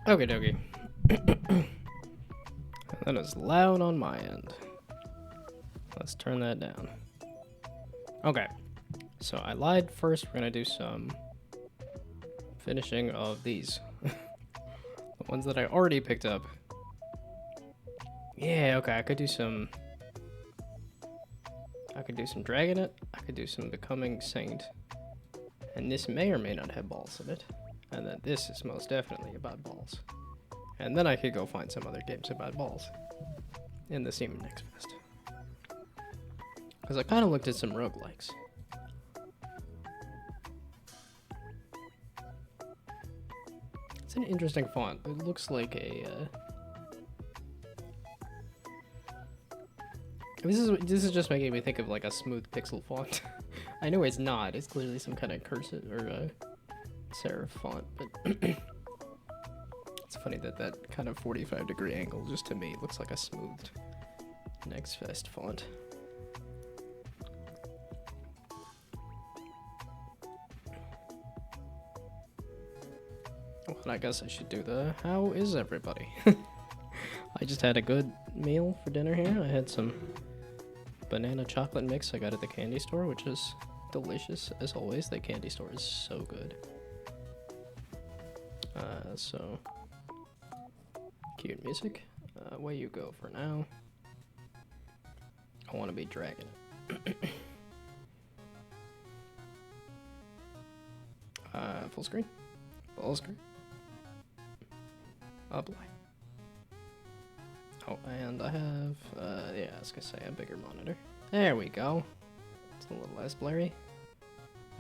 Okay, dokie. That is loud on my end. Let's turn that down. Okay. So I lied first. We're gonna do some finishing of these. The ones that I already picked up. Yeah, okay, I could do some Dragonet. I could do some Becoming Saint. And this may or may not have balls in it. And then this is most definitely about balls. And then I could go find some other games about balls in the Steam Next Fest. Because I kind of looked at some roguelikes. It's an interesting font. It looks like a... This is just making me think of like a smooth pixel font. I know it's not. It's clearly some kind of cursive or serif font, but it's funny that that kind of 45-degree angle just to me looks like a smoothed Next Fest font. Well, I guess I should do the how is everybody? I just had a good meal for dinner here. I had some banana chocolate mix I got at the candy store, which is delicious as always. The candy store is so good. So cute music. Away you go for now. I want to be dragon. Full screen. Full screen. Apply. Oh, and I have, yeah, I was gonna say a bigger monitor. There we go. It's a little less blurry.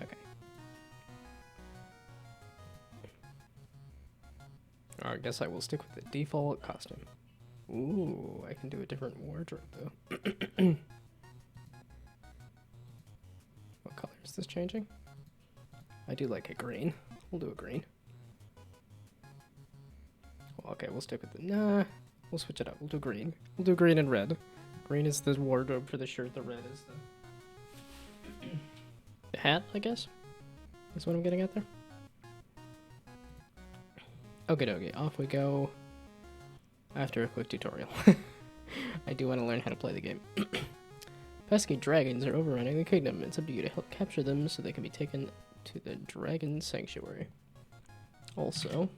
Okay. I guess I will stick with the default costume. Ooh, I can do a different wardrobe though. What color is this changing? I do like a green. We'll do a green. Well, okay, we'll stick with the... Nah, we'll switch it up. We'll do green. We'll do green and red. Green is the wardrobe for the shirt. The red is the hat, I guess? Is what I'm getting at there. Okie dokie, off we go. After a quick tutorial. I do want to learn how to play the game. Pesky dragons are overrunning the kingdom. It's up to you to help capture them so they can be taken to the dragon sanctuary. Also,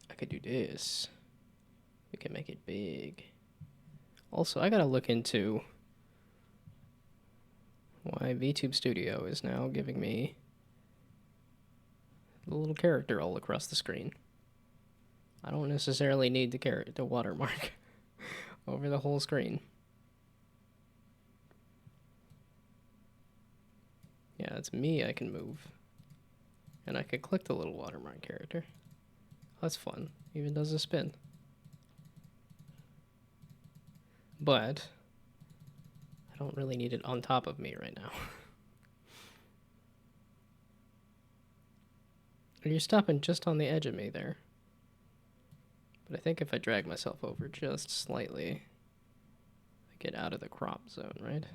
I could do this. We can make it big. Also, I gotta look into why Vtuber Studio is now giving me the little character all across the screen. I don't necessarily need the watermark over the whole screen. Yeah, it's me I can move. And I could click the little watermark character. That's fun. Even does a spin. But I don't really need it on top of me right now. You're stopping just on the edge of me there. But I think if I drag myself over just slightly, I get out of the crop zone, right?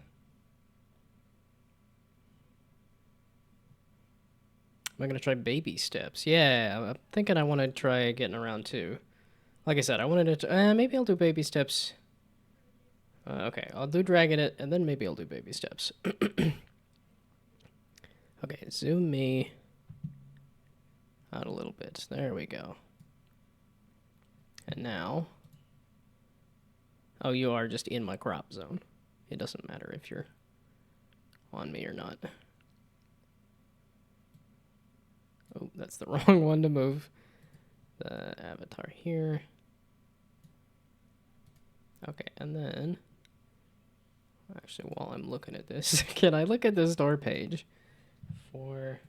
Am I going to try baby steps? Yeah, I'm thinking I want to try getting around too. Like I said, I wanted to... maybe I'll do baby steps. Okay, I'll do dragging it, and then maybe I'll do baby steps. Okay, zoom me out a little bit. There we go. And now... Oh, you are just in my crop zone. It doesn't matter if you're on me or not. Oh, that's the wrong one to move. The avatar here. Okay, and then... Actually, while I'm looking at this, can I look at the store page for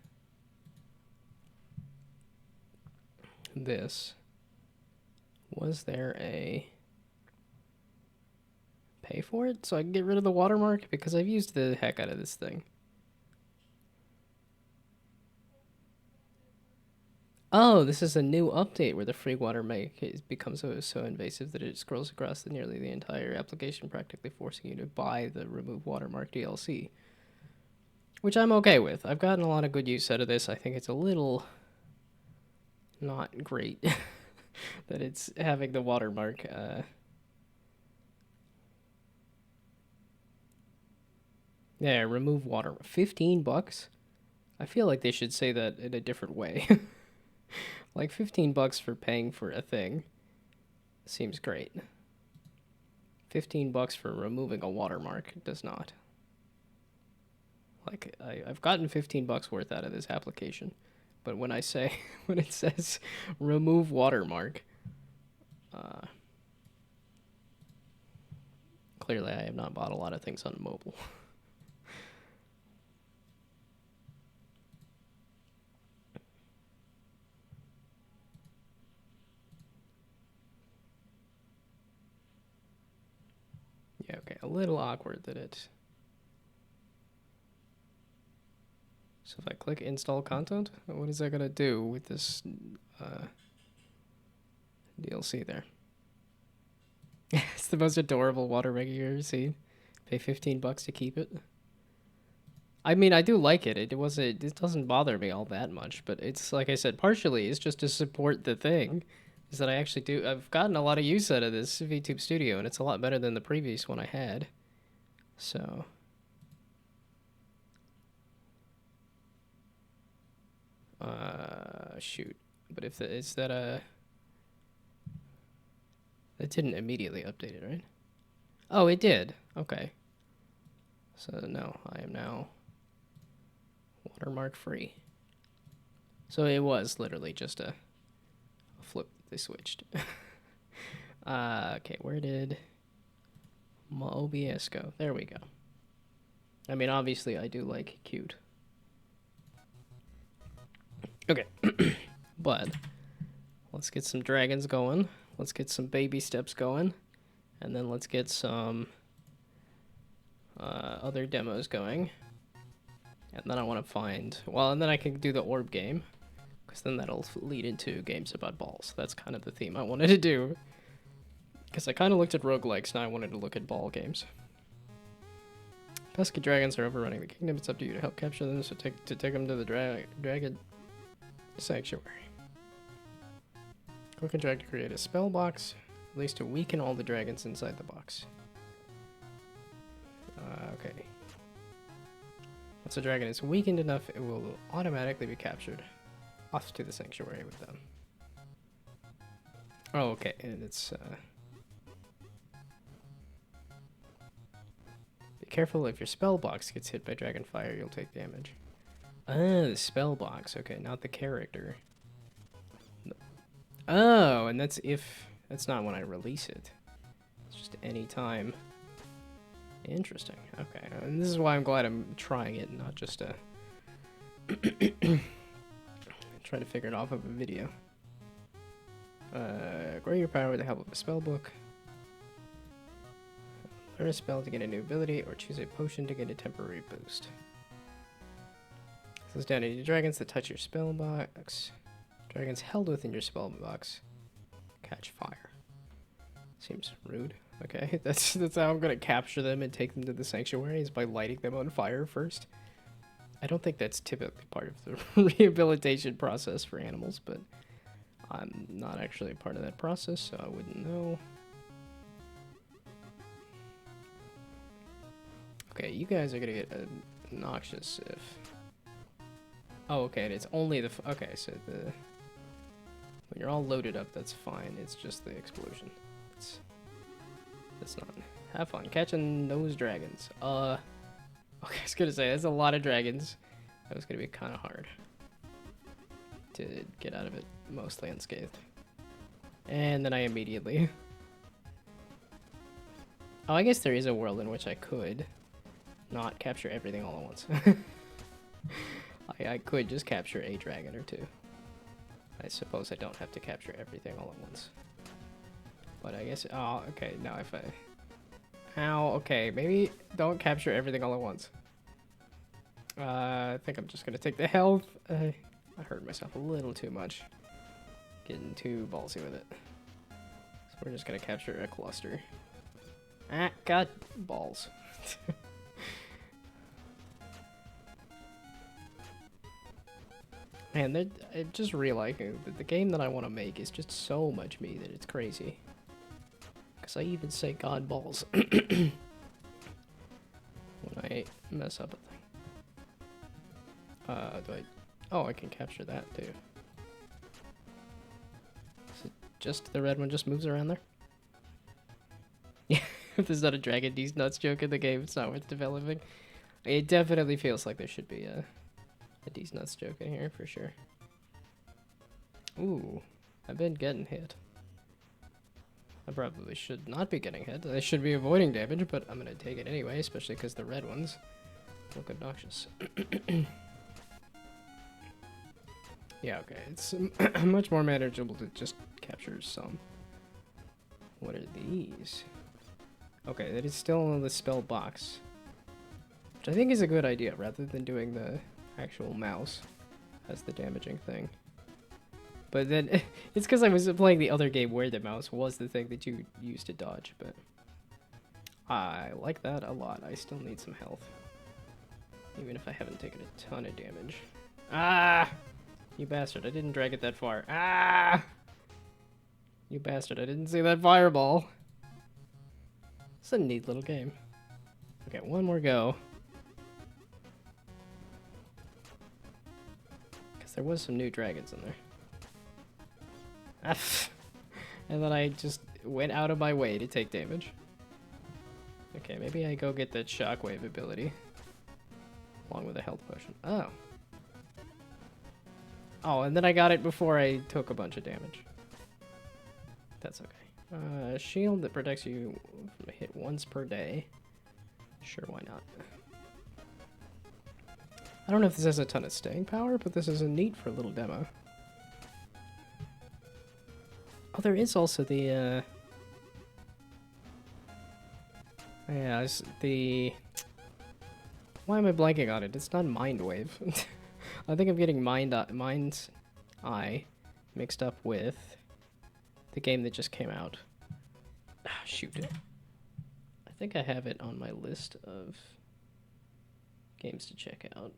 this? Was there a pay for it so I can get rid of the watermark? Because I've used the heck out of this thing. Oh, this is a new update where the free watermark becomes so invasive that it scrolls across nearly the entire application, practically forcing you to buy the remove watermark DLC. Which I'm okay with. I've gotten a lot of good use out of this. I think it's a little not great that it's having the watermark. Yeah, remove water. $15? I feel like they should say that in a different way. Like $15 for paying for a thing seems great. $15 for removing a watermark does not. Like I've gotten $15 worth out of this application, but when I say when it says remove watermark, clearly I have not bought a lot of things on mobile. Yeah, okay, a little awkward that it. So if I click install content, what is that gonna do with this DLC there? It's the most adorable watermark you've ever seen. Pay $15 to keep it. I mean, I do like it. It doesn't bother me all that much, but it's like I said, partially it's just to support the thing. Is that I've gotten a lot of use out of this VTube Studio, and it's a lot better than the previous one I had. So. Shoot. But if it's that, it didn't immediately update it, right? Oh, it did. Okay. So, no, I am now watermark free. So it was literally just a flip they switched. Okay, where did my OBS go? There we go. I mean, obviously I do like cute. Okay, but let's get some dragons going. Let's get some baby steps going. And then let's get some other demos going. And then I want to find... Well, and then I can do the orb game. Because then that'll lead into games about balls. That's kind of the theme I wanted to do. Because I kind of looked at roguelikes, now I wanted to look at ball games. Pesky dragons are overrunning the kingdom. It's up to you to help capture them, so take them to the dragon sanctuary. Click and drag to create a spell box, at least to weaken all the dragons inside the box. Okay. Once a dragon is weakened enough, it will automatically be captured. Off to the sanctuary with them. Oh, okay, and it's, be careful if your spell box gets hit by dragon fire, you'll take damage. Ah, the spell box, okay, not the character. Oh, and that's not when I release it. It's just any time. Interesting, okay, and this is why I'm glad I'm trying it, not just trying to figure it off of a video. Grow your power with the help of a spell book. Learn a spell to get a new ability, or choose a potion to get a temporary boost. This is down to dragons that touch your spell box. Dragons held within your spell box catch fire. Seems rude. Okay, that's how I'm gonna capture them and take them to the sanctuary, is by lighting them on fire first. I don't think that's typically part of the rehabilitation process for animals, but I'm not actually a part of that process, so I wouldn't know. Okay, you guys are gonna get obnoxious if... Oh, okay, and it's only the... Okay, so when you're all loaded up, that's fine. It's just the explosion. That's not... Have fun catching those dragons. Okay, I was gonna say, that's a lot of dragons. That was gonna be kind of hard to get out of it mostly unscathed. And then I immediately... Oh, I guess there is a world in which I could not capture everything all at once. I could just capture a dragon or two. I suppose I don't have to capture everything all at once. But I guess... Oh, okay, now if I... Ow, okay, maybe don't capture everything all at once. I think I'm just gonna take the health. I hurt myself a little too much. Getting too ballsy with it. So we're just gonna capture a cluster. Ah, god, balls. Man, I just realized that the game that I want to make is just so much me that it's crazy. Because I even say God balls when I mess up a thing. Do I... Oh, I can capture that too. Is it just the red one just moves around there? Yeah, if there's not a Dragon D's nuts joke in the game, it's not worth developing. It definitely feels like there should be a D's nuts joke in here for sure. Ooh, I've been getting hit. I probably should not be getting hit. I should be avoiding damage, but I'm gonna take it anyway, especially because the red ones look obnoxious. Yeah, okay, it's much more manageable to just capture some. What are these? Okay, that is still in the spell box, which I think is a good idea, rather than doing the actual mouse as the damaging thing. But then, it's because I was playing the other game where the mouse was the thing that you used to dodge, but I like that a lot. I still need some health, even if I haven't taken a ton of damage. Ah! You bastard, I didn't drag it that far. Ah! You bastard, I didn't see that fireball. It's a neat little game. Okay, one more go. Because there was some new dragons in there. And then I just went out of my way to take damage. Okay, maybe I go get that shockwave ability. Along with a health potion. Oh. Oh, and then I got it before I took a bunch of damage. That's okay. Shield that protects you from a hit once per day. Sure, why not? I don't know if this has a ton of staying power, but this is a neat for a little demo. Oh, there is also the, yeah, it's the... Why am I blanking on it? It's not Mind Wave. I think I'm getting Mind's Eye mixed up with the game that just came out. Ah, shoot. I think I have it on my list of games to check out.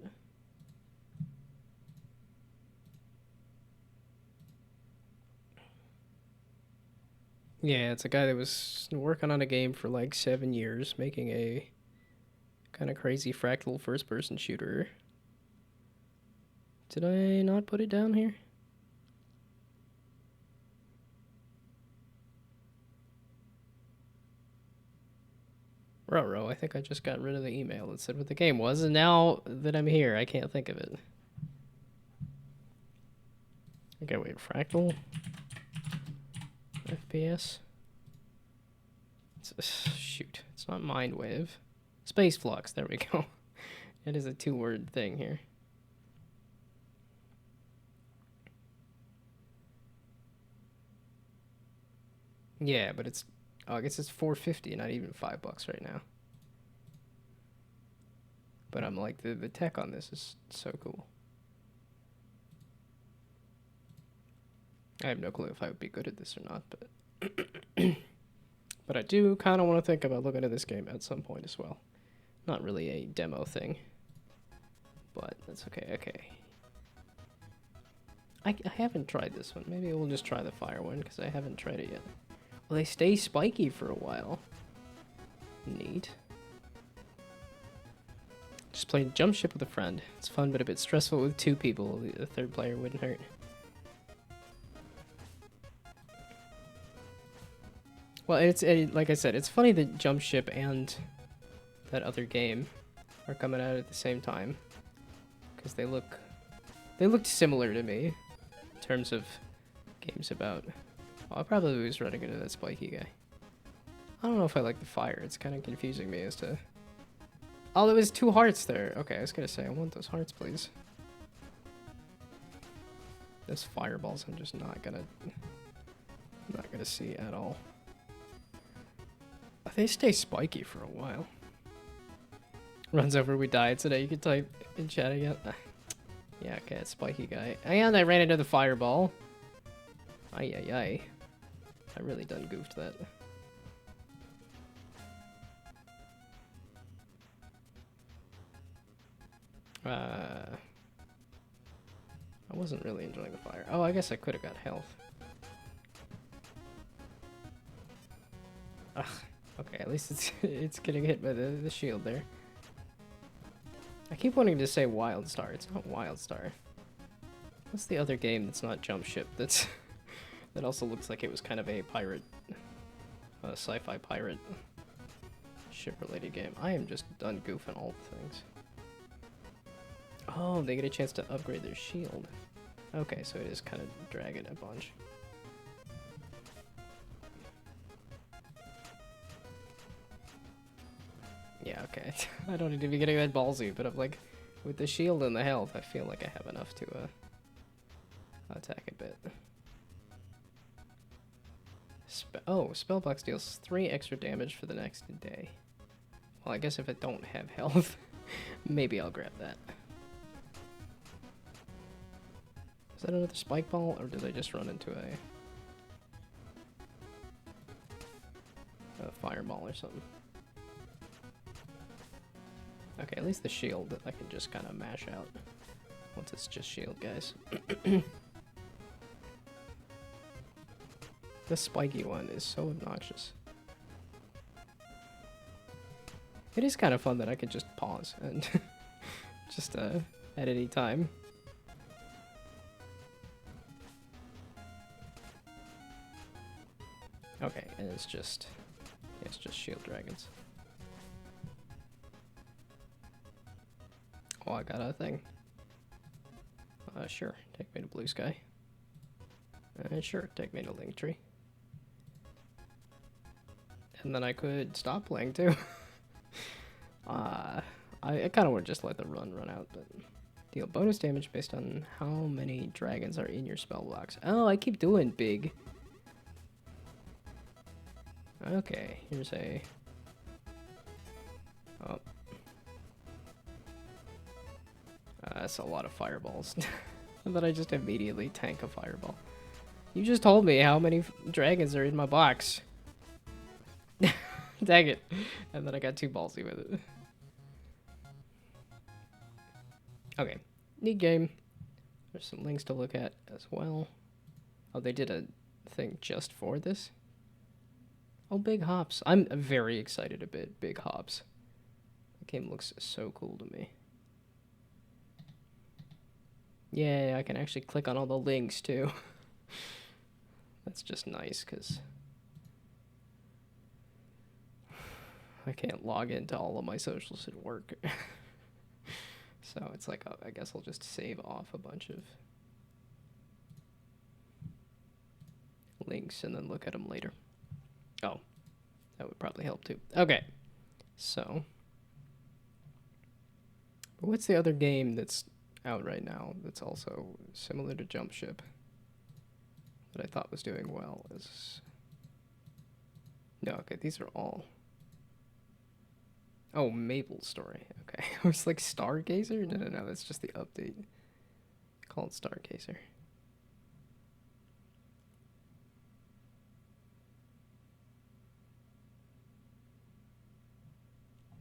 Yeah, it's a guy that was working on a game for like 7 years, making a kind of crazy fractal first-person shooter. Did I not put it down here? Ruh-roh, I think I just got rid of the email that said what the game was, and now that I'm here, I can't think of it. Okay, wait, fractal? FPS? Shoot, it's not Mind Wave. Space Flux, there we go. It is a 2-word thing here. Yeah, but it's... Oh, I guess it's $4.50, not even $5 right now. But I'm like, the tech on this is so cool. I have no clue if I would be good at this or not, but... But I do kind of want to think about looking at this game at some point as well. Not really a demo thing. But that's okay, okay. I haven't tried this one. Maybe we'll just try the fire one, because I haven't tried it yet. Well, they stay spiky for a while. Neat. Just played Jump Ship with a friend. It's fun, but a bit stressful with 2 people. The third player wouldn't hurt. Well, it's like I said, it's funny that Jump Ship and that other game are coming out at the same time, because they looked similar to me in terms of games about. Well, I probably was running into that spiky guy. I don't know if I like the fire. It's kind of confusing me as to. Oh, there was 2 hearts there. Okay, I was gonna say I want those hearts, please. Those fireballs, I'm just not gonna see at all. They stay spiky for a while. Runs over, we died today. You can type in chat again. Yeah, okay, it's spiky guy. And I ran into the fireball. Ay, ay, ay. I really done goofed that. I wasn't really enjoying the fire. Oh, I guess I could have got health. Ugh. Okay, at least it's getting hit by the shield there. I keep wanting to say Wildstar. It's not Wildstar. What's the other game that's not Jump Ship? That also looks like it was kind of a pirate, sci-fi pirate ship-related game. I am just done goofing all the things. Oh, they get a chance to upgrade their shield. Okay, so it is kind of dragging a bunch. Yeah, okay. I don't need to be getting that ballsy, but I'm like, with the shield and the health, I feel like I have enough to attack a bit. Spellbox deals 3 extra damage for the next day. Well, I guess if I don't have health, maybe I'll grab that. Is that another spike ball, or did I just run into a fireball or something? Okay, at least the shield I can just kind of mash out once it's just shield, guys. The spiky one is so obnoxious. It is kind of fun that I could just pause and just at any time. Okay, and it's just shield dragons. Oh, I got a thing. Sure, take me to Blue Sky. Sure, take me to Linktree. And then I could stop playing too. I kind of would just let the run out, but deal bonus damage based on how many dragons are in your spell blocks. Oh, I keep doing big. Okay, here's a... Oh. That's a lot of fireballs. And then I just immediately tank a fireball. You just told me how many dragons are in my box. Dang it. And then I got too ballsy with it. Okay, neat game. There's some links to look at as well. Oh, they did a thing just for this? Oh, Big Hops. I'm very excited about Big Hops. The game looks so cool to me. Yeah, I can actually click on all the links too. That's just nice, because I can't log into all of my socials at work. So it's like, I guess I'll just save off a bunch of links and then look at them later. Oh, that would probably help too. Okay, so what's the other game that's out right now that's also similar to Jump Ship that I thought was doing well? No, okay, these are all... Oh, Maple Story. Okay, I was like Stargazer? No, that's just the update called Stargazer.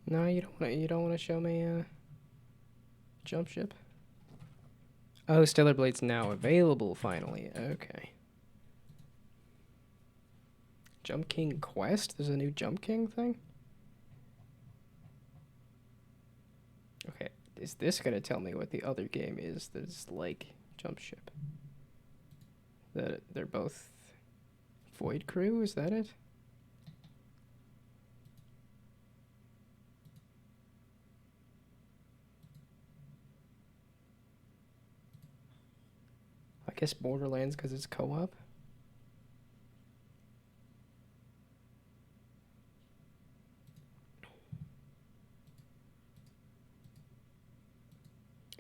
No, you don't want to show me Jump Ship? Oh, Stellar Blade's now available finally. Okay. Jump King Quest? There's a new Jump King thing? Okay, is this going to tell me what the other game is that's like Jump Ship? That they're both Void Crew, is that it? I guess Borderlands because it's co-op.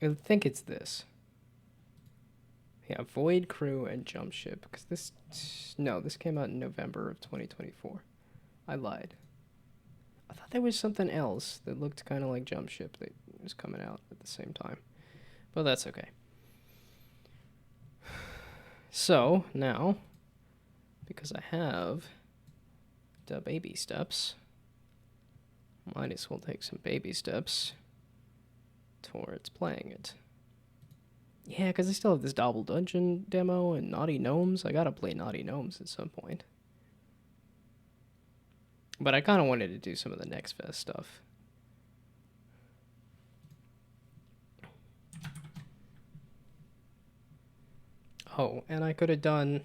I think it's this. Yeah, Void Crew and Jump Ship. Because this came out in November of 2024. I lied. I thought there was something else that looked kind of like Jump Ship that was coming out at the same time. But that's okay. So, now, because I have the baby steps, might as well take some baby steps towards playing it. Yeah, because I still have this Double Dungeon demo and Naughty Gnomes. I gotta play Naughty Gnomes at some point. But I kind of wanted to do some of the Next Fest stuff. Oh, and I could have done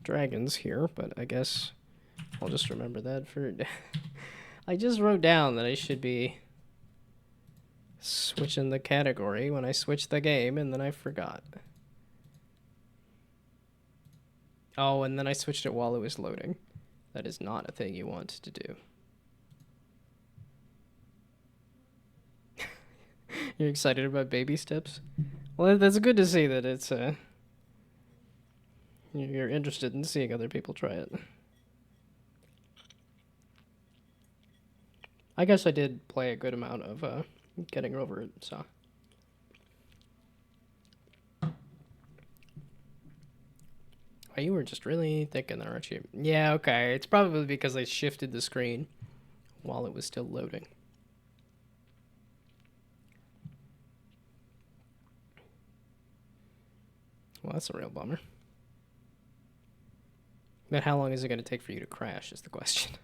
dragons here, but I guess I'll just remember that for... I just wrote down that I should be switching the category when I switched the game, and then I forgot. Oh, and then I switched it while it was loading. That is not a thing you want to do. You're excited about baby steps? Well, that's good to see that it's you're interested in seeing other people try it. I guess I did play a good amount of getting over it, so. Oh, you were just really thinking there, aren't you? Yeah, okay. It's probably because I shifted the screen while it was still loading. Well, that's a real bummer. But how long is it going to take for you to crash is the question.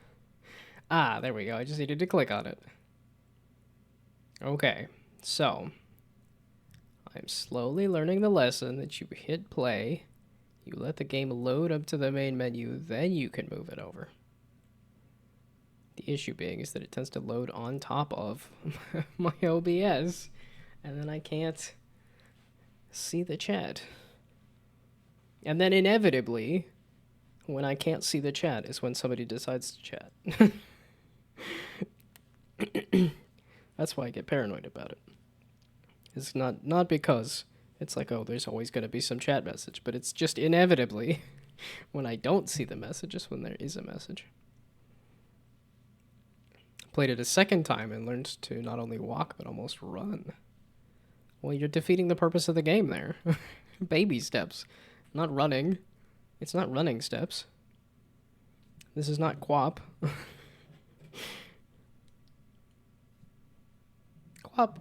Ah, there we go. I just needed to click on it. Okay, so I'm slowly learning the lesson that you hit play, you let the game load up to the main menu, then you can move it over. The issue being is that it tends to load on top of my OBS, and then I can't see the chat. And then inevitably, when I can't see the chat is when somebody decides to chat. That's why I get paranoid about it. It's not because it's like, oh, there's always going to be some chat message, but it's just inevitably when I don't see the message is when there is a message. Played it a second time and learned to not only walk, but almost run. Well, you're defeating the purpose of the game there. Baby steps. Not running. It's not running steps. This is not Quap.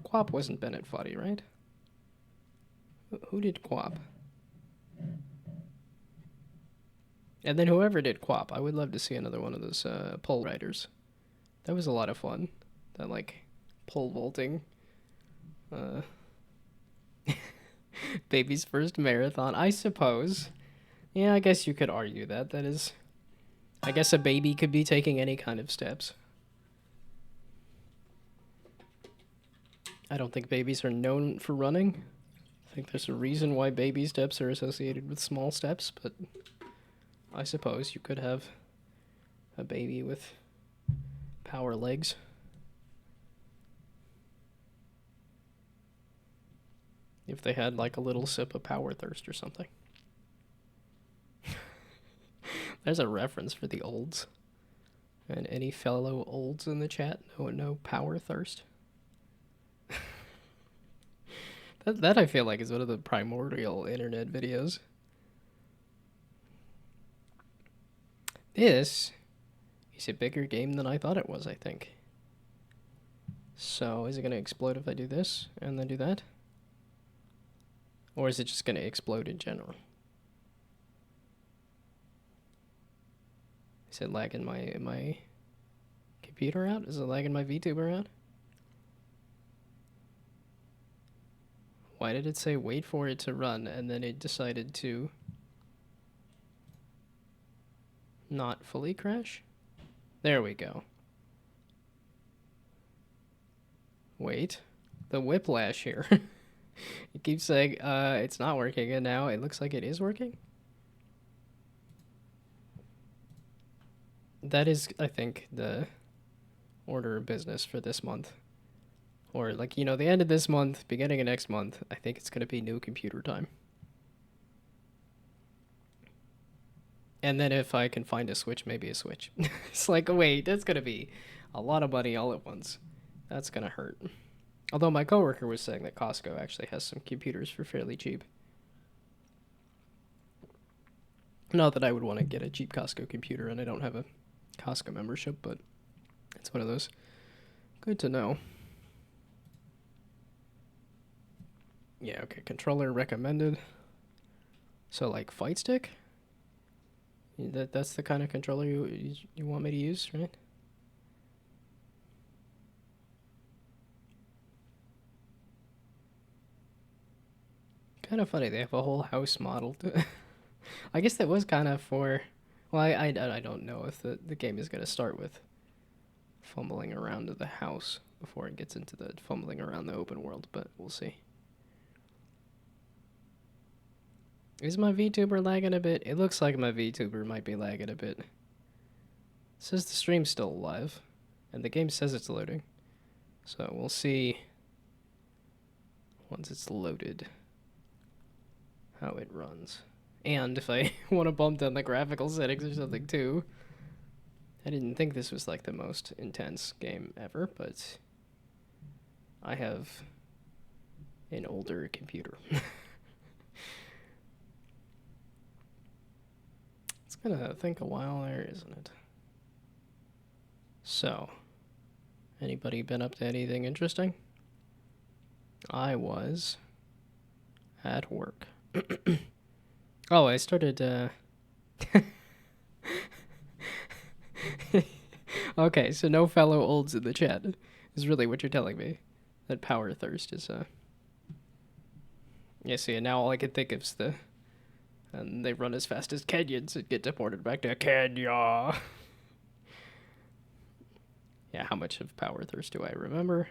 Quap wasn't Bennett Foddy, right? Who did Quap? And then whoever did Quap, I would love to see another one of those pole riders. That was a lot of fun. That, like, pole vaulting. Baby's first marathon, I suppose. Yeah, I guess you could argue that. That is... I guess a baby could be taking any kind of steps. I don't think babies are known for running. I think there's a reason why baby steps are associated with small steps, but I suppose you could have a baby with power legs. If they had like a little sip of power thirst or something. There's a reference for the olds. And any fellow olds in the chat know power thirst. That I feel like is one of the primordial internet videos. This is a bigger game than I thought it was, I think. So, is it going to explode if I do this and then do that? Or is it just going to explode in general? Is it lagging my computer out? Is it lagging my VTuber out? Why did it say wait for it to run and then it decided to not fully crash? There we go. Wait. The whiplash here. It keeps saying it's not working, and now it looks like it is working. That is, I think, the order of business for this month. Or, like, you know, the end of this month, beginning of next month, I think it's going to be new computer time. And then if I can find a Switch, maybe a Switch. It's like, wait, that's going to be a lot of money all at once. That's going to hurt. Although my coworker was saying that Costco actually has some computers for fairly cheap. Not that I would want to get a cheap Costco computer, and I don't have a Costco membership, but it's one of those. Good to know. Yeah, okay, controller recommended. So, like, fight stick? That's the kind of controller you want me to use, right? Kind of funny, they have a whole house model. I guess that was kind of for... Well, I don't know if the game is going to start with fumbling around the house before it gets into the fumbling around the open world, but we'll see. Is my VTuber lagging a bit? It looks like my VTuber might be lagging a bit. It says the stream's still alive, and the game says it's loading. So we'll see once it's loaded how it runs. And if I want to bump down the graphical settings or something too. I didn't think this was like the most intense game ever, but I have an older computer. It's gonna think a while there, isn't it? So, anybody been up to anything interesting? I was at work. Oh, I started, Okay, so no fellow olds in the chat is really what you're telling me. That power thirst is, Yeah, see, and now all I can think of is and they run as fast as Kenyans and get deported back to Kenya. Yeah, how much of power thirst do I remember?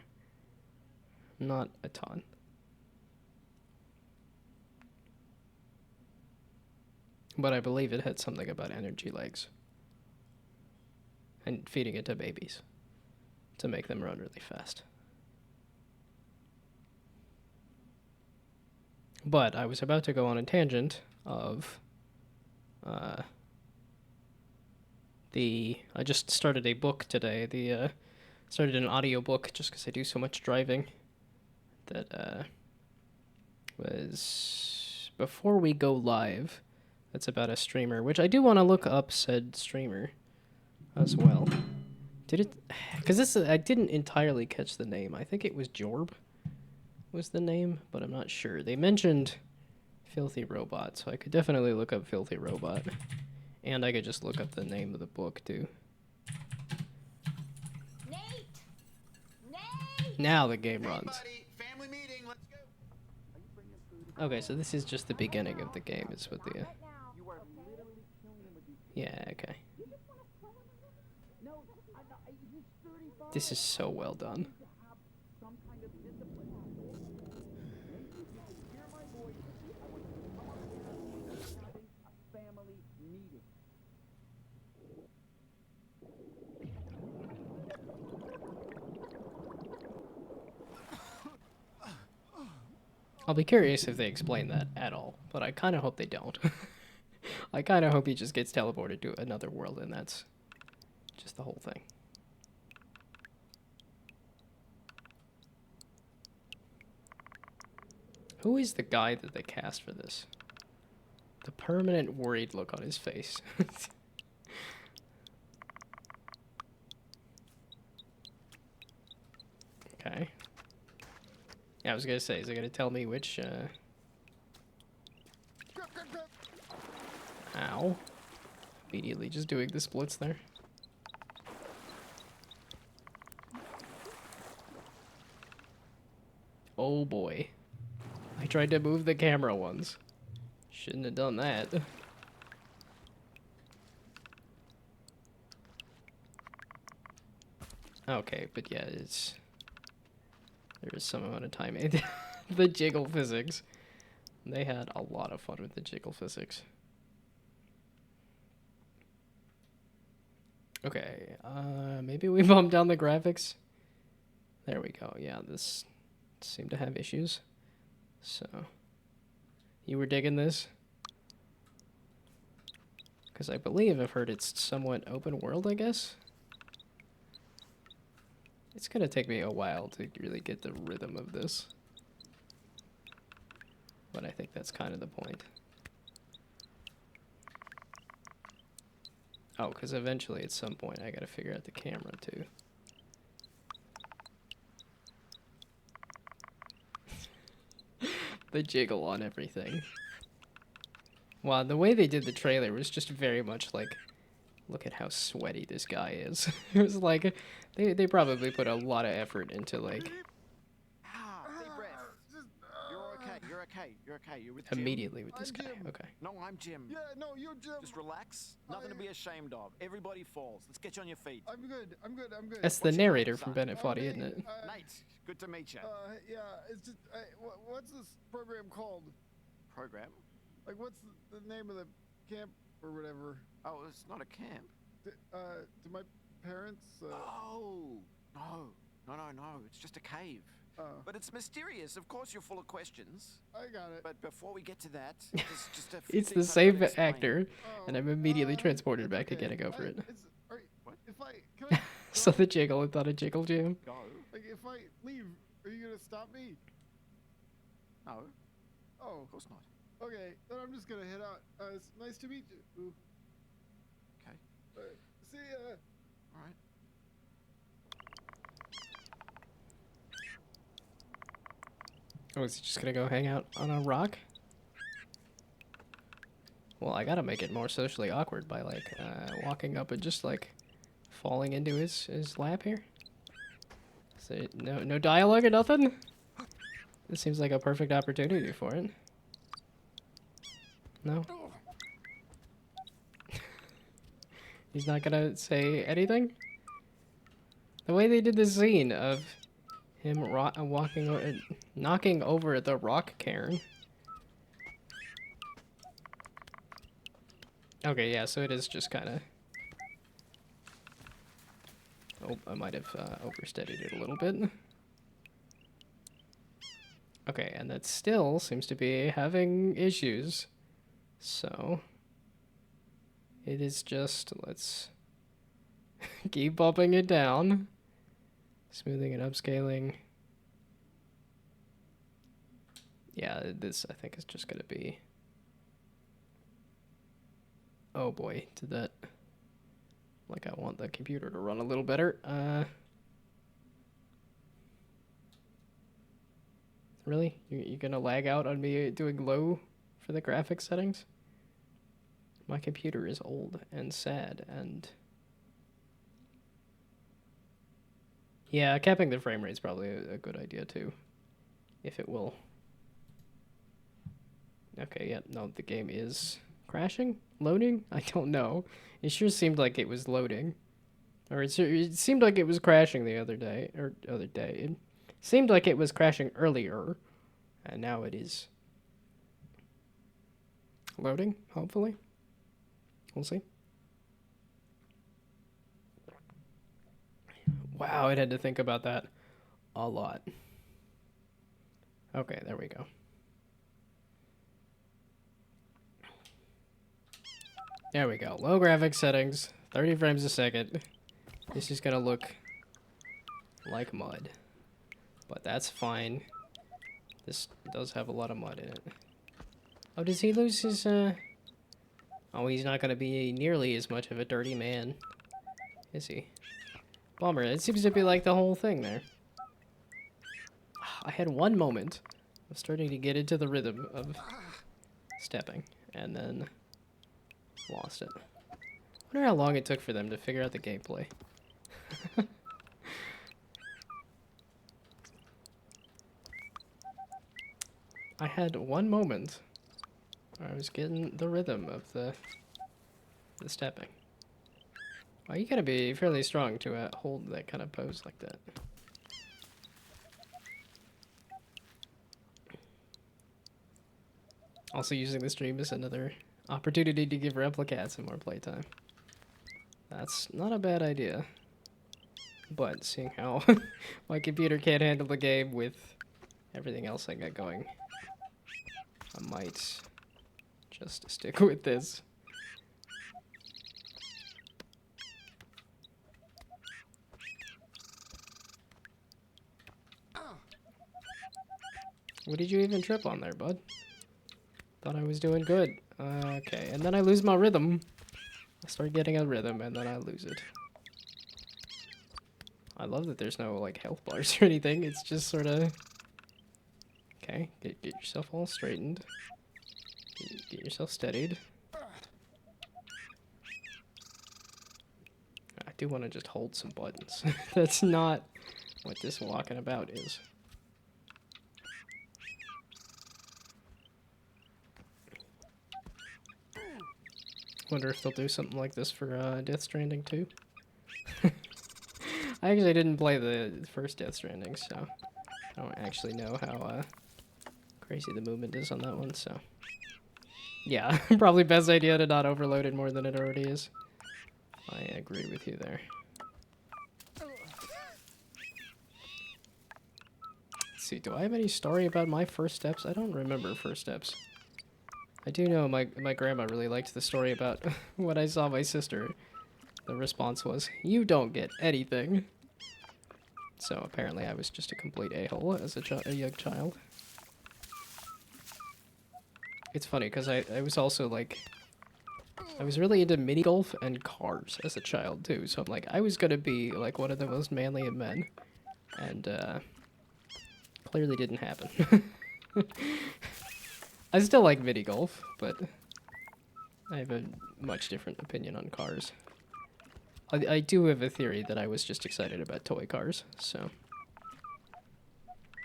Not a ton. But I believe it had something about energy legs. And feeding it to babies to make them run really fast. But I was about to go on a tangent of I just started a book today. Started an audiobook just because I do so much driving. That was before we go live. That's about a streamer, which I do want to look up said streamer as well. Did it? Because I didn't entirely catch the name. I think it was Jorb was the name, but I'm not sure. They mentioned Filthy Robot, so I could definitely look up Filthy Robot. And I could just look up the name of the book, too. Nate! Nate! Now the game runs. Family meeting, let's go. Okay, so this is just the beginning of the game, is what the... Yeah, okay. This is so well done. I'll be curious if they explain that at all, but I kind of hope they don't. I kind of hope he just gets teleported to another world and that's just the whole thing. Who is the guy that they cast for this? The permanent worried look on his face. Okay. Yeah, I was gonna say, is it gonna tell me which, Ow. Immediately just doing the splits there. Oh boy. I tried to move the camera once. Shouldn't have done that. Okay, but yeah, there is some amount of time. The jiggle physics. They had a lot of fun with the jiggle physics. Okay, maybe we bumped down the graphics. There we go. Yeah, this seemed to have issues. So, you were digging this? Because I believe I've heard it's somewhat open world, I guess? It's gonna take me a while to really get the rhythm of this. But I think that's kind of the point. Oh, because eventually at some point I gotta figure out the camera too. the jiggle on everything. Wow, the way they did the trailer was just very much like, look at how sweaty this guy is. It was like, they probably put a lot of effort into like Deep breath. You're okay. You're okay. You're with Jim. immediately with this I'm guy. Jim. Okay. No, I'm Jim. Yeah, no, you're Jim. Just relax. Nothing to be ashamed of. Everybody falls. Let's get you on your feet. I'm good. I'm good. I'm good. That's the What's your narrator name, from son? Bennett Foddy, isn't it? Nate, good to meet you. Yeah, it's just, what's this program called? Program? Like, what's the name of the camp or whatever? Oh, it's not a camp. Do my parents? Oh, no. It's just a cave. But it's mysterious. Of course, you're full of questions. I got it. But before we get to that, there's just a few It's the things I've same gotta explain. actor, and I'm immediately transported back to getting over it. What? Can I, So the jiggle, I thought a jiggle jam. Go. like, if I leave, are you gonna stop me? No, Oh, of course not. okay. Then I'm just gonna head out. It's nice to meet you. Ooh. Okay. See ya. All right. Oh, is he just gonna go hang out on a rock? Well, I gotta make it more socially awkward by like walking up and just like falling into his lap here. So no dialogue or nothing. This seems like a perfect opportunity for it. No. He's not gonna say anything. The way they did the scene of him knocking over the rock cairn. Okay, yeah, so it is just kind of... Oh, I might have oversteadied it a little bit. Okay, and that still seems to be having issues. So... It is just... Let's... keep bumping it down. Smoothing and upscaling. Yeah, this I think is just gonna be... Oh boy, did that... Like I want the computer to run a little better. Really? You're gonna lag out on me doing low for the graphics settings? My computer is old and sad and... Yeah, capping the frame rate is probably a good idea too. If it will. Okay, yeah, no, the game is crashing? Loading? I don't know. It sure seemed like it was loading. Or it seemed like it was crashing the other day. It seemed like it was crashing earlier. And now it is loading, hopefully. We'll see. Wow, it had to think about that a lot. Okay, there we go. There we go. Low graphics settings, 30 frames a second. This is gonna look like mud. But that's fine. This does have a lot of mud in it. Oh, does he lose his, Oh, he's not gonna be nearly as much of a dirty man, is he? Bummer. It seems to be like the whole thing there. I had one moment of starting to get into the rhythm of stepping, and then lost it. I wonder how long it took for them to figure out the gameplay. I had one moment where I was getting the rhythm of the stepping. Well, you gotta be fairly strong to hold that kind of pose like that. Also using the stream as another opportunity to give Replicat some more playtime. That's not a bad idea. But seeing how my computer can't handle the game with everything else I got going, I might just stick with this. What did you even trip on there, bud? Thought I was doing good. Okay, and then I lose my rhythm. I start getting a rhythm, and then I lose it. I love that there's no, like, health bars or anything. It's just sort of... Okay, get yourself all straightened. Get yourself steadied. I do want to just hold some buttons. That's not what this walking about is. Wonder if they'll do something like this for Death Stranding too. I actually didn't play the first Death Stranding, so I don't actually know how crazy the movement is on that one, so... Yeah, probably best idea to not overload it more than it already is. I agree with you there. Let's see, do I have any story about my first steps? I don't remember first steps. I do know my grandma really liked the story about when I saw my sister. The response was, "You don't get anything." So apparently I was just a complete a-hole as a young child. It's funny because I was also like, I was really into mini golf and cars as a child too. So I'm like, I was gonna be like one of the most manly of men, and clearly didn't happen. I still like mini golf, but I have a much different opinion on cars. I do have a theory that I was just excited about toy cars, so...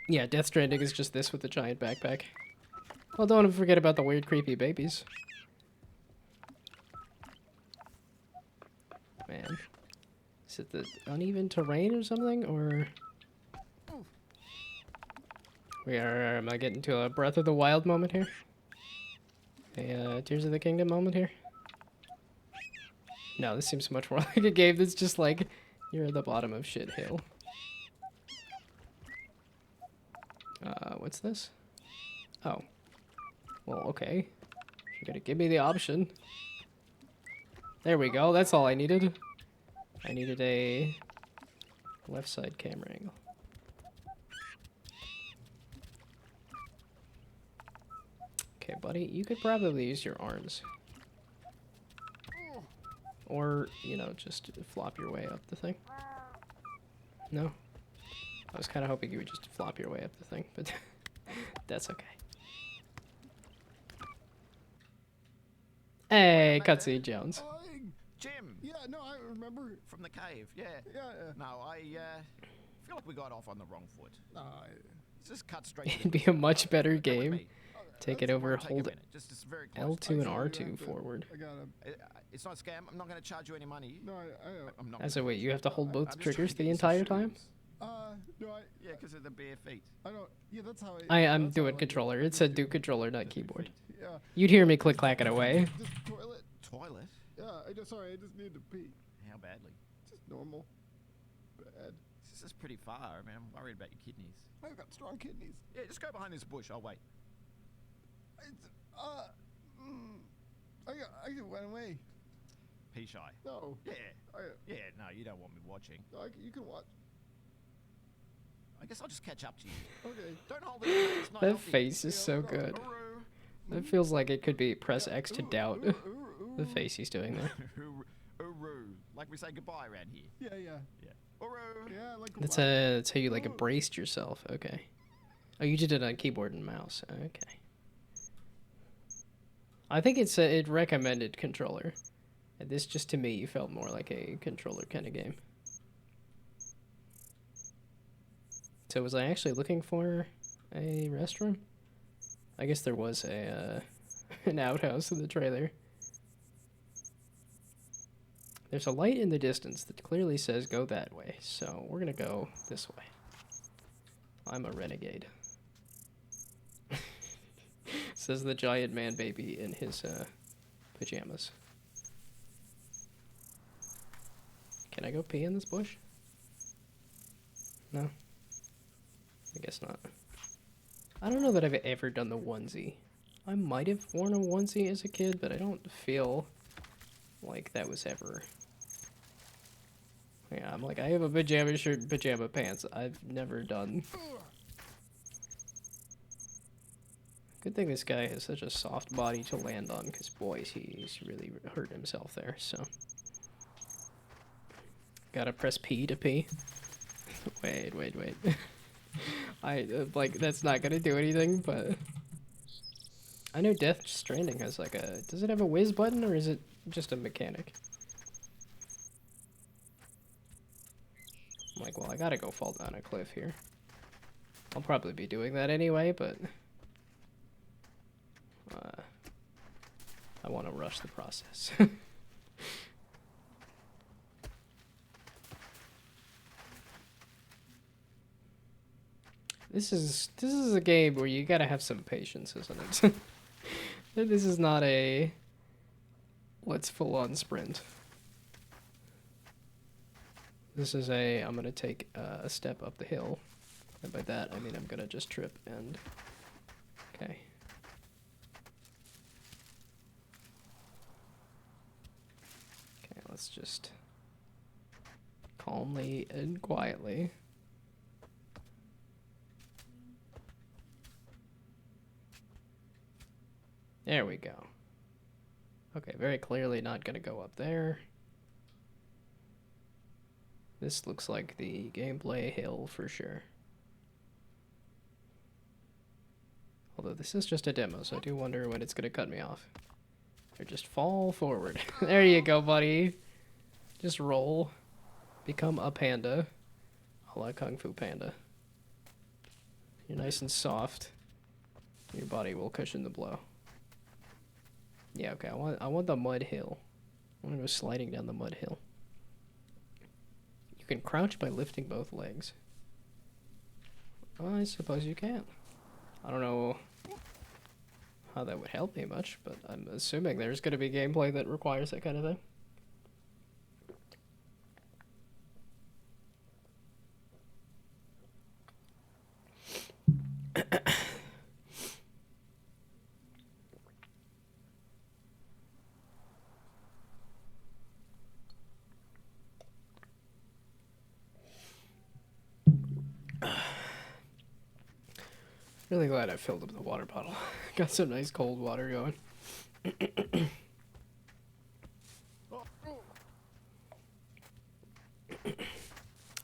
Yeah, Death Stranding is just this with a giant backpack. Well, don't forget about the weird, creepy babies. Man. Is it the uneven terrain or something, or... Am I getting to a Breath of the Wild moment here? A Tears of the Kingdom moment here? No, this seems much more like a game that's just like, you're at the bottom of shit hill. What's this? Oh. Well, okay. You're gonna give me the option. There we go, that's all I needed. I needed a left side camera angle. Okay, buddy, you could probably use your arms. Or, you know, just flop your way up the thing. No? I was kind of hoping you would just flop your way up the thing, but that's okay. Hey, Cutscene Jones. Jim! Yeah, no, I remember. From the cave, yeah. Yeah. No, I feel like we got off on the wrong foot. Let's just cut straight to It'd the be a much better Come with game. me. Take it over, Take a hold minute. It's very close. L2 and Sorry, R2 forward. I gotta. It's not a scam. I'm not going to charge you any money. No, I'm not. As a wait, you have to hold both I'm just trying triggers to get the you some entire time? shoes. No, Yeah, because of the bare feet. I don't. Yeah, that's how I'm that's how doing I controller. do It said do controller, not keyboard. Yeah. You'd hear me click clacking away. Just toilet. Toilet? Yeah, sorry, I just need to pee. How badly? Just normal. Bad. This is pretty far. I mean, I'm worried about your kidneys. I've got strong kidneys. Yeah, just go behind this bush. I'll wait. It's, I went away. Pea shy. No. Yeah. I, Yeah, no, you don't want me watching. no, you can watch. I guess I'll just catch up to you. Okay. Don't hold it. It's not That healthy. face is so good. Uru. It feels like it could be press X to doubt Ooh, the ooh. face he's doing there. Uru. Like we say goodbye around here. Yeah. Yeah. Uru. Yeah, like That's how you like braced yourself. Okay. Oh, you did it on keyboard and mouse. Okay. I think it recommended controller. And this just to me felt more like a controller kind of game. So was I actually looking for a restroom? I guess there was a an outhouse in the trailer. There's a light in the distance that clearly says go that way, so we're gonna go this way. I'm a renegade. Says the giant man baby in his pajamas. Can I go pee in this bush? No? I guess not. I don't know that I've ever done the onesie. I might have worn a onesie as a kid, but I don't feel like that was ever... Yeah, I'm like, I have a pajama shirt and pajama pants. I've never done... Good thing this guy has such a soft body to land on, because boys, he's really hurt himself there, so... Gotta press P to pee. Wait. like that's not gonna do anything, but I know Death Stranding has like a. Does it have a whiz button or is it just a mechanic? I'm like, well, I gotta go fall down a cliff here. I'll probably be doing that anyway, but I want to rush the process. This is a game where you gotta have some patience, isn't it? This is not a let's full on sprint. This is a I'm gonna take a step up the hill, and by that I mean I'm gonna just trip and okay. Okay, let's just calmly and quietly. There we go. Okay, very clearly not gonna go up there. This looks like the gameplay hill for sure. Although this is just a demo, so I do wonder when it's gonna cut me off. Or just fall forward. There you go, buddy. Just roll. Become a panda. A la Kung Fu Panda. You're nice and soft. Your body will cushion the blow. Yeah, okay, I want the mud hill. I want to go sliding down the mud hill. You can crouch by lifting both legs. Well, I suppose you can. I don't know how that would help me much, but I'm assuming there's going to be gameplay that requires that kind of thing. Really glad I filled up the water bottle. Got some nice cold water going.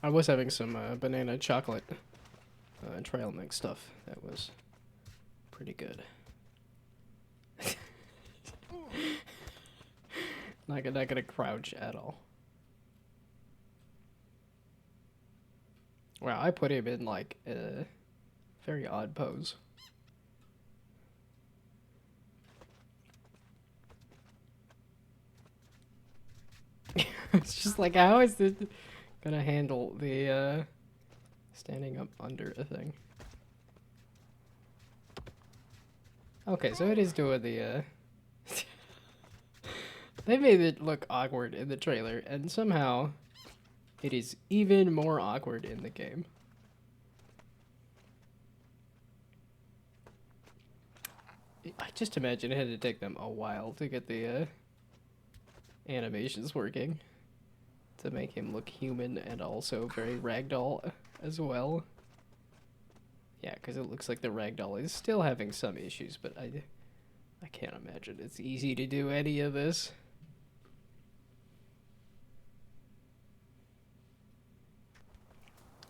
I was having some banana chocolate trail mix stuff. That was pretty good. not gonna crouch at all. Wow, I put him in like a very odd pose. It's just like, how is this gonna handle the standing up under a thing? Okay, so it is doing the they made it look awkward in the trailer, and somehow it is even more awkward in the game. I just imagine it had to take them a while to get the animations working to make him look human and also very ragdoll as well. Yeah, because it looks like the ragdoll is still having some issues, but I can't imagine it's easy to do any of this.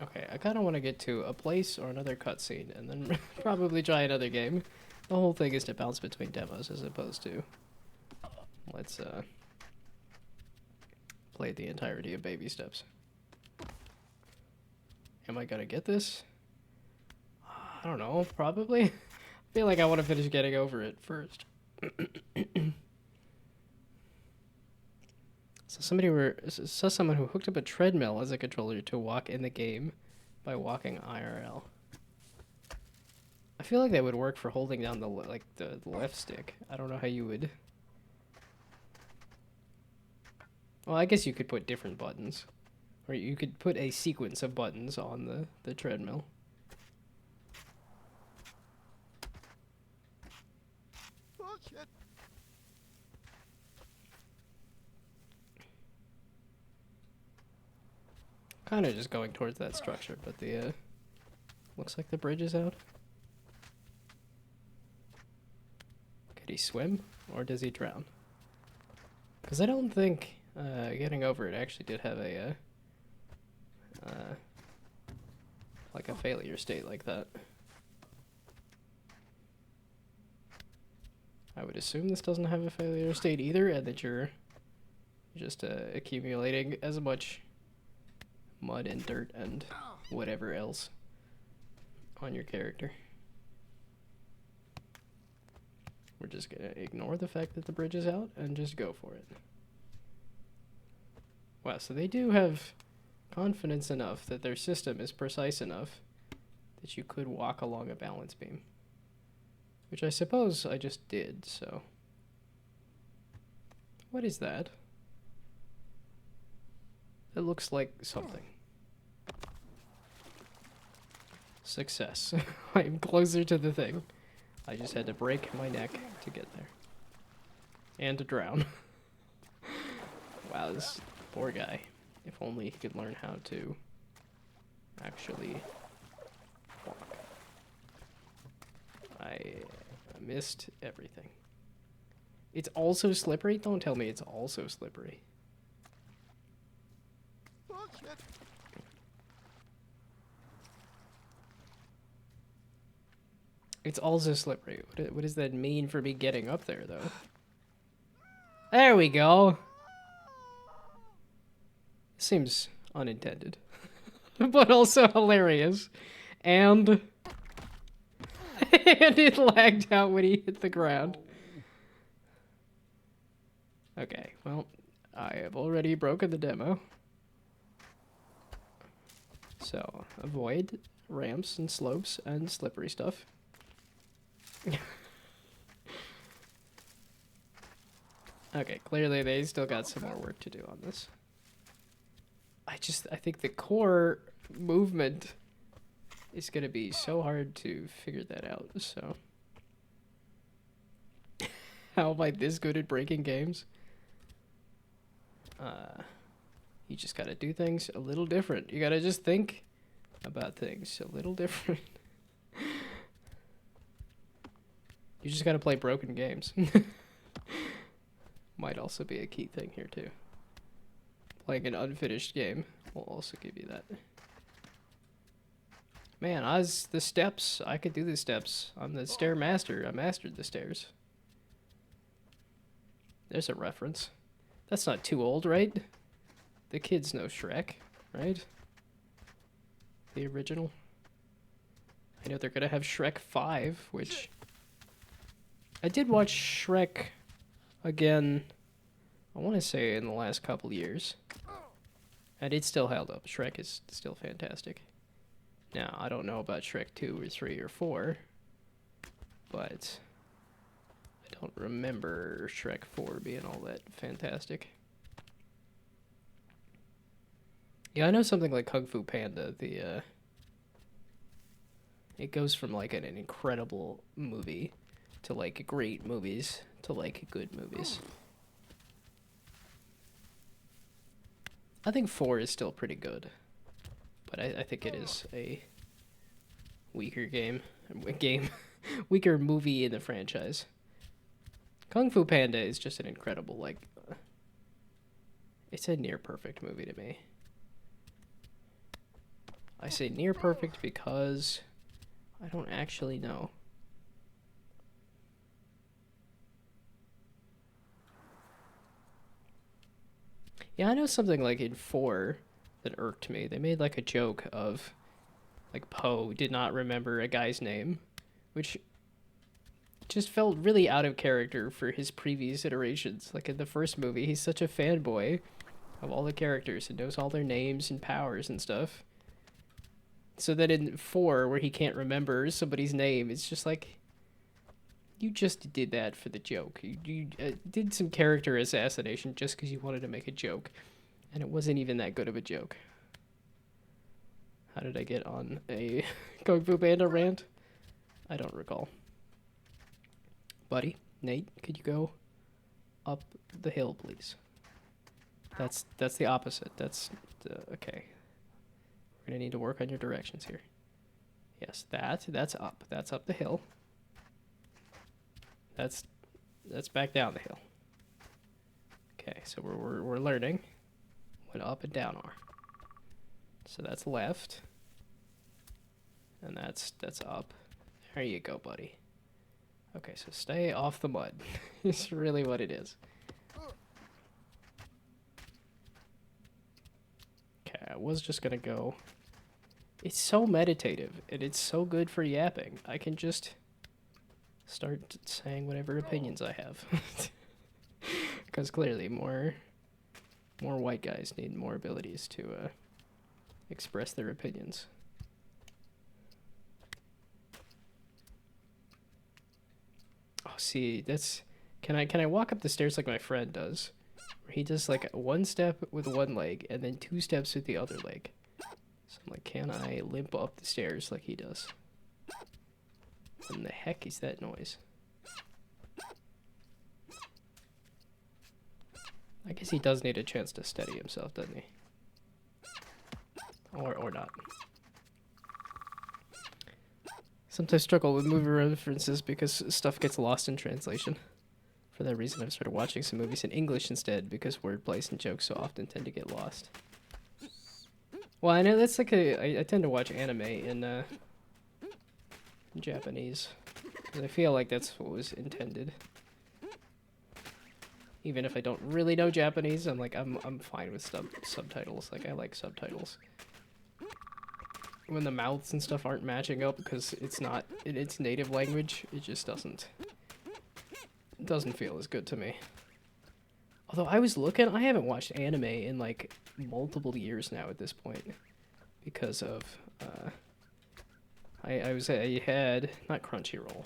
Okay, I kind of want to get to a place or another cutscene and then probably try another game. The whole thing is to bounce between demos as opposed to let's play the entirety of baby steps. Am I gonna get this? I don't know, probably. I feel like I want to finish getting over it first. So saw someone who hooked up a treadmill as a controller to walk in the game by walking IRL. I feel like that would work for holding down the left stick. I don't know how you would. Well, I guess you could put different buttons, or you could put a sequence of buttons on the treadmill. Bullshit. Kind of just going towards that structure, but the looks like the bridge is out. Could he swim, or does he drown? Because I don't think getting over it actually did have a like a failure state like that. I would assume this doesn't have a failure state either, and that you're just accumulating as much mud and dirt and whatever else on your character. We're just gonna ignore the fact that the bridge is out and just go for it. Wow, so they do have confidence enough that their system is precise enough that you could walk along a balance beam. Which I suppose I just did, so. What is that? It looks like something. Success. I am closer to the thing. I just had to break my neck to get there. And to drown. Wow, this poor guy. If only he could learn how to actually walk. I missed everything. It's also slippery? Don't tell me it's also slippery. Oh, shit. It's also slippery. What does that mean for me getting up there, though? There we go. Seems unintended. But also hilarious. And... and it lagged out when he hit the ground. Okay, well, I have already broken the demo. So, avoid ramps and slopes and slippery stuff. Okay, clearly they still got some more work to do on this. I think the core movement is gonna be so hard to figure that out, so. How am I this good at breaking games? You just gotta do things a little different. You gotta just think about things a little different. You just gotta play broken games. Might also be a key thing here too. Playing an unfinished game will also give you that. Man, the steps. I could do the steps. I'm the stair master. I mastered the stairs. There's a reference. That's not too old, right? The kids know Shrek, right? The original. I know they're gonna have Shrek 5, which... I did watch Shrek again, I want to say in the last couple years. And it still held up. Shrek is still fantastic. Now, I don't know about Shrek 2 or 3 or 4, but I don't remember Shrek 4 being all that fantastic. Yeah, I know something like Kung Fu Panda, it goes from like an incredible movie to like great movies to like good movies. I think 4 is still pretty good, but I think it is a weaker weaker movie in the franchise. Kung Fu Panda is just an incredible, like, it's a near perfect movie to me. I say near perfect because I don't actually know. Yeah, I know something like in 4 that irked me. They made like a joke of like Poe did not remember a guy's name, which just felt really out of character for his previous iterations. Like in the first movie, he's such a fanboy of all the characters and knows all their names and powers and stuff. So that in 4, where he can't remember somebody's name, it's just like, you just did that for the joke. You did some character assassination just because you wanted to make a joke. And it wasn't even that good of a joke. How did I get on a Kung Fu Panda rant? I don't recall. Buddy, Nate, could you go up the hill, please? That's the opposite. That's okay. We're gonna need to work on your directions here. Yes, that's up. That's up the hill. That's back down the hill. Okay, so we're learning what up and down are. So that's left. And that's up. There you go, buddy. Okay, so stay off the mud. It's really what it is. Okay, I was just gonna go. It's so meditative, and it's so good for yapping. I can just start saying whatever opinions I have. Because clearly more white guys need more abilities to express their opinions. Oh, see, that's... Can I walk up the stairs like my friend does? Where he does like one step with one leg and then 2 steps with the other leg. So I'm like, can I limp up the stairs like he does? What in the heck is that noise? I guess he does need a chance to steady himself, doesn't he? Or not. Sometimes struggle with movie references because stuff gets lost in translation. For that reason, I've started watching some movies in English instead because wordplays and jokes so often tend to get lost. Well, I know that's like I tend to watch anime in Japanese. 'Cause I feel like that's what was intended. Even if I don't really know Japanese, I'm like, I'm fine with subtitles. Like, I like subtitles. When the mouths and stuff aren't matching up because it's not in its native language, it just doesn't feel as good to me. Although I was looking, I haven't watched anime in like multiple years now at this point because of I had not Crunchyroll,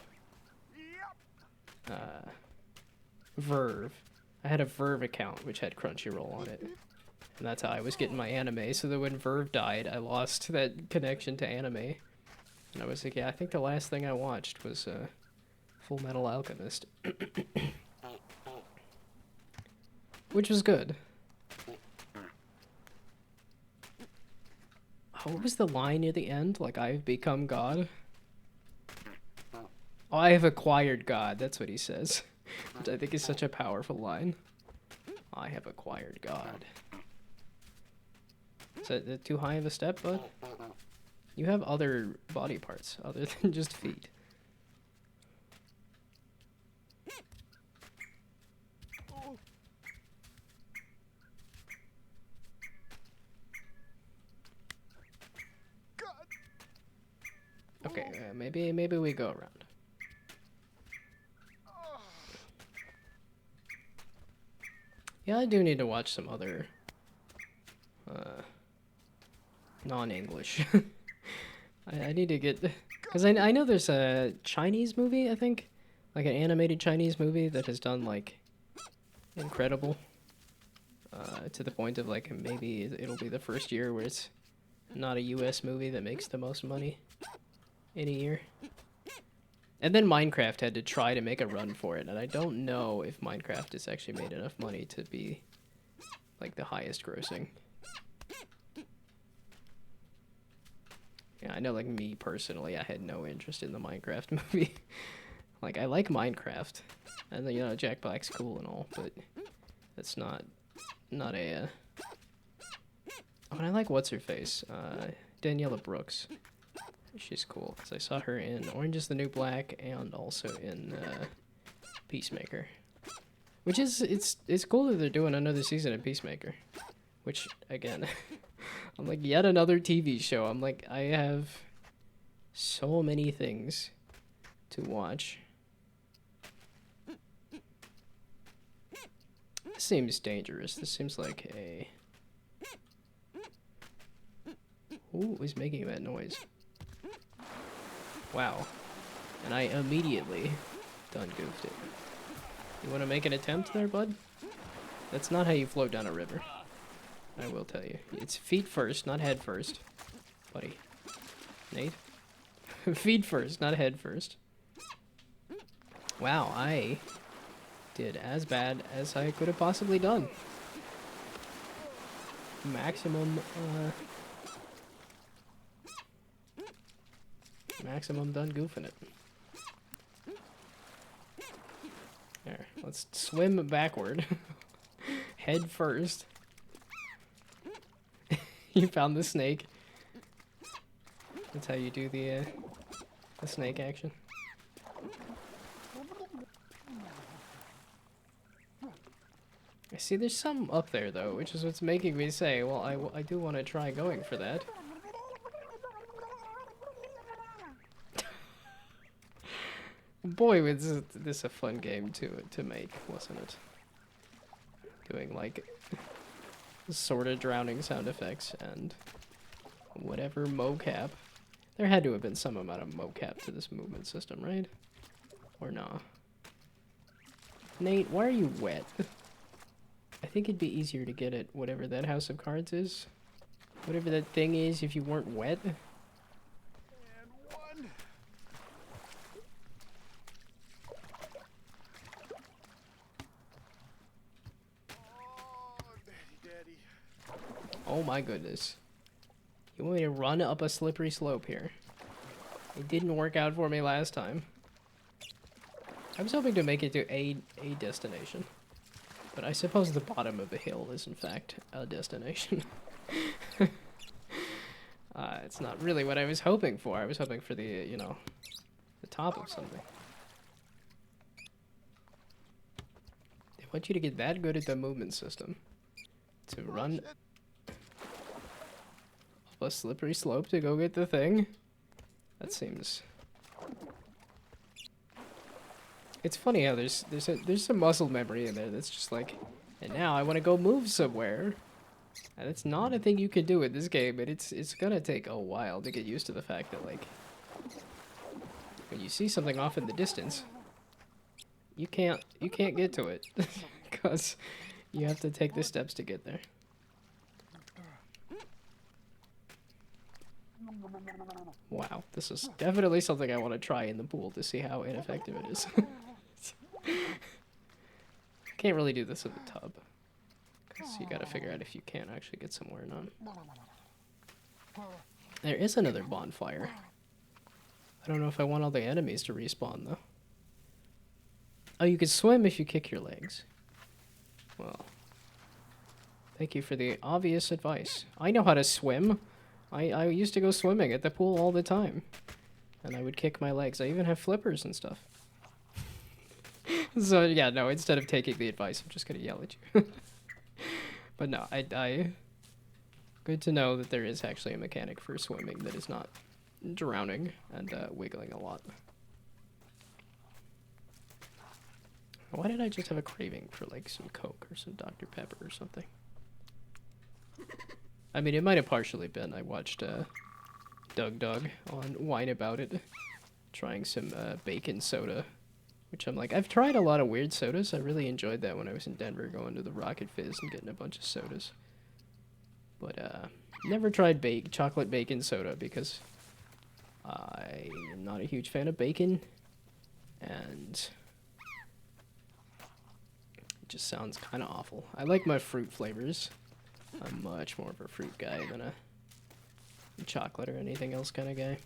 Verve. I had a Verve account which had Crunchyroll on it, and that's how I was getting my anime. So that when Verve died, I lost that connection to anime, and I was like, yeah, I think the last thing I watched was Full Metal Alchemist. Which was good. Oh, what was the line near the end? Like, I've become God? Oh, I have acquired God, that's what he says. Which I think is such a powerful line. I have acquired God. Is that too high of a step, bud? You have other body parts other than just feet. Okay, maybe we go around. Yeah, I do need to watch some other non-English. I need to get, because I know there's a Chinese movie, I think, like an animated Chinese movie that has done like incredible, to the point of like maybe it'll be the first year where it's not a US movie that makes the most money in a year. And then Minecraft had to try to make a run for it, and I don't know if Minecraft has actually made enough money to be like the highest grossing. Yeah, I know, like, me personally, I had no interest in the Minecraft movie. Like, I like Minecraft, and then, you know, Jack Black's cool and all, but that's not a, Oh, and I like what's-her-face, Daniela Brooks. She's cool, because I saw her in Orange is the New Black, and also in, Peacemaker. Which is, it's cool that they're doing another season of Peacemaker. Which, again... I'm like, yet another TV show. I'm like, I have so many things to watch. This seems dangerous. This seems like a... Who is making that noise? Wow. And I immediately done goofed it. You want to make an attempt there, bud? That's not how you float down a river. I will tell you. It's feet first, not head first. Buddy. Nate? Feet first, not head first. Wow, I did as bad as I could have possibly done. Maximum done goofing it. There, let's swim backward. Head first. You found the snake. That's how you do the snake action. I see there's some up there though, which is what's making me say, well, I do want to try going for that. Boy, was this a fun game to make, wasn't it? Doing like sort of drowning sound effects and whatever mocap. There had to have been some amount of mocap to this movement system, right? Or nah? Nate, why are you wet? I think it'd be easier to get at whatever that house of cards is. Whatever that thing is if you weren't wet. And one. Oh, daddy. Oh my goodness. You want me to run up a slippery slope here? It didn't work out for me last time. I was hoping to make it to a destination. But I suppose the bottom of a hill is in fact a destination. It's not really what I was hoping for. I was hoping for the, you know, the top of something. They want you to get that good at the movement system. To run up a slippery slope to go get the thing. That seems... It's funny how there's some muscle memory in there that's just like, and now I want to go move somewhere. And it's not a thing you can do in this game, and it's gonna take a while to get used to the fact that, like, when you see something off in the distance, you can't get to it because you have to take the steps to get there. Wow, this is definitely something I want to try in the pool to see how ineffective it is. Can't really do this in the tub. Because you gotta figure out if you can actually get somewhere or not. There is another bonfire. I don't know if I want all the enemies to respawn, though. Oh, you can swim if you kick your legs. Well, thank you for the obvious advice. I know how to swim. I used to go swimming at the pool all the time. And I would kick my legs. I even have flippers and stuff. So, yeah, no, instead of taking the advice, I'm just gonna yell at you. But no, I... Good to know that there is actually a mechanic for swimming that is not drowning and wiggling a lot. Why did I just have a craving for, like, some Coke or some Dr. Pepper or something? I mean, it might have partially been. I watched Doug on Wine About It, trying some bacon soda, which I'm like, I've tried a lot of weird sodas. I really enjoyed that when I was in Denver, going to the Rocket Fizz and getting a bunch of sodas. But never tried chocolate bacon soda because I am not a huge fan of bacon, and it just sounds kind of awful. I like my fruit flavors. I'm much more of a fruit guy than a chocolate or anything else kind of guy.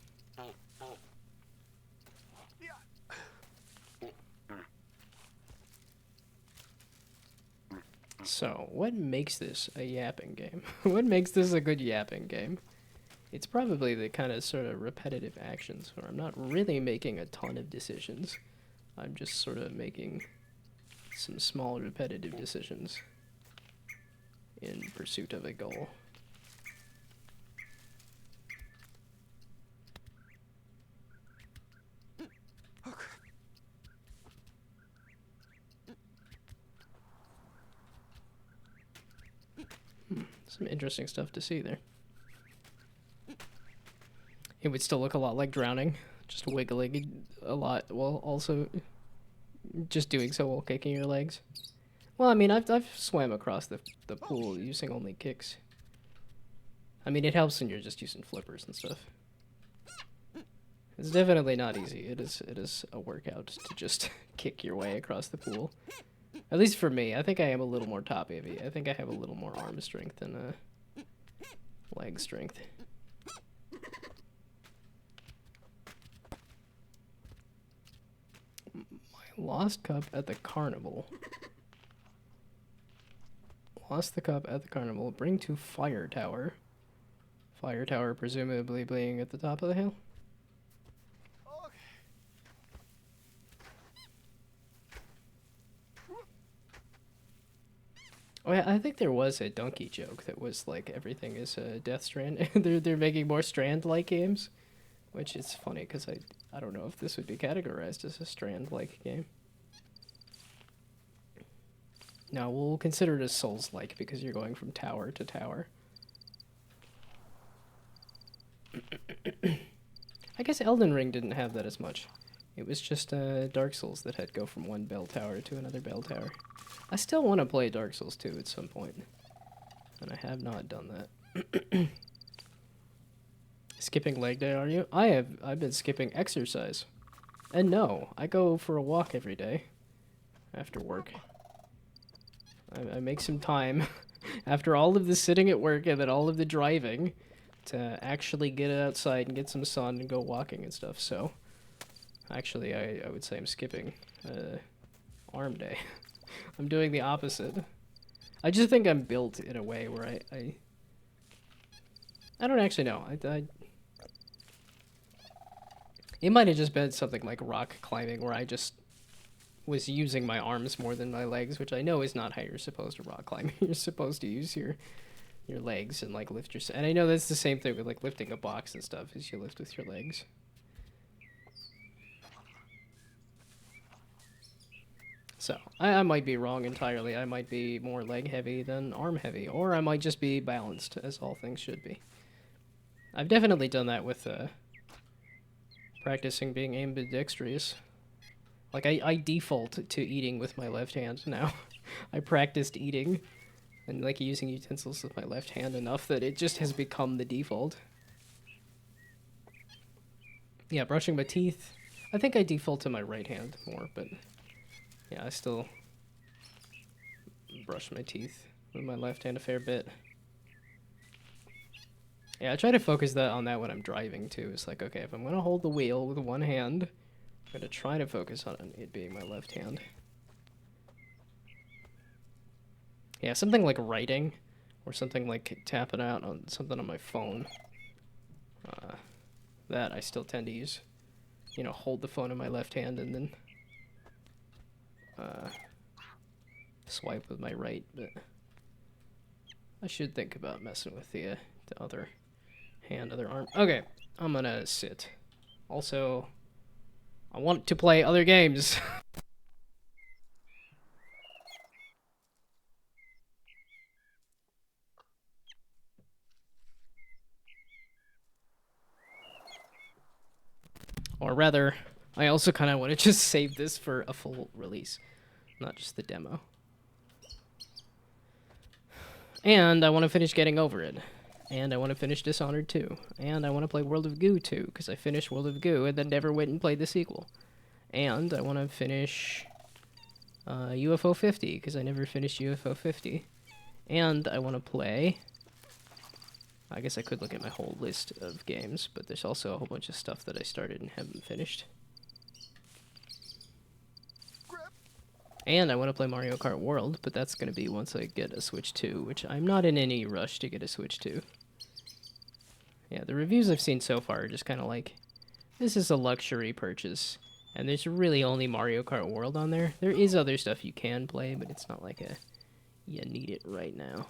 So, what makes this a yapping game? What makes this a good yapping game? It's probably the kind of sort of repetitive actions where I'm not really making a ton of decisions. I'm just sort of making some small repetitive decisions in pursuit of a goal. Some interesting stuff to see there. It would still look a lot like drowning, just wiggling a lot while also just doing so while kicking your legs. Well, I mean, I've swam across the pool using only kicks. I mean, it helps when you're just using flippers and stuff. It's definitely not easy. It is a workout to just kick your way across the pool. At least for me. I think I am a little more top heavy. I think I have a little more arm strength than leg strength. My lost cup at the carnival. Lost the cup at the carnival. Bring to fire tower. Fire tower presumably being at the top of the hill. Oh yeah, I think there was a donkey joke that was like everything is Death Strand. they're making more Strand-like games, which is funny because I don't know if this would be categorized as a Strand-like game. No, we'll consider it as Souls-like because you're going from tower to tower. I guess Elden Ring didn't have that as much. It was just Dark Souls that had go from one bell tower to another bell tower. I still want to play Dark Souls 2 at some point, and I have not done that. Skipping leg day, are you? I've been skipping exercise. And no, I go for a walk every day after work. I make some time after all of the sitting at work and then all of the driving to actually get outside and get some sun and go walking and stuff. So actually I would say I'm skipping arm day. I'm doing the opposite. I just think I'm built in a way where I don't actually know. It might have just been something like rock climbing where I just was using my arms more than my legs, which I know is not how you're supposed to rock climb. You're supposed to use your legs and like lift yourself. And I know that's the same thing with like lifting a box and stuff, is you lift with your legs. So, I might be wrong entirely. I might be more leg heavy than arm heavy, or I might just be balanced, as all things should be. I've definitely done that with practicing being ambidextrous. Like, I default to eating with my left hand now. I practiced eating and like using utensils with my left hand enough that it just has become the default. Yeah, brushing my teeth. I think I default to my right hand more, but yeah, I still brush my teeth with my left hand a fair bit. Yeah, I try to focus on that when I'm driving too. It's like, okay, if I'm gonna hold the wheel with one hand, I'm gonna try to focus on it being my left hand. Yeah, something like writing, or something like tapping out on something on my phone. That I still tend to use. You know, hold the phone in my left hand and then swipe with my right, but I should think about messing with the other hand, other arm. Okay, I'm gonna sit. Also, I want to play other games. Or rather, I also kind of want to just save this for a full release, not just the demo. And I want to finish Getting Over It. And I want to finish Dishonored 2. And I want to play World of Goo 2, because I finished World of Goo and then never went and played the sequel. And I want to finish UFO 50, because I never finished UFO 50. And I want to play... I guess I could look at my whole list of games, but there's also a whole bunch of stuff that I started and haven't finished. And I want to play Mario Kart World, but that's going to be once I get a Switch 2, which I'm not in any rush to get a Switch 2. Yeah, the reviews I've seen so far are just kind of like, this is a luxury purchase, and there's really only Mario Kart World on there. There is other stuff you can play, but it's not like you need it right now.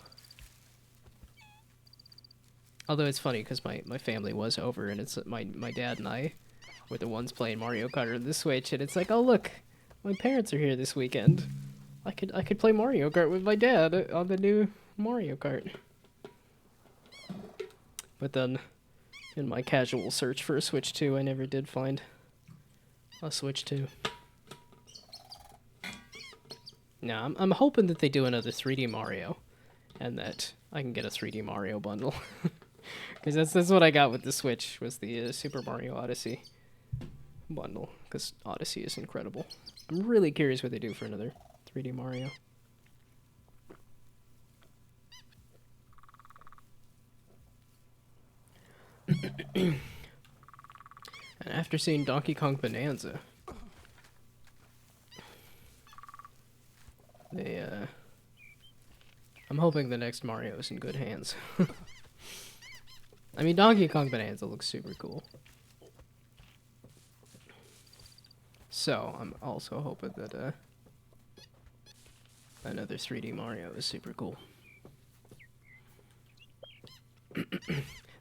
Although it's funny, because my family was over, and it's my dad and I were the ones playing Mario Kart on the Switch, and it's like, oh look, my parents are here this weekend. I could play Mario Kart with my dad on the new Mario Kart. But then, in my casual search for a Switch 2, I never did find a Switch 2. Now, I'm hoping that they do another 3D Mario, and that I can get a 3D Mario bundle. Because that's what I got with the Switch, was the Super Mario Odyssey bundle, because Odyssey is incredible. I'm really curious what they do for another 3D Mario. And after seeing Donkey Kong Bonanza, I'm hoping the next Mario is in good hands. I mean, Donkey Kong Bonanza looks super cool. So, I'm also hoping that another 3D Mario is super cool.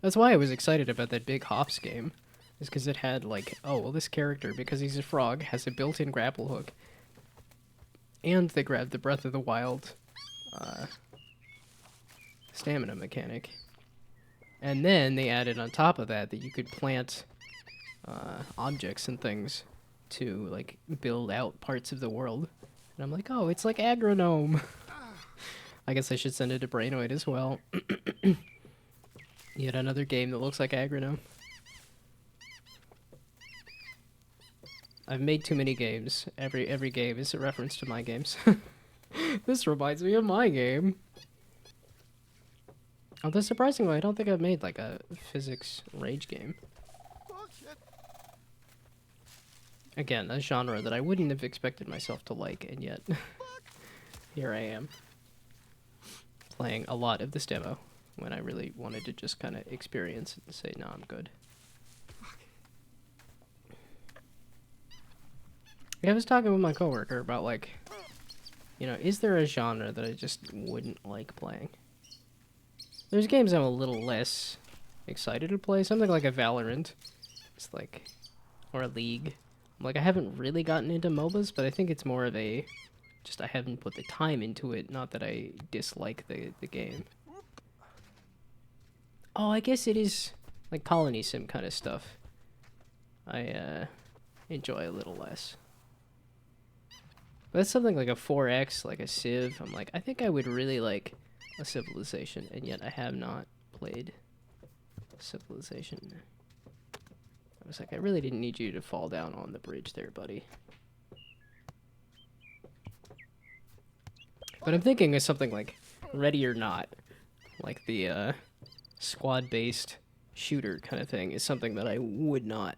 That's why I was excited about that Big Hops game. Is because it had, like, oh, well, this character, because he's a frog, has a built-in grapple hook. And they grabbed the Breath of the Wild stamina mechanic. And then they added on top of that you could plant objects and things to, like, build out parts of the world. And I'm like, oh, it's like Agronome. I guess I should send it to Brainoid as well. Yet another game that looks like Agronome. I've made too many games. Every game is a reference to my games. This reminds me of my game. Although surprisingly, I don't think I've made like a physics rage game. Again, a genre that I wouldn't have expected myself to like, and yet here I am playing a lot of this demo when I really wanted to just kind of experience it and say, no, I'm good. Yeah, I was talking with my coworker about, like, you know, is there a genre that I just wouldn't like playing? There's games I'm a little less excited to play, something like a Valorant. It's like, or a League. Like, I haven't really gotten into MOBAs, but I think it's more of a, just I haven't put the time into it, not that I dislike the game. Oh, I guess it is, like, colony sim kind of stuff. I, enjoy a little less. But that's something like a 4X, like a Civ. I'm like, I think I would really like a Civilization, and yet I have not played Civilization. I was like, I really didn't need you to fall down on the bridge there, buddy. But I'm thinking of something like Ready or Not, like the squad-based shooter kind of thing, is something that I would not.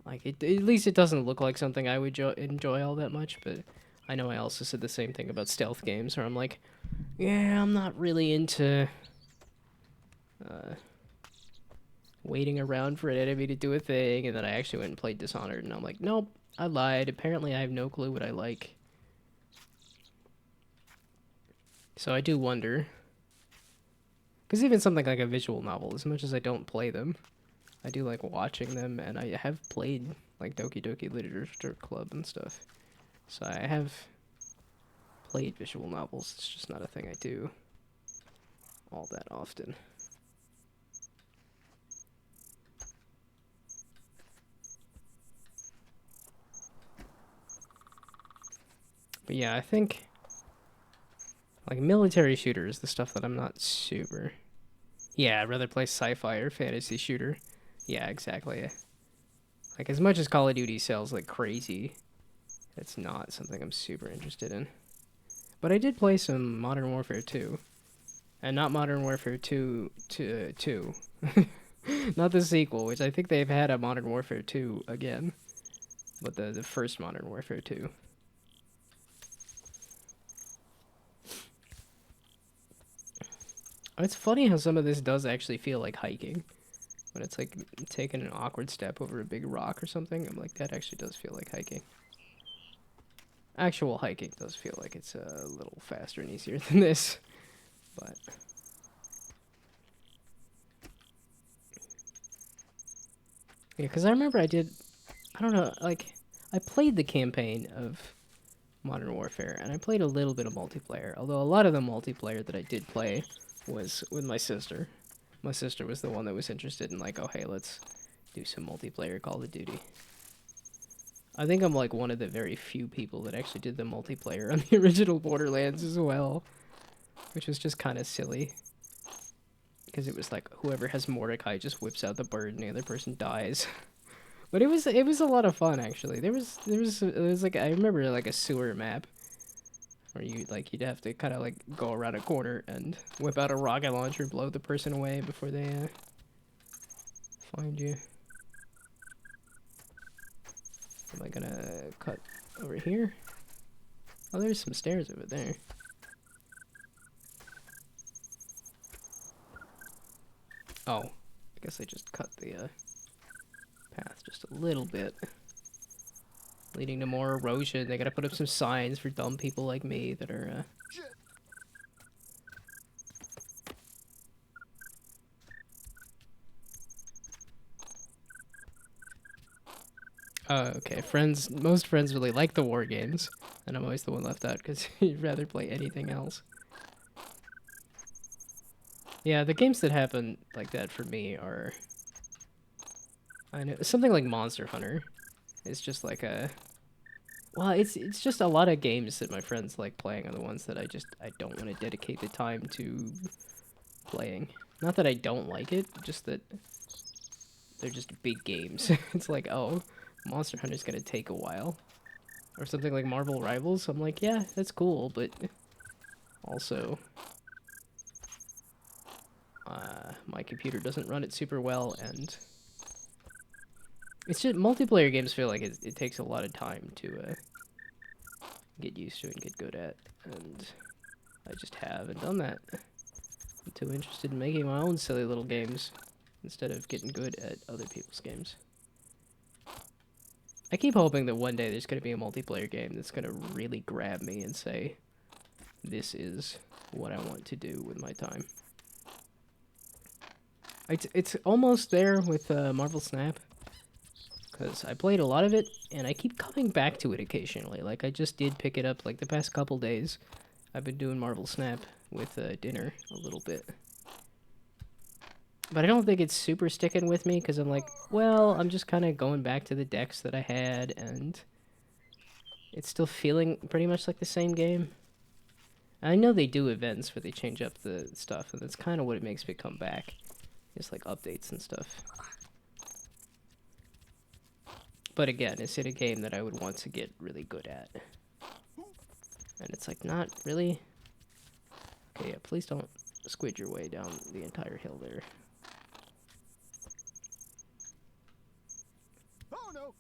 Like, at least it doesn't look like something I would enjoy all that much, but I know I also said the same thing about stealth games, where I'm like, yeah, I'm not really into waiting around for an enemy to do a thing, and then I actually went and played Dishonored, and I'm like, nope, I lied. Apparently I have no clue what I like. So I do wonder. Because even something like a visual novel, as much as I don't play them, I do like watching them, and I have played like Doki Doki Literature Club and stuff. So I have played visual novels. It's just not a thing I do all that often. But yeah, I think like military shooters, the stuff that I'm not super. Yeah, I'd rather play sci-fi or fantasy shooter. Yeah, exactly. Like, as much as Call of Duty sells like crazy, it's not something I'm super interested in. But I did play some Modern Warfare 2. And not Modern Warfare 2 to 2. Not the sequel, which I think they've had a Modern Warfare 2 again. But the first Modern Warfare 2. It's funny how some of this does actually feel like hiking. When it's like taking an awkward step over a big rock or something, I'm like, that actually does feel like hiking. Actual hiking does feel like it's a little faster and easier than this. But yeah, because I remember I don't know, like, I played the campaign of Modern Warfare, and I played a little bit of multiplayer, although a lot of the multiplayer that I did play was with my sister. My sister was the one that was interested in, like, oh, hey, let's do some multiplayer Call of Duty. I think I'm, like, one of the very few people that actually did the multiplayer on the original Borderlands as well, which was just kind of silly. Because it was like, whoever has Mordecai just whips out the bird and the other person dies. But it was a lot of fun, actually. There was like, I remember, like, a sewer map where you'd have to kind of like go around a corner and whip out a rocket launcher and blow the person away before they find you. Am I gonna cut over here? Oh, there's some stairs over there. Oh, I guess I just cut the path just a little bit, leading to more erosion. They gotta put up some signs for dumb people like me that are. Okay, most friends really like the war games, and I'm always the one left out because you'd rather play anything else. Yeah, the games that happen like that for me are, I know, something like Monster Hunter. It's just like well, it's just a lot of games that my friends like playing are the ones that I don't want to dedicate the time to playing. Not that I don't like it, just that they're just big games. It's like, oh, Monster Hunter's gonna take a while. Or something like Marvel Rivals. I'm like, yeah, that's cool, but also, my computer doesn't run it super well, and it's just multiplayer games feel like it takes a lot of time to get used to and get good at, and I just haven't done that. I'm too interested in making my own silly little games instead of getting good at other people's games. I keep hoping that one day there's going to be a multiplayer game that's going to really grab me and say, this is what I want to do with my time. It's almost there with Marvel Snap, because I played a lot of it, and I keep coming back to it occasionally. Like, I just did pick it up, like, the past couple days. I've been doing Marvel Snap with dinner a little bit. But I don't think it's super sticking with me, because I'm like, well, I'm just kind of going back to the decks that I had, and it's still feeling pretty much like the same game. And I know they do events where they change up the stuff, and that's kind of what it makes me come back. Just like updates and stuff. But again, is it a game that I would want to get really good at? And it's like, not really. Okay, yeah, please don't squid your way down the entire hill there. Oh no!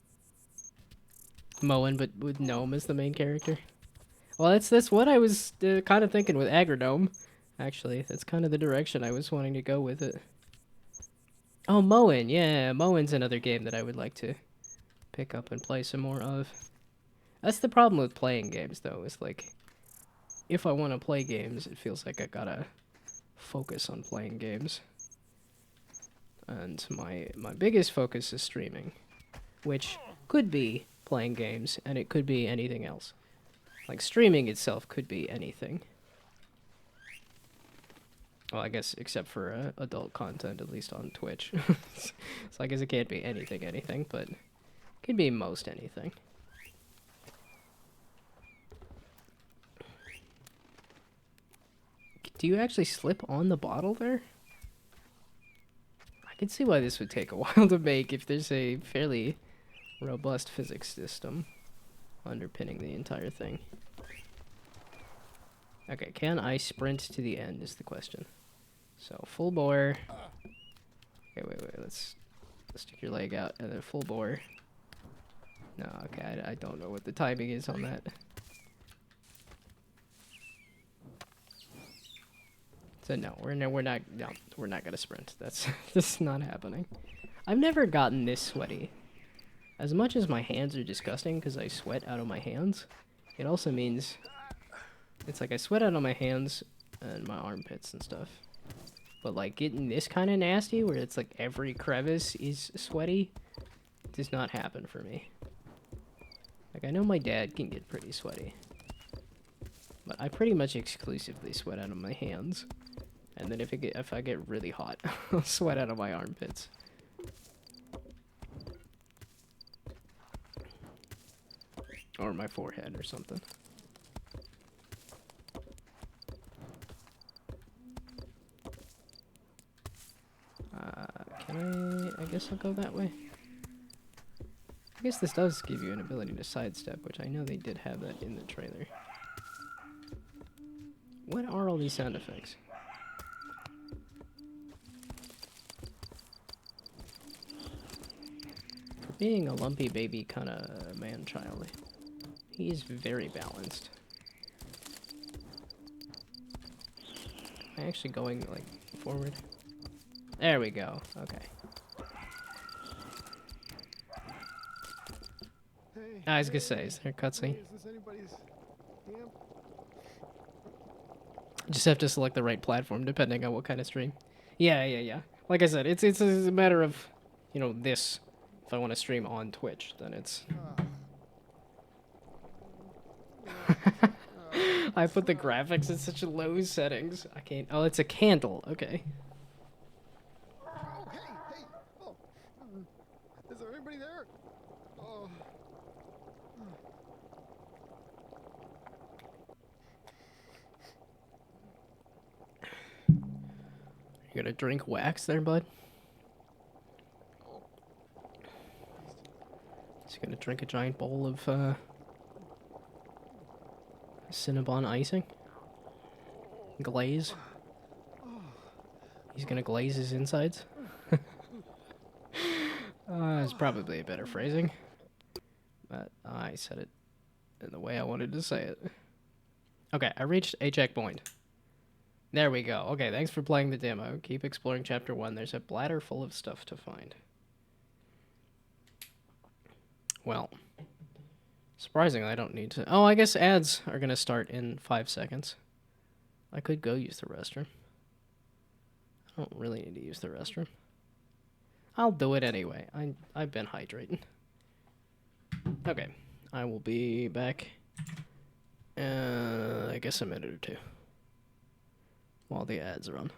Mowing, but with Gnome as the main character. Well, that's what I was kind of thinking with Agronome. Actually, that's kind of the direction I was wanting to go with it. Oh, Mowin, yeah, Mowin's another game that I would like to pick up and play some more of. That's the problem with playing games, though, is like, if I want to play games, it feels like I gotta focus on playing games. And my biggest focus is streaming, which could be playing games, and it could be anything else. Like, streaming itself could be anything. Well, I guess except for adult content, at least on Twitch. So I guess it can't be anything, but it could be most anything. Do you actually slip on the bottle there? I can see why this would take a while to make if there's a fairly robust physics system underpinning the entire thing. Okay, can I sprint to the end is the question. So, full bore. Okay, wait, let's stick your leg out, and then full bore. No, okay, I don't know what the timing is on that. So no, we're not gonna sprint. That's not happening. I've never gotten this sweaty. As much as my hands are disgusting because I sweat out of my hands, it also means it's like I sweat out of my hands and my armpits and stuff. But like getting this kind of nasty where it's like every crevice is sweaty does not happen for me. Like I know my dad can get pretty sweaty, but I pretty much exclusively sweat out of my hands. And then if I get really hot, I'll sweat out of my armpits. Or my forehead or something. I guess I'll go that way. I guess this does give you an ability to sidestep, which I know they did have that in the trailer. What are all these sound effects? For being a lumpy baby kind of man-child, he is very balanced. Am I actually going, like, forward? There we go. Okay. Hey. I was gonna say, hey, is there a hey, cutscene? is this anybody's camp? Just have to select the right platform depending on what kind of stream. Yeah. Like I said, it's a matter of, you know, this. If I want to stream on Twitch, then it's. I put the graphics in such low settings. I can't. Oh, it's a candle. Okay. Oh, hey, hey. Oh, is there anybody there? Oh. You gonna drink wax there, bud? He's gonna drink a giant bowl of Cinnabon icing. Glaze. He's gonna glaze his insides. It's probably a better phrasing. But I said it in the way I wanted to say it. Okay, I reached a checkpoint. There we go. Okay, thanks for playing the demo. Keep exploring Chapter 1. There's a bladder full of stuff to find. Well, surprisingly, I don't need to... Oh, I guess ads are going to start in 5 seconds. I could go use the restroom. I don't really need to use the restroom. I'll do it anyway. I've been hydrating. Okay, I will be back. I guess a minute or two. While the ads run.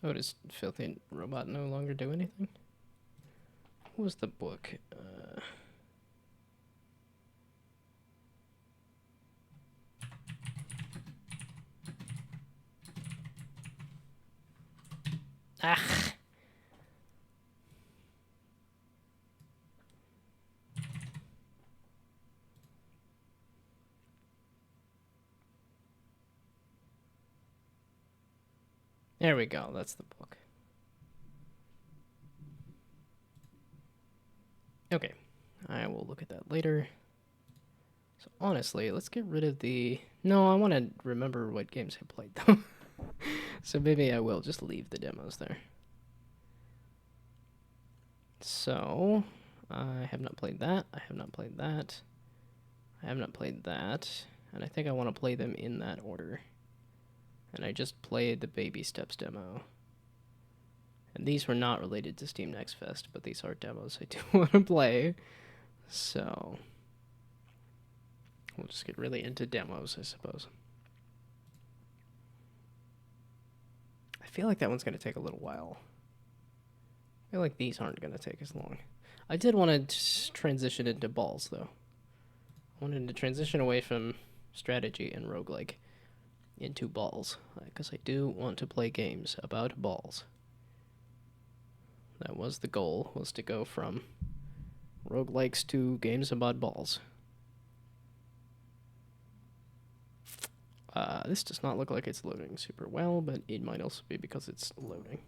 Oh, does Filthy Robot no longer do anything? What was the book? Ah! There we go. That's the book. Okay. I will look at that later. So honestly, let's get rid of the... No, I want to remember what games I played, though. So maybe I will just leave the demos there. So, I have not played that. I have not played that. I have not played that. And I think I want to play them in that order. And I just played the Baby Steps demo. And these were not related to Steam Next Fest, but these are demos I do want to play. So, we'll just get really into demos, I suppose. I feel like that one's going to take a little while. I feel like these aren't going to take as long. I did want to transition into balls, though. I wanted to transition away from strategy and roguelike into balls, because I do want to play games about balls. That was the goal, was to go from roguelikes to games about balls. This does not look like it's loading super well, but it might also be because it's loading.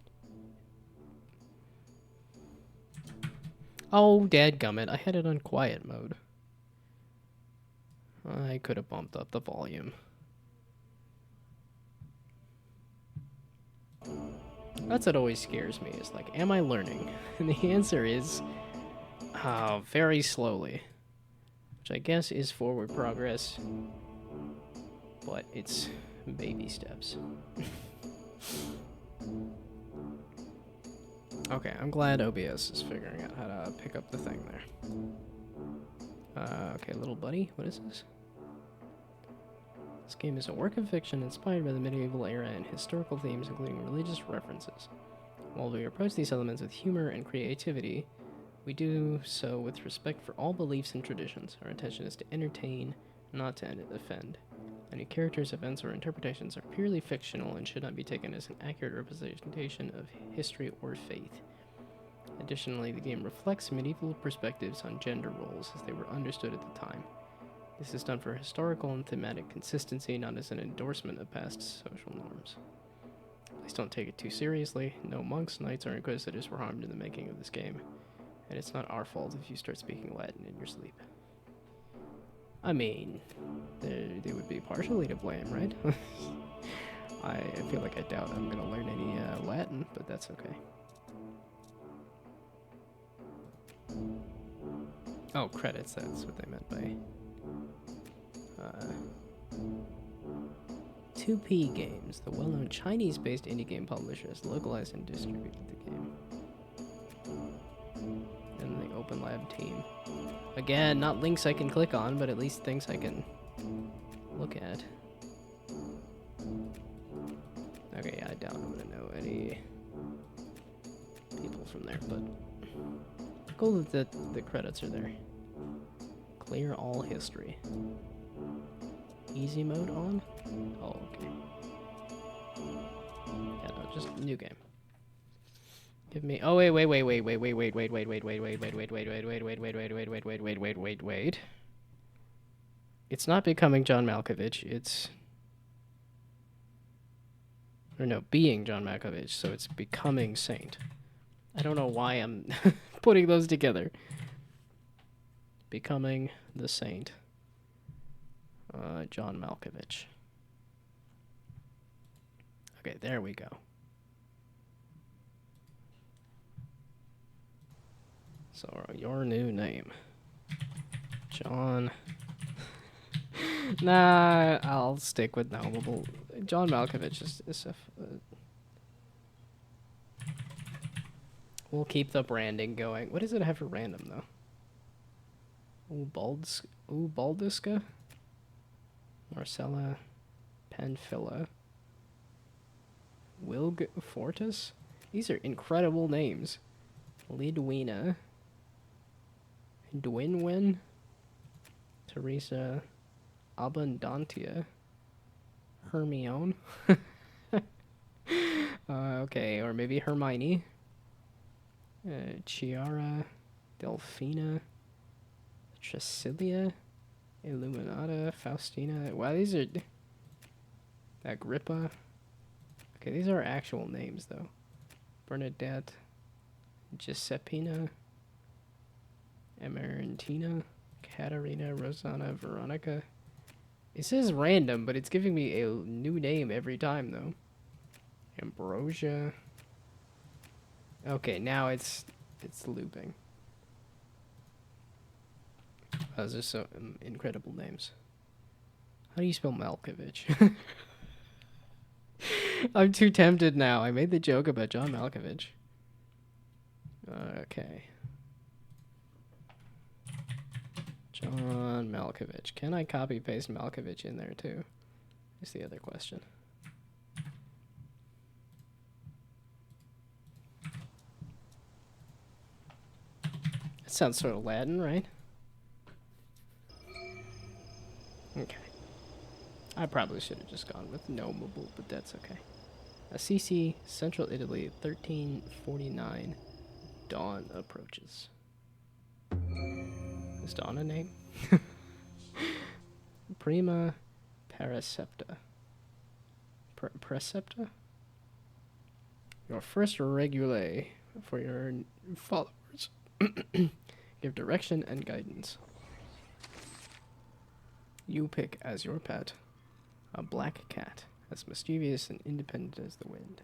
Oh, dadgummit, I had it on quiet mode. I could have bumped up the volume. That's what always scares me, is like, am I learning? And the answer is, very slowly. Which I guess is forward progress, but it's baby steps. Okay, I'm glad OBS is figuring out how to pick up the thing there. Okay, little buddy, what is this? This game is a work of fiction inspired by the medieval era and historical themes, including religious references. While we approach these elements with humor and creativity, we do so with respect for all beliefs and traditions. Our intention is to entertain, not to offend. Any characters, events, or interpretations are purely fictional and should not be taken as an accurate representation of history or faith. Additionally, the game reflects medieval perspectives on gender roles as they were understood at the time. This is done for historical and thematic consistency, not as an endorsement of past social norms. Please don't take it too seriously. No monks, knights, or inquisitors were harmed in the making of this game, and it's not our fault if you start speaking Latin in your sleep. I mean, they would be partially to blame, right? I feel like I doubt I'm going to learn any Latin, but that's okay. Oh, credits, that's what they meant by... 2P Games, the well-known Chinese-based indie game publisher, has localized and distributed the game. And the Open Lab team. Again, not links I can click on, but at least things I can look at. Okay, yeah, I doubt I'm gonna know any people from there, but cool that the credits are there. Clear all history. Easy mode on? Oh, okay. Yeah, no, just new game. Give me... Oh, wait. It's not becoming John Malkovich, it's... Or no, being John Malkovich, so it's becoming Saint. I don't know why I'm putting those together. Becoming the Saint. John Malkovich. Okay, there we go. So, your new name. John... Nah, I'll stick with Gnomeable. John Malkovich is we'll keep the branding going. What does it have for random, though? Baldiska? Marcella Panfilla. Wilg Fortis? These are incredible names. Lidwina. Dwinwen. Teresa Abundantia. Hermione. Okay, or maybe Hermione. Chiara. Delphina. Tresilia. Illuminata. Faustina. Wow, these are... Agrippa. Okay, these are actual names, though. Bernadette, Giuseppina, Amarantina, Katerina, Rosanna, Veronica. It says random, but it's giving me a new name every time, though. Ambrosia. Okay, now it's looping. Those are so incredible names. How do you spell Malkovich? I'm too tempted now. I made the joke about John Malkovich. Okay. John Malkovich. Can I copy paste Malkovich in there too? Is the other question. That sounds sort of Latin, right? Okay. I probably should have just gone with Gnomable, but that's okay. Assisi, Central Italy, 1349. Dawn approaches. Is Dawn a name? Prima Paracepta. Precepta? Your first regule for your followers. Give direction and guidance. You pick as your pet a black cat, as mischievous and independent as the wind,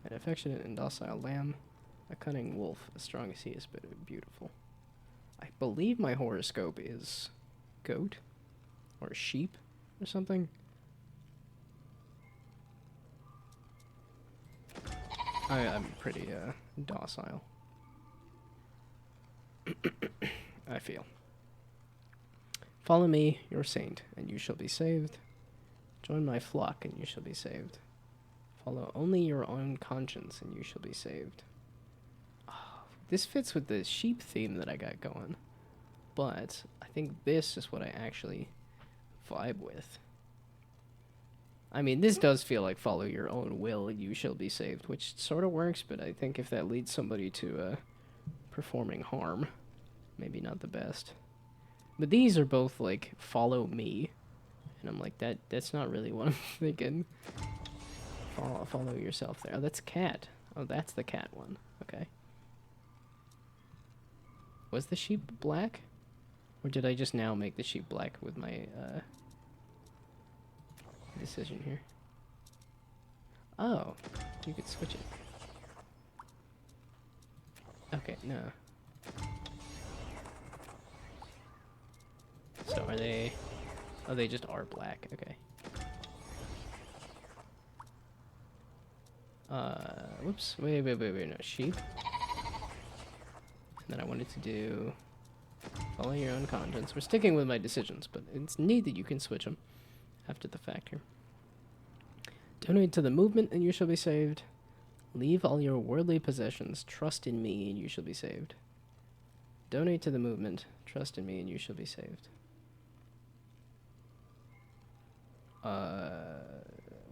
an affectionate and docile lamb, a cunning wolf, as strong as he is but beautiful. I believe my horoscope is goat or sheep or something. I'm pretty docile. I feel. Follow me, your saint, and you shall be saved. Join my flock, and you shall be saved. Follow only your own conscience, and you shall be saved. Oh, this fits with the sheep theme that I got going. But I think this is what I actually vibe with. I mean, this does feel like follow your own will, and you shall be saved, which sort of works, but I think if that leads somebody to performing harm, maybe not the best. But these are both like follow me, and I'm like that's not really what I'm thinking. Follow yourself there. Oh, that's cat. Oh, that's the cat one. Okay. Was the sheep black, or did I just now make the sheep black with my decision here? Oh, you could switch it. Okay, no. So are they... Oh, they just are black. Okay. Whoops. Wait, no. Sheep. And then I wanted to do... Follow your own conscience. We're sticking with my decisions, but it's neat that you can switch them after the fact here. Donate to the movement and you shall be saved. Leave all your worldly possessions. Trust in me and you shall be saved. Donate to the movement. Trust in me and you shall be saved.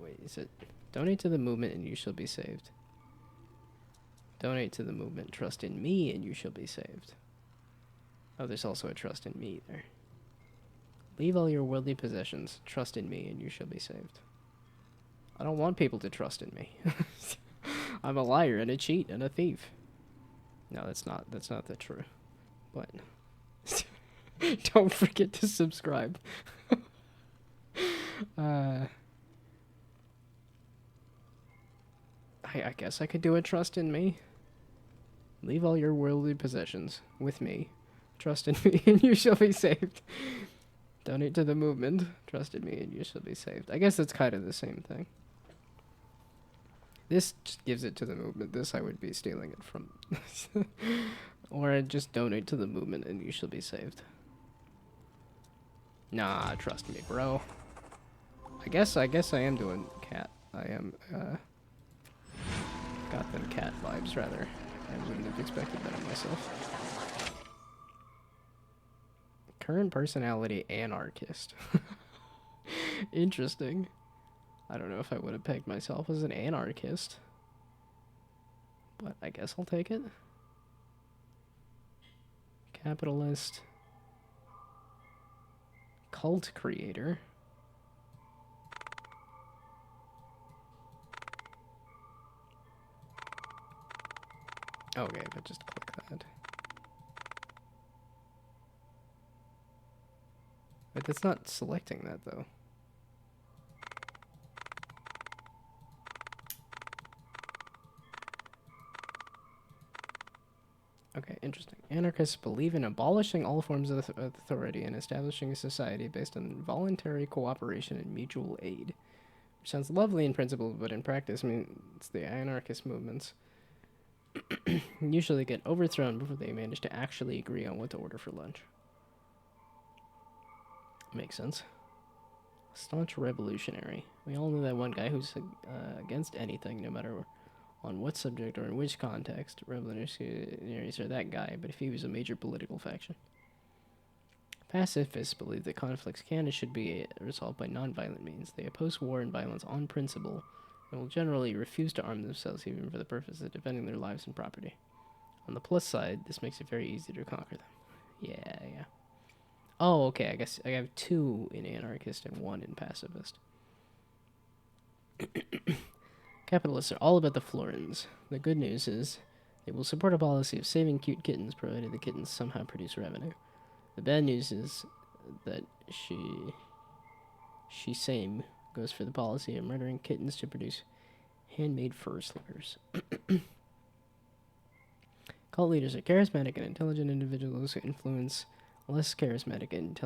Wait, is it... Donate to the movement and you shall be saved. Donate to the movement. Trust in me and you shall be saved. Oh, there's also a trust in me there. Leave all your worldly possessions. Trust in me and you shall be saved. I don't want people to trust in me. I'm a liar and a cheat and a thief. No, that's not the truth. But don't forget to subscribe. I guess I could do a trust in me. Leave all your worldly possessions with me. Trust in me and you shall be saved. Donate to the movement. Trust in me and you shall be saved. I guess it's kind of the same thing. This just gives it to the movement. This I would be stealing it from. Or I'd just donate to the movement and you shall be saved. Nah, trust me, bro. I guess I am doing cat. I am, got them cat vibes, rather. I wouldn't have expected that of myself. Current personality, anarchist. Interesting. I don't know if I would have pegged myself as an anarchist. But I guess I'll take it. Capitalist. Cult creator. Okay, but just click that. But that's not selecting that, though. Okay, interesting. Anarchists believe in abolishing all forms of authority and establishing a society based on voluntary cooperation and mutual aid. Which sounds lovely in principle, but in practice, I mean, it's the anarchist movements usually get overthrown before they manage to actually agree on what to order for lunch. Makes sense. Staunch revolutionary. We all know that one guy who's against anything, no matter on what subject or in which context. Revolutionaries are that guy, but if he was a major political faction. Pacifists believe that conflicts can and should be resolved by nonviolent means. They oppose war and violence on principle and will generally refuse to arm themselves even for the purpose of defending their lives and property. On the plus side, this makes it very easy to conquer them. Yeah. Oh, okay, I guess I have 2 in anarchist and 1 in pacifist. Capitalists are all about the florins. The good news is they will support a policy of saving cute kittens provided the kittens somehow produce revenue. The bad news is that she same goes for the policy of murdering kittens to produce handmade fur slippers. Cult leaders are charismatic and intelligent individuals who influence less charismatic and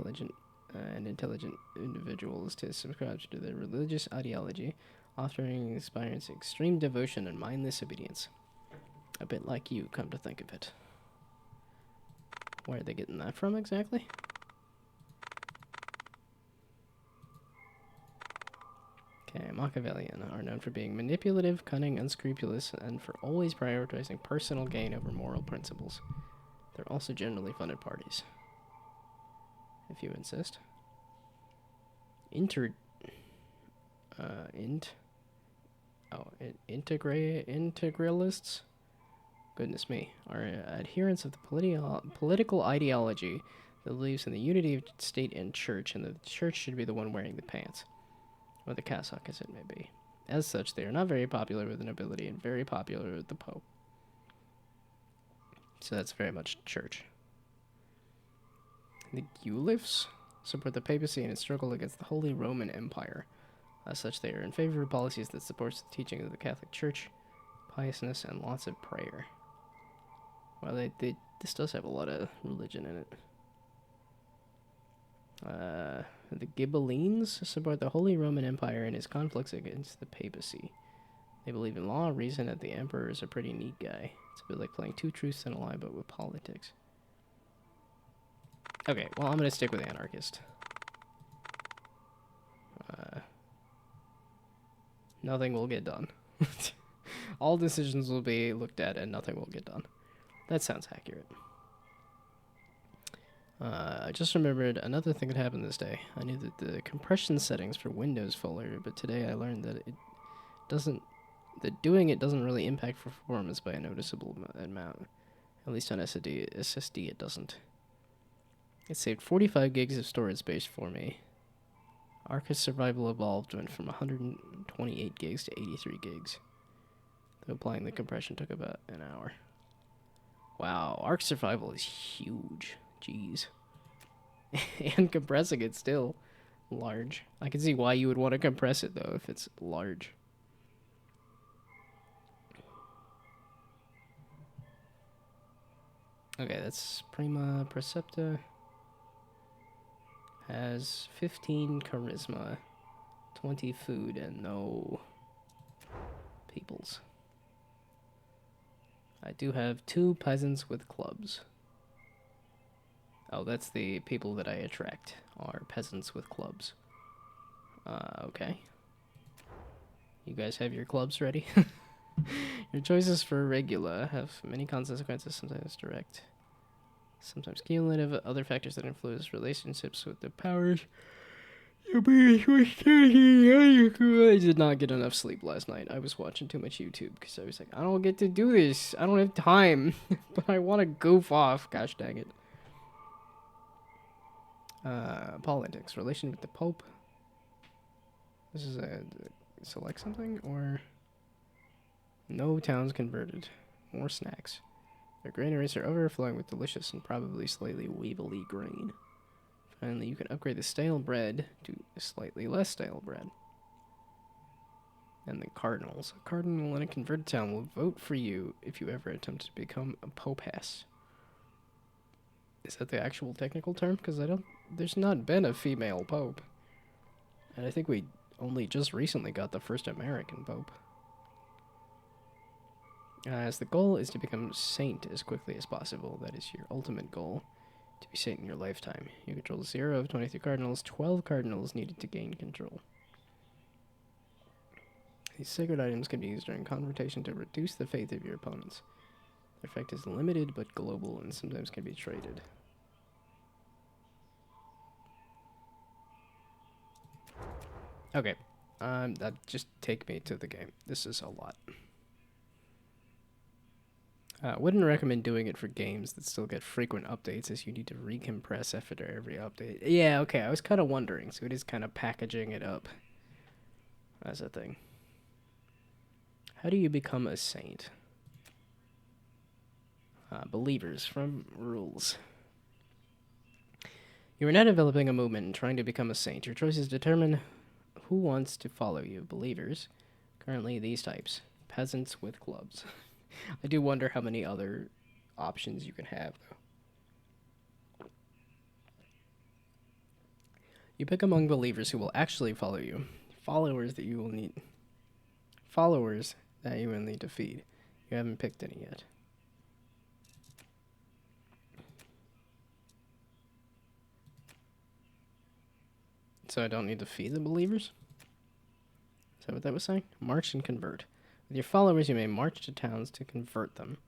intelligent individuals to subscribe to their religious ideology, offering inspiring extreme devotion and mindless obedience. A bit like you, come to think of it. Where are they getting that from exactly? Okay, Machiavellian are known for being manipulative, cunning, unscrupulous, and for always prioritizing personal gain over moral principles. They're also generally funded parties, if you insist. Integralists? Goodness me. Are adherents of the political ideology that believes in the unity of state and church, and that the church should be the one wearing the pants, or the cassock as it may be. As such, they are not very popular with the nobility and very popular with the Pope. So that's very much church. The Guelphs support the papacy in its struggle against the Holy Roman Empire. As such, they are in favor of policies that support the teaching of the Catholic Church, piousness, and lots of prayer. Well, this does have a lot of religion in it. The Ghibellines support the Holy Roman Empire and its conflicts against the papacy. They believe in law, reason, and the emperor is a pretty neat guy. It's a bit like playing 2 truths and a lie, but with politics. Okay, well, I'm going to stick with anarchist. Nothing will get done. All decisions will be looked at and nothing will get done. That sounds accurate. I just remembered another thing that happened this day. I knew that the compression settings for Windows folder, but today I learned that doing it doesn't really impact performance by a noticeable amount. At least on SSD it doesn't. It saved 45 gigs of storage space for me. Arca Survival Evolved went from 128 gigs to 83 gigs. Though applying the compression took about an hour. Wow, Arc Survival is huge. Jeez. And compressing it still large. I can see why you would want to compress it though if it's large. Okay, that's Prima Precepta. Has 15 charisma, 20 food, and no peoples. I do have 2 peasants with clubs. Oh, that's the people that I attract, are peasants with clubs. Okay. You guys have your clubs ready? Your choices for regula have many consequences, sometimes direct, sometimes cumulative, other factors that influence relationships with the powers. I did not get enough sleep last night. I was watching too much YouTube because I was like, I don't get to do this. I don't have time, but I want to goof off. Gosh dang it. Politics, relation with the Pope. This is a select something or no towns converted. More snacks. Their granaries are overflowing with delicious and probably slightly weevily grain. Finally, you can upgrade the stale bread to slightly less stale bread. And the cardinals. A cardinal in a converted town will vote for you if you ever attempt to become a popess. Is that the actual technical term? Because there's not been a female pope. And I think we only just recently got the first American pope. As the goal is to become saint as quickly as possible, that is your ultimate goal, to be saint in your lifetime. You control 0 of 23 cardinals, 12 cardinals needed to gain control. These sacred items can be used during confrontation to reduce the faith of your opponents. Their effect is limited but global and sometimes can be traded. Okay, that just take me to the game. This is a lot. Wouldn't recommend doing it for games that still get frequent updates, as you need to recompress after every update. Yeah, okay, I was kind of wondering, so it is kind of packaging it up as a thing. How do you become a saint? Believers from rules. You are now developing a movement and trying to become a saint. Your choices determine who wants to follow you. Believers. Currently these types. Peasants with clubs. I do wonder how many other options you can have, though. You pick among believers who will actually follow you. Followers that you will need to feed. You haven't picked any yet. So I don't need to feed the believers? Is that what that was saying? March and convert. With your followers, you may march to towns to convert them.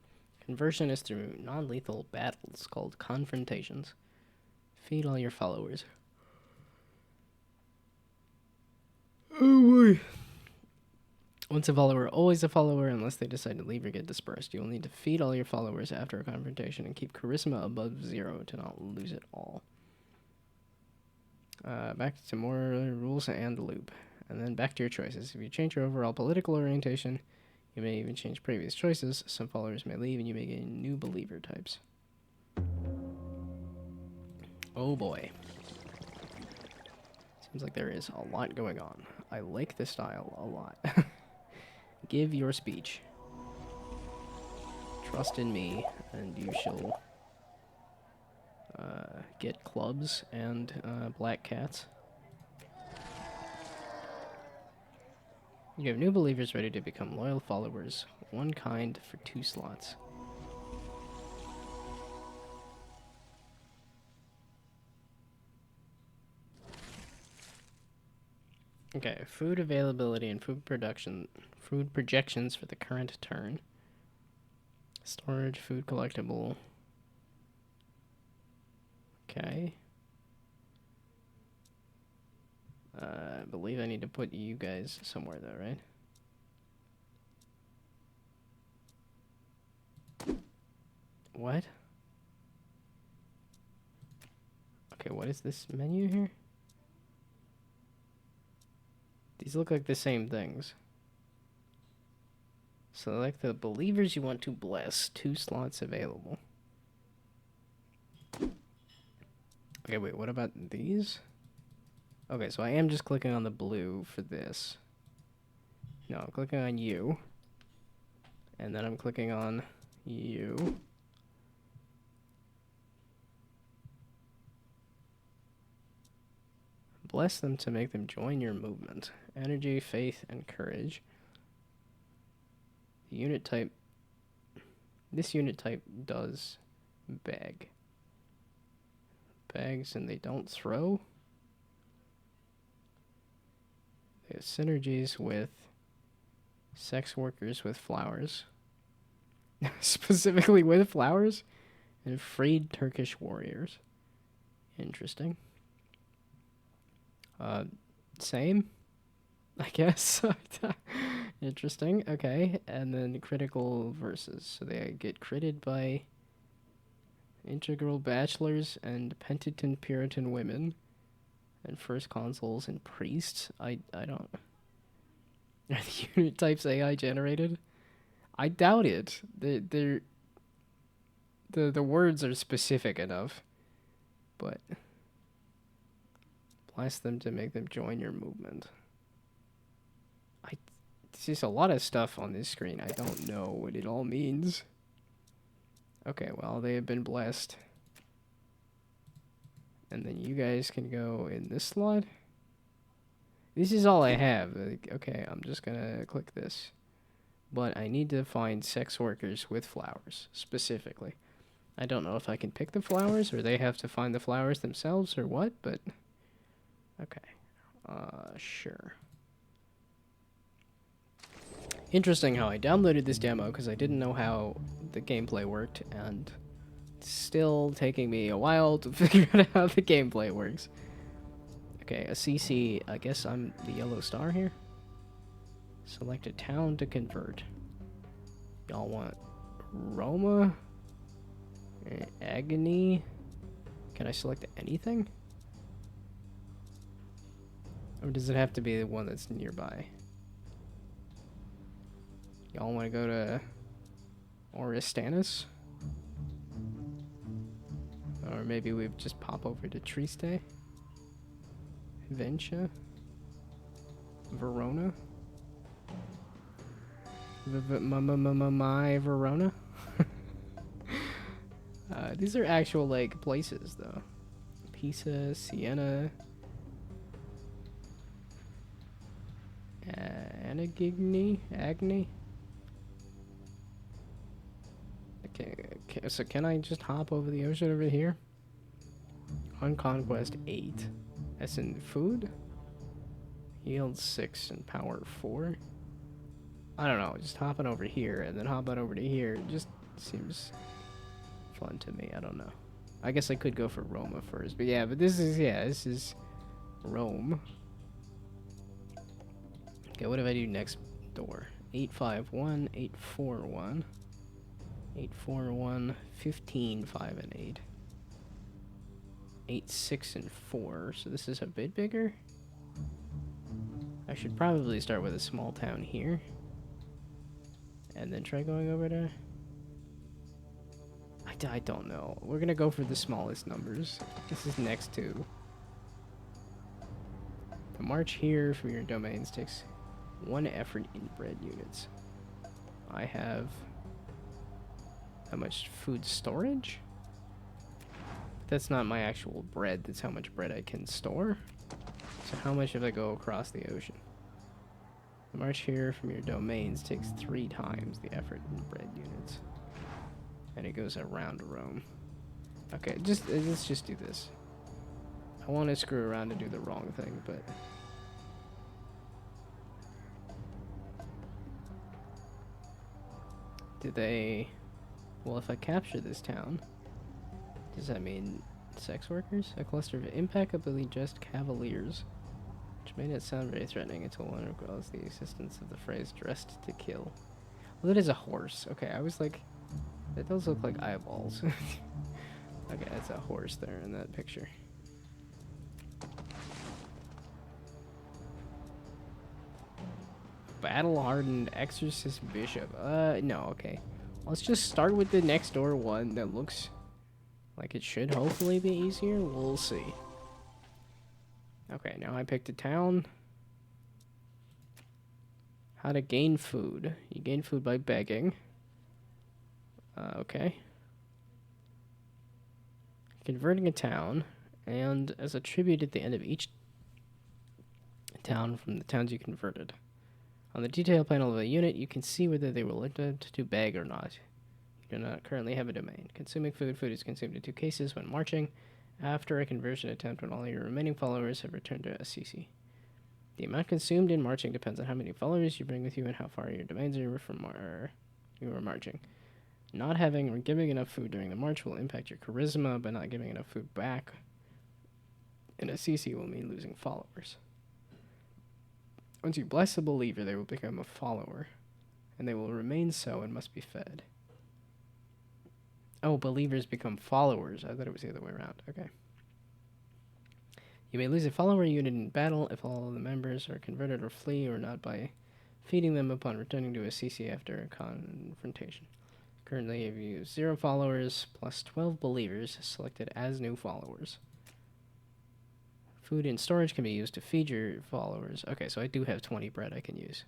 Conversion is through non-lethal battles called confrontations. Feed all your followers. Oh boy. Once a follower, always a follower, unless they decide to leave or get dispersed. You will need to feed all your followers after a confrontation and keep charisma above 0 to not lose it all. Back to more rules and the loop. And then back to your choices. If you change your overall political orientation, you may even change previous choices. Some followers may leave and you may gain new believer types. Oh boy. Seems like there is a lot going on. I like this style a lot. Give your speech. Trust in me, and you shall get clubs and black cats. You have new believers ready to become loyal followers. One kind for 2 slots. Okay, food availability and food projections for the current turn. Storage, food collectible. Okay. I believe I need to put you guys somewhere though, right? What? Okay, what is this menu here? These look like the same things. Select the believers you want to bless. 2 slots available. Okay, wait, what about these? Okay, so I am just clicking on the blue for this. No, I'm clicking on you. And then I'm clicking on you. Bless them to make them join your movement. Energy, faith, and courage. The unit type. This unit type does bag. Bags and they don't throw. They have synergies with sex workers with flowers. Specifically with flowers. And freed Turkish warriors. Interesting. Same, I guess. Interesting. Okay, and then critical verses. So they get critted by integral bachelors and penitent Puritan women, and first consuls and priests. I don't. Are the unit types AI generated? I doubt it. They're the words are specific enough, but blast them to make them join your movement. There's just a lot of stuff on this screen. I don't know what it all means. Okay, well, they have been blessed. And then you guys can go in this slot. This is all I have. Like, okay, I'm just gonna click this. But I need to find sex workers with flowers, specifically. I don't know if I can pick the flowers, or they have to find the flowers themselves, or what, but... Okay. Sure. Interesting how I downloaded this demo, because I didn't know how the gameplay worked, and it's still taking me a while to figure out how the gameplay works. Okay, a CC, I guess I'm the yellow star here. Select a town to convert. Y'all want Roma? Agony? Can I select anything? Or does it have to be the one that's nearby? Y'all want to go to Oristanus? Or maybe we just pop over to Trieste? Ventia? Verona? My Verona? These are actual, like, places, though. Pisa, Siena... Agni? Okay, so can I just hop over the ocean over here? On Conquest 8. That's in food? Yield 6 and power 4? I don't know, just hopping over here and then hopping over to here just seems fun to me. I don't know. I guess I could go for Roma first, but this is Rome. Okay, what if I do next door? 851, 841, 841, 15, 5, and 8. 8, 6, and 4. So this is a bit bigger. I should probably start with a small town here. And then try going over to... I don't know. We're gonna go for the smallest numbers. This is next to... The march here from your domains takes 1 effort in bread units. I have... How much food storage? That's not my actual bread. That's how much bread I can store. So how much if I go across the ocean? The march here from your domains takes 3 times the effort in bread units. And it goes around Rome. Okay, let's just do this. I want to screw around and do the wrong thing, but... Do they... Well, if I capture this town, does that mean sex workers? A cluster of impeccably dressed cavaliers, which may not sound very threatening until one recalls the existence of the phrase dressed to kill. Well, that is a horse. Okay, I was like, that does look like eyeballs. Okay, that's a horse there in that picture. Battle-hardened exorcist bishop. No, okay. Let's just start with the next door one that looks like it should hopefully be easier. We'll see. Okay, now I picked a town. How to gain food. You gain food by begging. Okay. Converting a town. And as a tribute at the end of each town from the towns you converted. On the detail panel of a unit, you can see whether they will attempt to beg or not. You do not currently have a domain. Consuming food. Food is consumed in 2 cases when marching. After a conversion attempt when all your remaining followers have returned to a CC. The amount consumed in marching depends on how many followers you bring with you and how far your domains are from you are marching. Not having or giving enough food during the march will impact your charisma, but not giving enough food back in a CC will mean losing followers. Once you bless a believer, they will become a follower, and they will remain so and must be fed. Oh, believers become followers. I thought it was the other way around. Okay. You may lose a follower unit in battle if all of the members are converted or flee, or not by feeding them upon returning to a CC after a confrontation. Currently, if you have 0 followers plus 12 believers selected as new followers. Food and storage can be used to feed your followers. Okay, so I do have 20 bread I can use.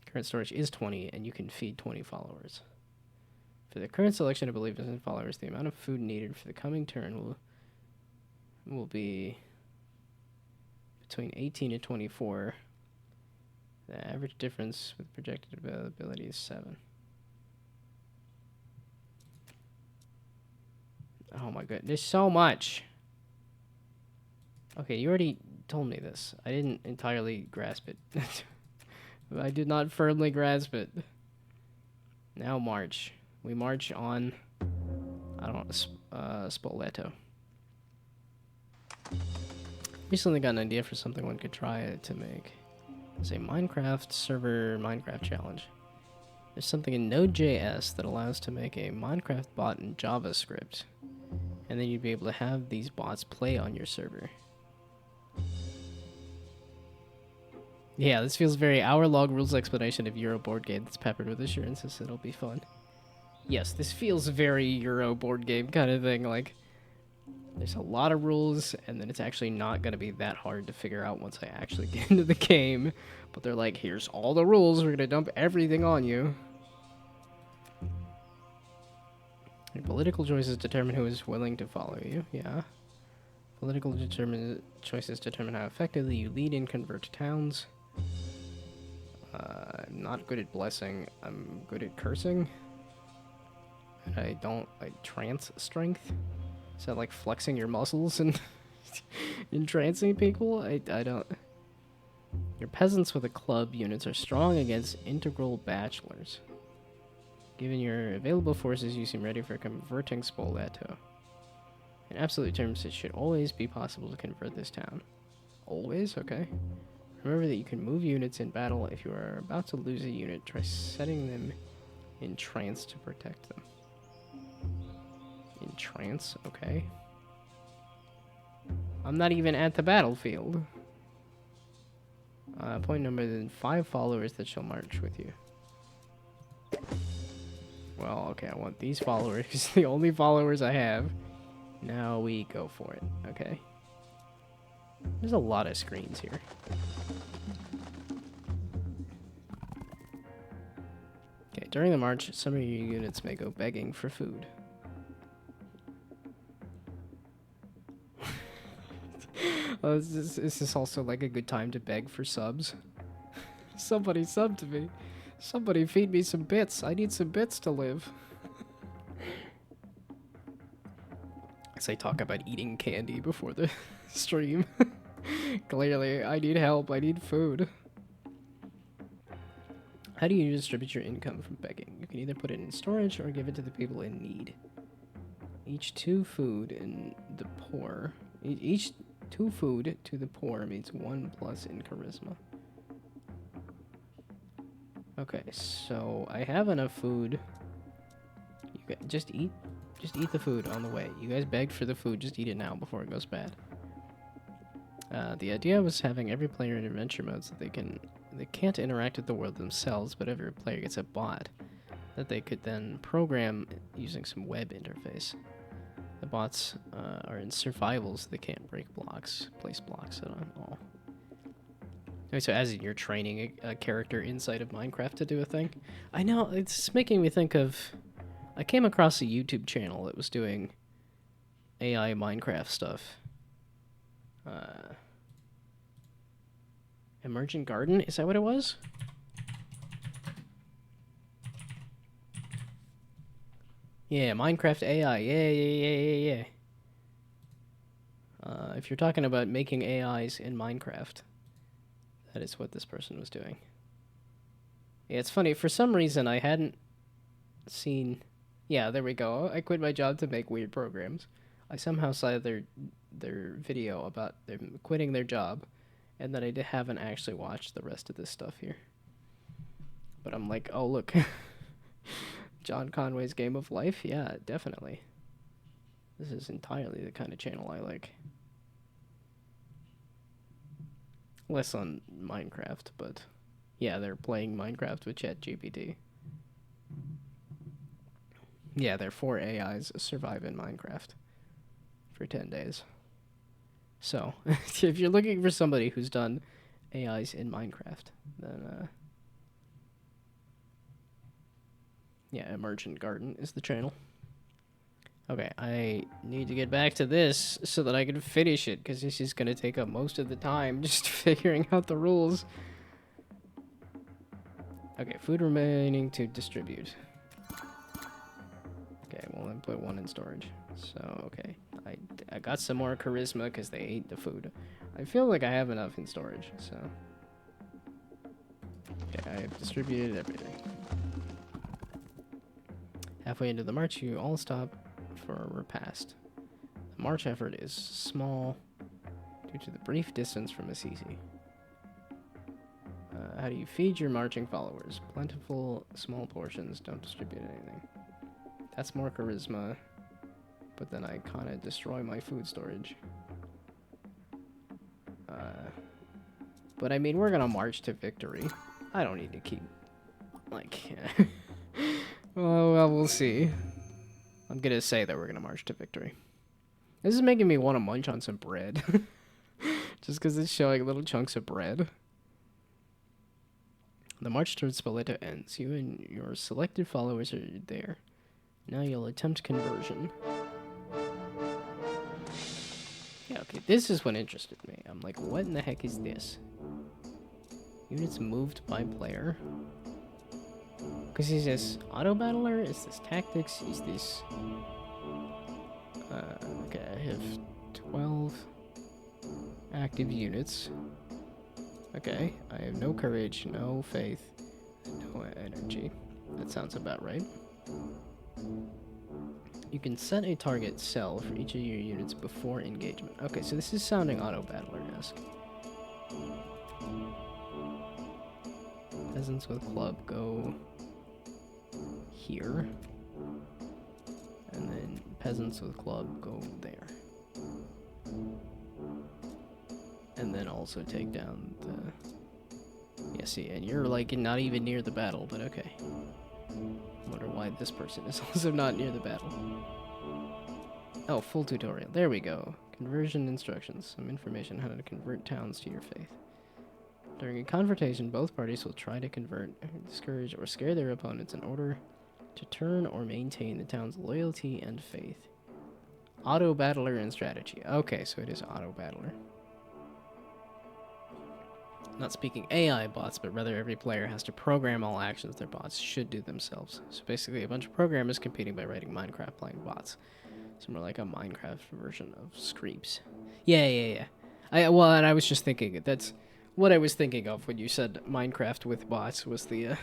Current storage is 20, and you can feed 20 followers. For the current selection of believers and followers, the amount of food needed for the coming turn will be between 18 and 24. The average difference with projected availability is 7. Oh my god, there's so much. Okay, you already told me this. I didn't entirely grasp it. I did not firmly grasp it. Now march. We march on, I don't know, Spoleto. Recently got an idea for something one could try to make. It's a Minecraft server Minecraft challenge. There's something in Node.js that allows to make a Minecraft bot in JavaScript. And then you'd be able to have these bots play on your server. Yeah, this feels very hour-long rules explanation of Euro board game that's peppered with assurances it'll be fun. Yes, this feels very Euro board game kind of thing. Like, there's a lot of rules, and then it's actually not going to be that hard to figure out once I actually get into the game. But they're like, here's all the rules, we're going to dump everything on you. Your political choices determine who is willing to follow you, yeah. Political choices determine how effectively you lead and convert towns. I'm not good at blessing, I'm good at cursing. And I don't like trance strength. Is that like flexing your muscles and entrancing people? I don't. Your peasants with a club units are strong against integral bachelors. Given your available forces, you seem ready for converting Spoleto. In absolute terms, it should always be possible to convert this town. Always? Okay. Remember that you can move units in battle. If you are about to lose a unit, try setting them in trance to protect them. In trance? Okay. I'm not even at the battlefield. Point number then 5 followers that shall march with you. Well, okay, I want these followers. The only followers I have. Now we go for it. Okay. There's a lot of screens here. Okay, during the march, some of your units may go begging for food. Is this also like a good time to beg for subs? Somebody sub to me. Somebody feed me some bits. I need some bits to live. As I talk about eating candy before the stream. Clearly, I need help. I need food. How do you distribute your income from begging? You can either put it in storage or give it to the people in need. Each 2 food in the poor. Each 2 food to the poor means 1 plus in charisma. Okay, so I have enough food. You guys just eat the food on the way. You guys begged for the food, just eat it now before it goes bad. The idea was having every player in adventure mode so they can't interact with the world themselves, but every player gets a bot that they could then program using some web interface. The bots are in survival, so they can't break blocks, place blocks at all. Okay, so as in you're training a character inside of Minecraft to do a thing. I know, it's making me think of... I came across a YouTube channel that was doing AI Minecraft stuff. Emergent Garden? Is that what it was? Yeah, Minecraft AI. Yeah. If you're talking about making AIs in Minecraft, that is what this person was doing. Yeah, it's funny. For some reason, I hadn't seen... Yeah, there we go. I quit my job to make weird programs. I somehow saw their video about them quitting their job, and then I haven't actually watched the rest of this stuff here. But I'm like, oh, look. John Conway's Game of Life? Yeah, definitely. This is entirely the kind of channel I like. Less on Minecraft, but yeah, they're playing Minecraft with ChatGPT. Yeah, their 4 AIs survive in Minecraft for 10 days. So, if you're looking for somebody who's done AIs in Minecraft, then, yeah, Emergent Garden is the channel. Okay, I need to get back to this so that I can finish it, because this is going to take up most of the time just figuring out the rules. Okay, food remaining to distribute. Okay, well, then put 1 in storage. So, okay. I got some more charisma because they ate the food. I feel like I have enough in storage, so... Okay, I have distributed everything. Halfway into the march, you all stop for a repast. The march effort is small due to the brief distance from Assisi. How do you feed your marching followers? Plentiful, small portions, don't distribute anything. That's more charisma, but then I kind of destroy my food storage. But I mean, we're gonna march to victory. I don't need to keep, like, well, we'll see. I'm gonna say that we're gonna march to victory. This is making me want to munch on some bread. Just because it's showing little chunks of bread. The march towards Spoleto ends. You and your selected followers are there. Now you'll attempt conversion. Yeah, okay, this is what interested me. I'm like, what in the heck is this? Units moved by player. Because is this auto battler? Is this tactics? Is this... okay, I have 12 active units. Okay, I have no courage, no faith, no energy. That sounds about right. You can set a target cell for each of your units before engagement. Okay, so this is sounding auto-battler-esque. Peasants with club go here. And then peasants with club go there. And then also take down the... Yeah, see, and you're like not even near the battle, but okay. Wonder why this person is also not near the battle. Oh, full tutorial. There we go. Conversion instructions. Some information on how to convert towns to your faith. During a confrontation, both parties will try to convert, discourage, or scare their opponents in order to turn or maintain the town's loyalty and faith. Auto-battler and strategy. Okay, so it is auto-battler. Not speaking AI bots, but rather every player has to program all actions their bots should do themselves. So basically a bunch of programmers competing by writing Minecraft playing bots. So more like a Minecraft version of Screeps. Yeah. Well, and I was just thinking, that's what I was thinking of when you said Minecraft with bots was the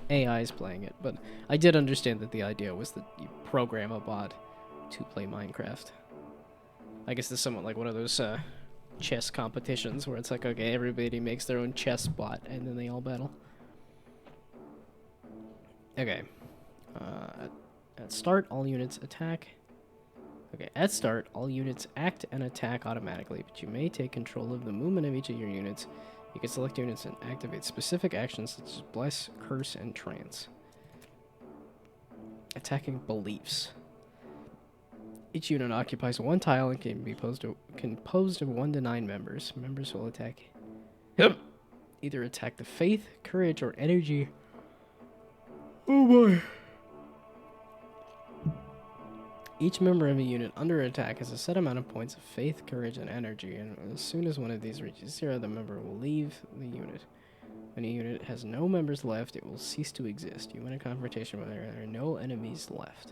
AIs playing it. But I did understand that the idea was that you program a bot to play Minecraft. I guess it's somewhat like one of those chess competitions where it's like, okay, everybody makes their own chess bot and then they all battle. Okay. At start, all units attack. Okay, at start, all units act and attack automatically, but you may take control of the movement of each of your units. You can select units and activate specific actions such as Bless, Curse, and Trance. Attacking beliefs. Each unit occupies 1 tile and can be composed of 1 to 9 members. Members will attack... either attack the faith, courage, or energy. Oh boy. Each member of a unit under attack has a set amount of points of faith, courage, and energy, and as soon as one of these reaches 0, the member will leave the unit. When a unit has no members left, it will cease to exist. You win a confrontation where there are no enemies left.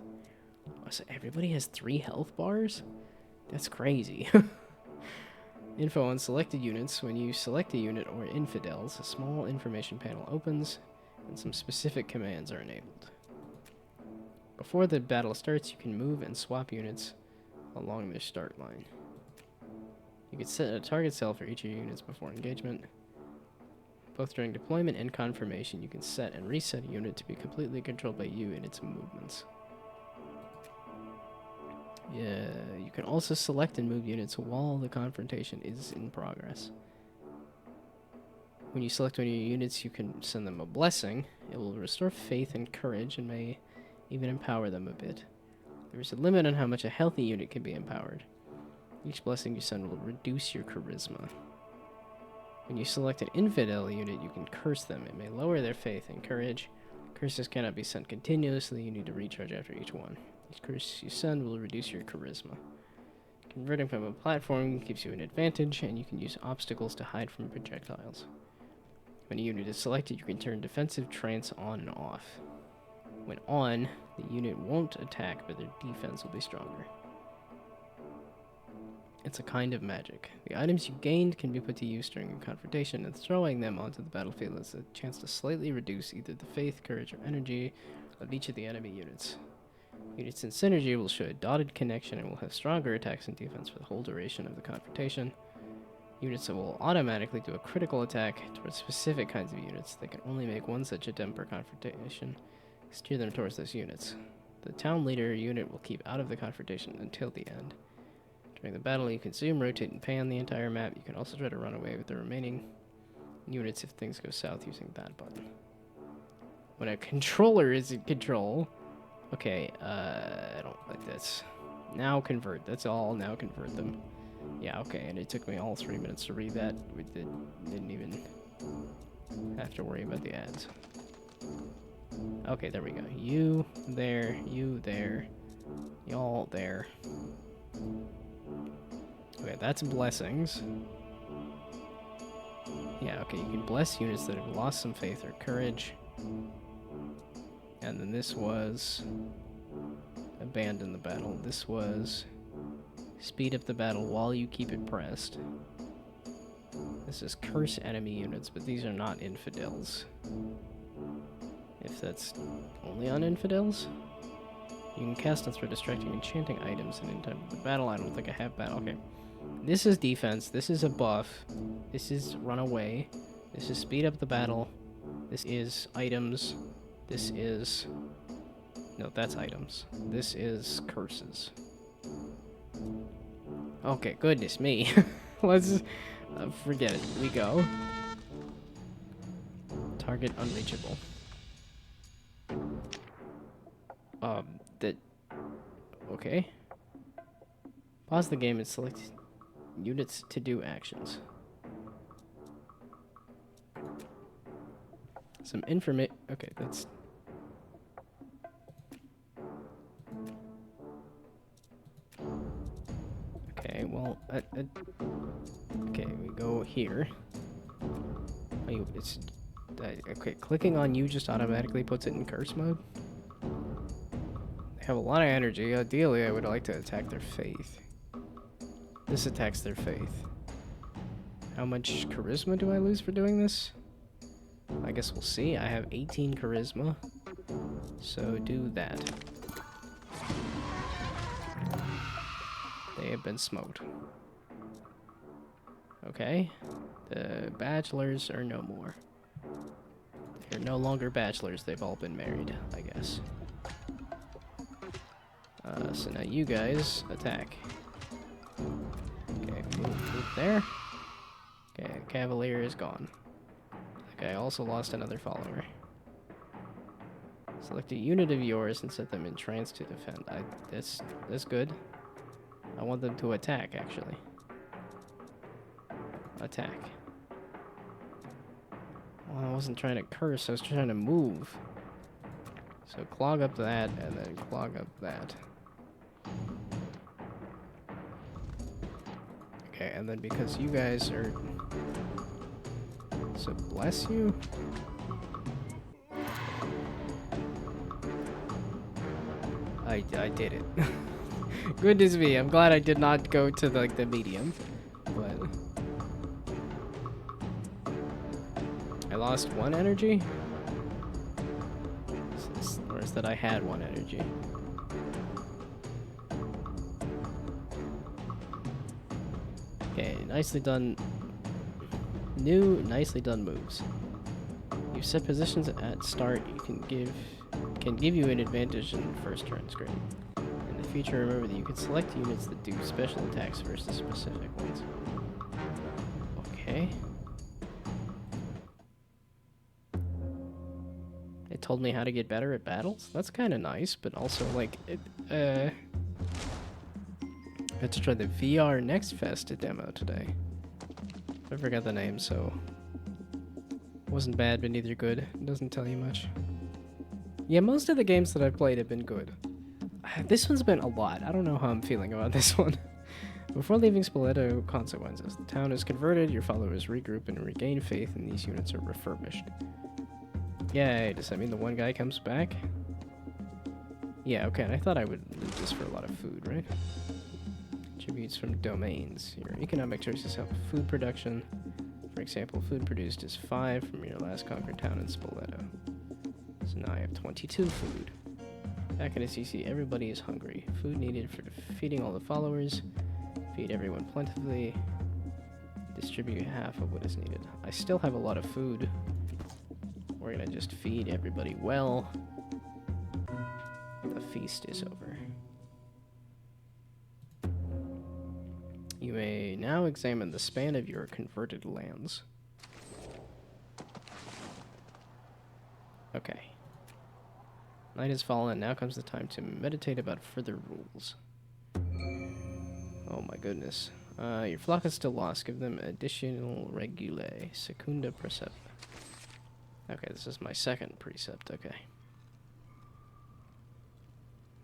Oh, so everybody has 3 health bars? That's crazy. Info on selected units. When you select a unit or infidels, a small information panel opens, and some specific commands are enabled. Before the battle starts, you can move and swap units along their start line. You can set a target cell for each of your units before engagement. Both during deployment and confirmation, you can set and reset a unit to be completely controlled by you and its movements. Yeah, you can also select and move units while the confrontation is in progress. When you select one of your units, you can send them a blessing. It will restore faith and courage and may Even empower them a bit. There is a limit on how much a healthy unit can be empowered. Each blessing you send will reduce your charisma. When you select an infidel unit, you can curse them. It may lower their faith and courage. Curses cannot be sent continuously. You need to recharge after each one. Each curse you send will reduce your charisma. Converting from a platform gives you an advantage, and you can use obstacles to hide from projectiles. When a unit is selected, you can turn defensive trance on and off. When on, the unit won't attack, but their defense will be stronger. It's a kind of magic. The items you gained can be put to use during a confrontation, and throwing them onto the battlefield is a chance to slightly reduce either the faith, courage, or energy of each of the enemy units. Units in synergy will show a dotted connection and will have stronger attacks and defense for the whole duration of the confrontation. Units that will automatically do a critical attack towards specific kinds of units. They can only make one such attempt per confrontation. Steer them towards those units. The town leader unit will keep out of the confrontation until the end. During the battle, you can zoom, rotate, and pan the entire map. You can also try to run away with the remaining units if things go south using that button. When a controller is in control... Okay, I don't like this. Now convert. That's all. Now convert them. Yeah, okay, and it took me all 3 minutes to read that. We didn't even have to worry about the ads. Okay, there we go. You there, y'all there. Okay, that's blessings. Yeah, okay, you can bless units that have lost some faith or courage. And then this was abandon the battle. This was speed up the battle while you keep it pressed. This is curse enemy units, but these are not infidels. If that's only on infidels? You can cast and throw distracting enchanting items in time of the battle. I don't think I have battle. Okay. This is defense. This is a buff. This is run away. This is speed up the battle. This is items. This is... No, that's items. This is curses. Okay, goodness me. Let's... forget it. We go. Target unreachable. Okay. Pause the game and select units to do actions. Some information. Okay, that's... Okay, well, okay, we go here. Oh, it's... okay, clicking on you just automatically puts it in curse mode. They have a lot of energy. Ideally, I would like to attack their faith. This attacks their faith. How much charisma do I lose for doing this? I guess we'll see. I have 18 charisma. So do that. They have been smoked. Okay. The bachelors are no more. They're no longer bachelors. They've all been married, I guess. So now you guys attack. Okay, move there. Okay, Cavalier is gone. Okay, I also lost another follower. Select a unit of yours and set them in trance to defend. That's good. I want them to attack, actually. Attack. Well, I wasn't trying to curse, I was trying to move. So clog up that, and then clog up that. Okay, and then because you guys are... So bless you? I did it. Goodness me, I'm glad I did not go to the medium. But... I lost 1 energy? Or is that I had 1 energy? Okay, nicely done. New, nicely done moves. You set positions at start. You can give you an advantage in the first turn screen. In the future, remember that you can select units that do special attacks versus specific ones. Okay. It told me how to get better at battles. That's kind of nice, but also like it. I had to try the VR Next Fest demo today. I forgot the name, so wasn't bad, but neither good. It doesn't tell you much. Yeah, most of the games that I've played have been good. This one's been a lot. I don't know how I'm feeling about this one. Before leaving Spoleto, consequences. The town is converted, your followers regroup and regain faith, and these units are refurbished. Yay, does that mean the one guy comes back? Yeah, okay, and I thought I would need this for a lot of food, right? Attributes from domains. Your economic choices help food production. For example, food produced is 5 from your last conquered town in Spoleto. So now I have 22 food. Back in CC, everybody is hungry. Food needed for feeding all the followers. Feed everyone plentifully. Distribute half of what is needed. I still have a lot of food. We're gonna just feed everybody well. The feast is over. You may now examine the span of your converted lands. Okay. Night has fallen, and now comes the time to meditate about further rules. Oh my goodness. Your flock is still lost. Give them additional regulae. Secunda precept. Okay, this is my second precept. Okay.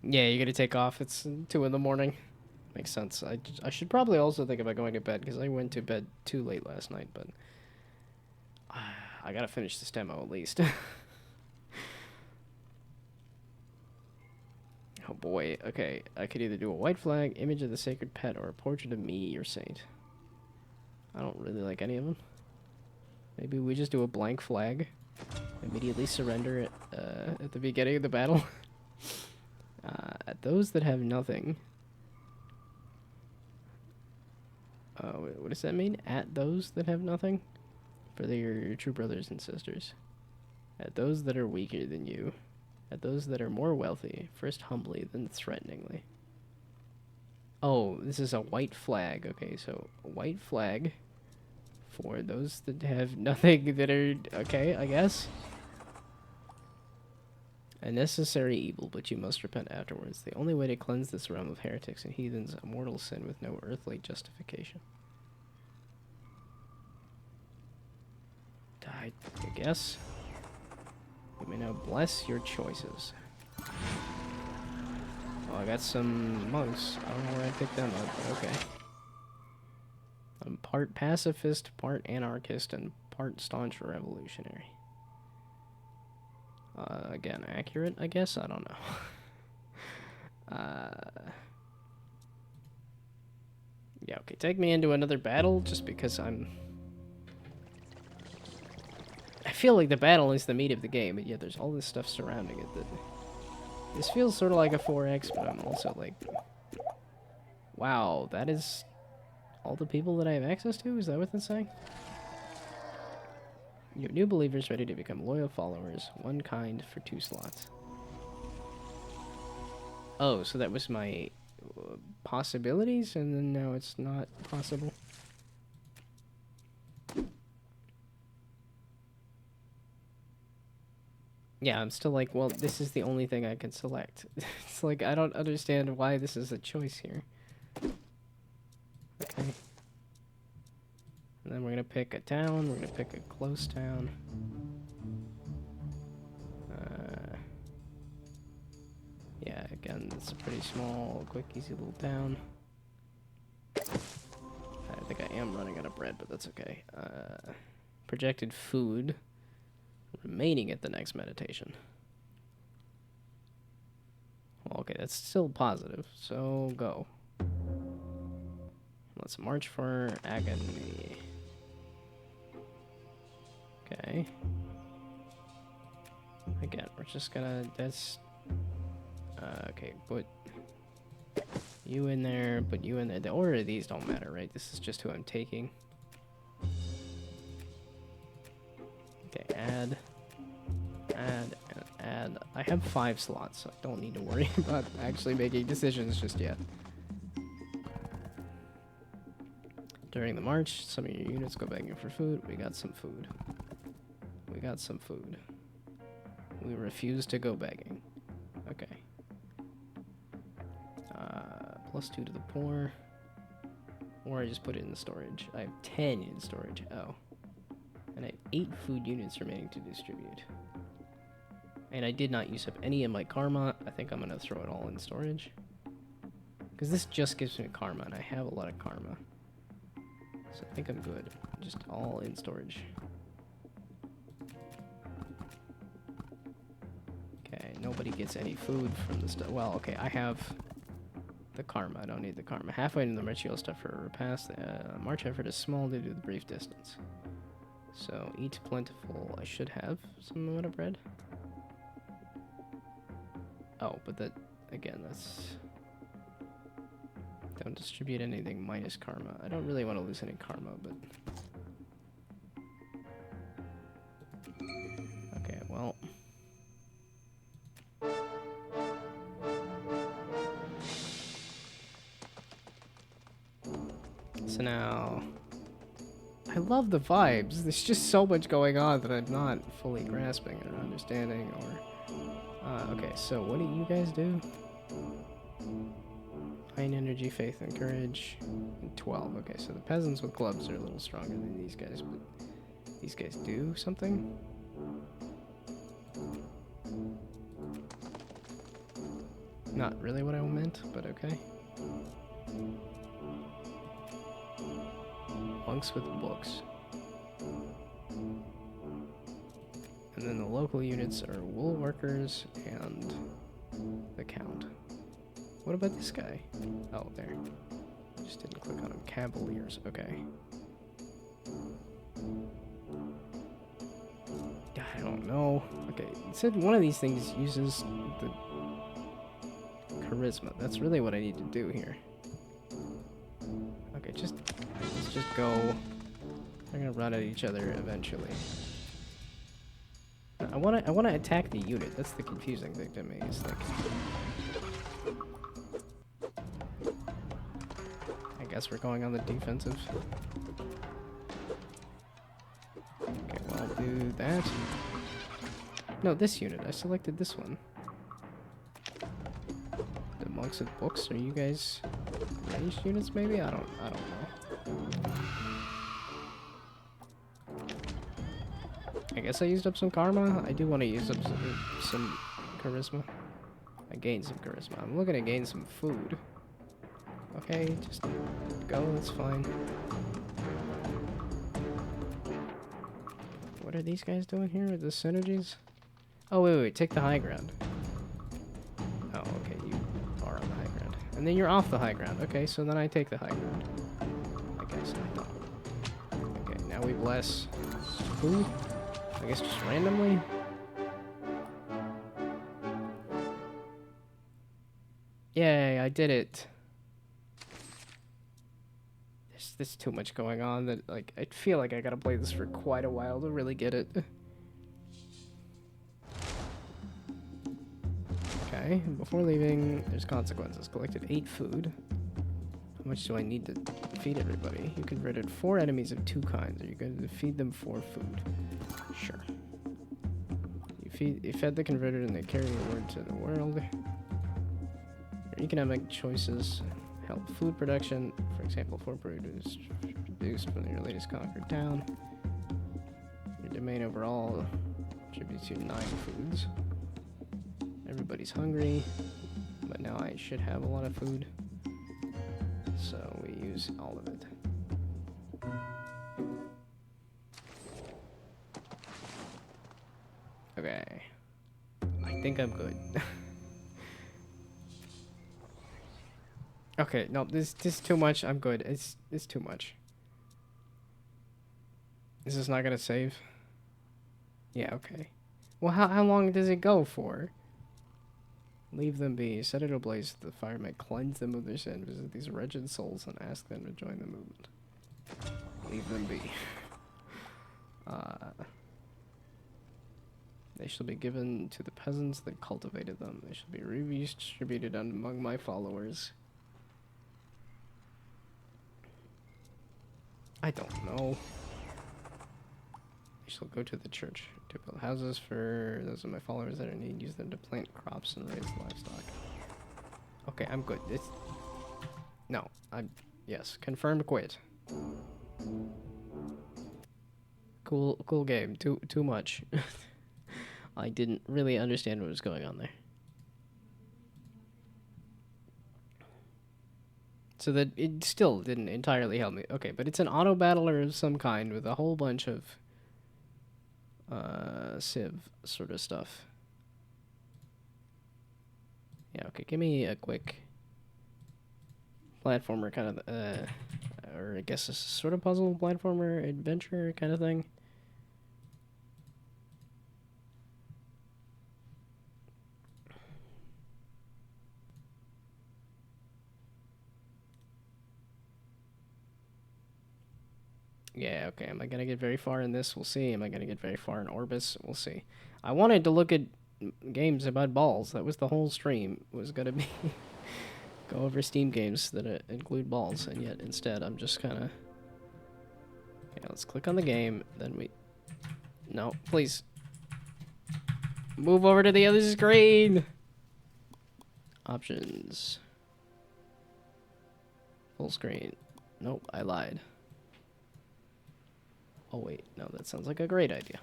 Yeah, you gotta take off. It's 2 in the morning. Makes sense. I should probably also think about going to bed, because I went to bed too late last night, but I gotta finish this demo at least. Oh boy, okay. I could either do a white flag, image of the sacred pet, or a portrait of me, your saint. I don't really like any of them. Maybe we just do a blank flag. Immediately surrender it at the beginning of the battle. At those that have nothing. What does that mean? At those that have nothing? For your true brothers and sisters. At those that are weaker than you. At those that are more wealthy, first humbly, then threateningly. Oh, this is a white flag. Okay, so a white flag for those that have nothing that are... Okay, I guess. A necessary evil, but you must repent afterwards. The only way to cleanse this realm of heretics and heathens, a mortal sin with no earthly justification. I guess. You may now bless your choices. Oh, I got some monks. I don't know where I picked them up, but okay. I'm part pacifist, part anarchist, and part staunch revolutionary. Again, accurate, I guess? I don't know. Yeah, okay, take me into another battle, just because I feel like the battle is the meat of the game, but yet there's all this stuff surrounding it that... This feels sort of like a 4X, but I'm also like... Wow, that is all the people that I have access to? Is that what that's saying? You have new believers ready to become loyal followers. 1 kind for 2 slots. Oh, so that was my possibilities, and then now it's not possible? Yeah, I'm still like, well, this is the only thing I can select. It's like, I don't understand why this is a choice here. Okay. And then we're gonna pick a town, we're gonna pick a close town. Yeah, again, it's a pretty small, quick, easy little town. I think I am running out of bread, but that's okay. Projected food. Remaining at the next meditation. Well, okay, that's still positive, so go. Let's march for agony. Okay. Again, we're just gonna... That's... okay, put you in there, put you in there. The order of these don't matter, right? This is just who I'm taking. Okay, add, and add. I have 5 slots, so I don't need to worry about actually making decisions just yet. During the march, some of your units go begging for food. We got some food. We got some food. We refuse to go begging. Okay. +2 to the poor. Or I just put it in the storage. I have 10 in storage. Oh. And I have 8 food units remaining to distribute. And I did not use up any of my karma. I think I'm going to throw it all in storage. Because this just gives me karma, and I have a lot of karma. So I think I'm good. Just all in storage. Okay, nobody gets any food from the stuff. Well, okay, I have the karma. I don't need the karma. Halfway in the ritual stuff for a repast. March effort is small due to the brief distance. So, eat plentiful. I should have some amount of bread. Oh, but that, again, that's... Don't distribute anything minus karma. I don't really want to lose any karma, but... Okay, well... So now... I love the vibes. There's just so much going on that I'm not fully grasping or understanding or... okay, so what do you guys do? Fine energy, faith, and courage. And 12. Okay, so the peasants with clubs are a little stronger than these guys, but these guys do something? Not really what I meant, but okay. Monks with books. And then the local units are wool workers and the count. What about this guy? Oh, there. Just didn't click on him. Cavaliers. Okay. I don't know. Okay, it said one of these things uses the charisma. That's really what I need to do here. Okay, let's just go. They're gonna run at each other eventually. I wanna attack the unit. That's the confusing thing to me. It's like, I guess we're going on the defensive. Okay, well, I'll do that. No, this unit. I selected this one. The monks with books. Are you guys ranged units? Maybe I don't know. I guess I used up some karma. I do want to use up some charisma. I gained some charisma. I'm looking to gain some food. Okay, just go. That's fine. What are these guys doing here with the synergies? Oh, wait. Take the high ground. Oh, okay. You are on the high ground. And then you're off the high ground. Okay, so then I take the high ground. I guess. Okay, now we bless who? I guess just randomly? Yay, I did it. There's too much going on that, like, I feel like I gotta play this for quite a while to really get it. Okay, before leaving, there's consequences. Collected 8 food. How much do I need to feed everybody? You converted 4 enemies of 2 kinds. Are you going to feed them 4 food? Sure. You fed the converted and they carry the word to the world. Your economic choices help food production. For example, 4 produce produced from your latest conquered town. Your domain overall contributes to 9 foods. Everybody's hungry, but now I should have a lot of food. So we use all of it. Okay. I think I'm good. Okay, no, this is too much. I'm good. It's too much. Is this not gonna save? Yeah, okay. Well, how long does it go for? Leave them be. Set it ablaze. The fire may cleanse them of their sin. Visit these wretched souls and ask them to join the movement. Leave them be. They shall be given to the peasants that cultivated them. They shall be redistributed among my followers. I don't know. They shall go to the church to build houses for those of my followers that are in need. Use them to plant crops and raise livestock. Okay, I'm good. It's... No, I'm... Yes, confirmed quit. Cool game. Too much. I didn't really understand what was going on there. So that it still didn't entirely help me. Okay, but it's an auto battler of some kind with a whole bunch of Civ sort of stuff. Yeah, okay, give me a quick platformer kind of, or I guess a sort of puzzle platformer adventure kind of thing. Yeah, okay. Am I going to get very far in this? We'll see. Am I going to get very far in Orbis? We'll see. I wanted to look at games about balls. That was the whole stream. Was going to be go over Steam games that include balls. And yet, instead, I'm just kind of... Okay, let's click on the game. Then we... No, please. Move over to the other screen. Options. Full screen. Nope, I lied. Oh wait, no, that sounds like a great idea.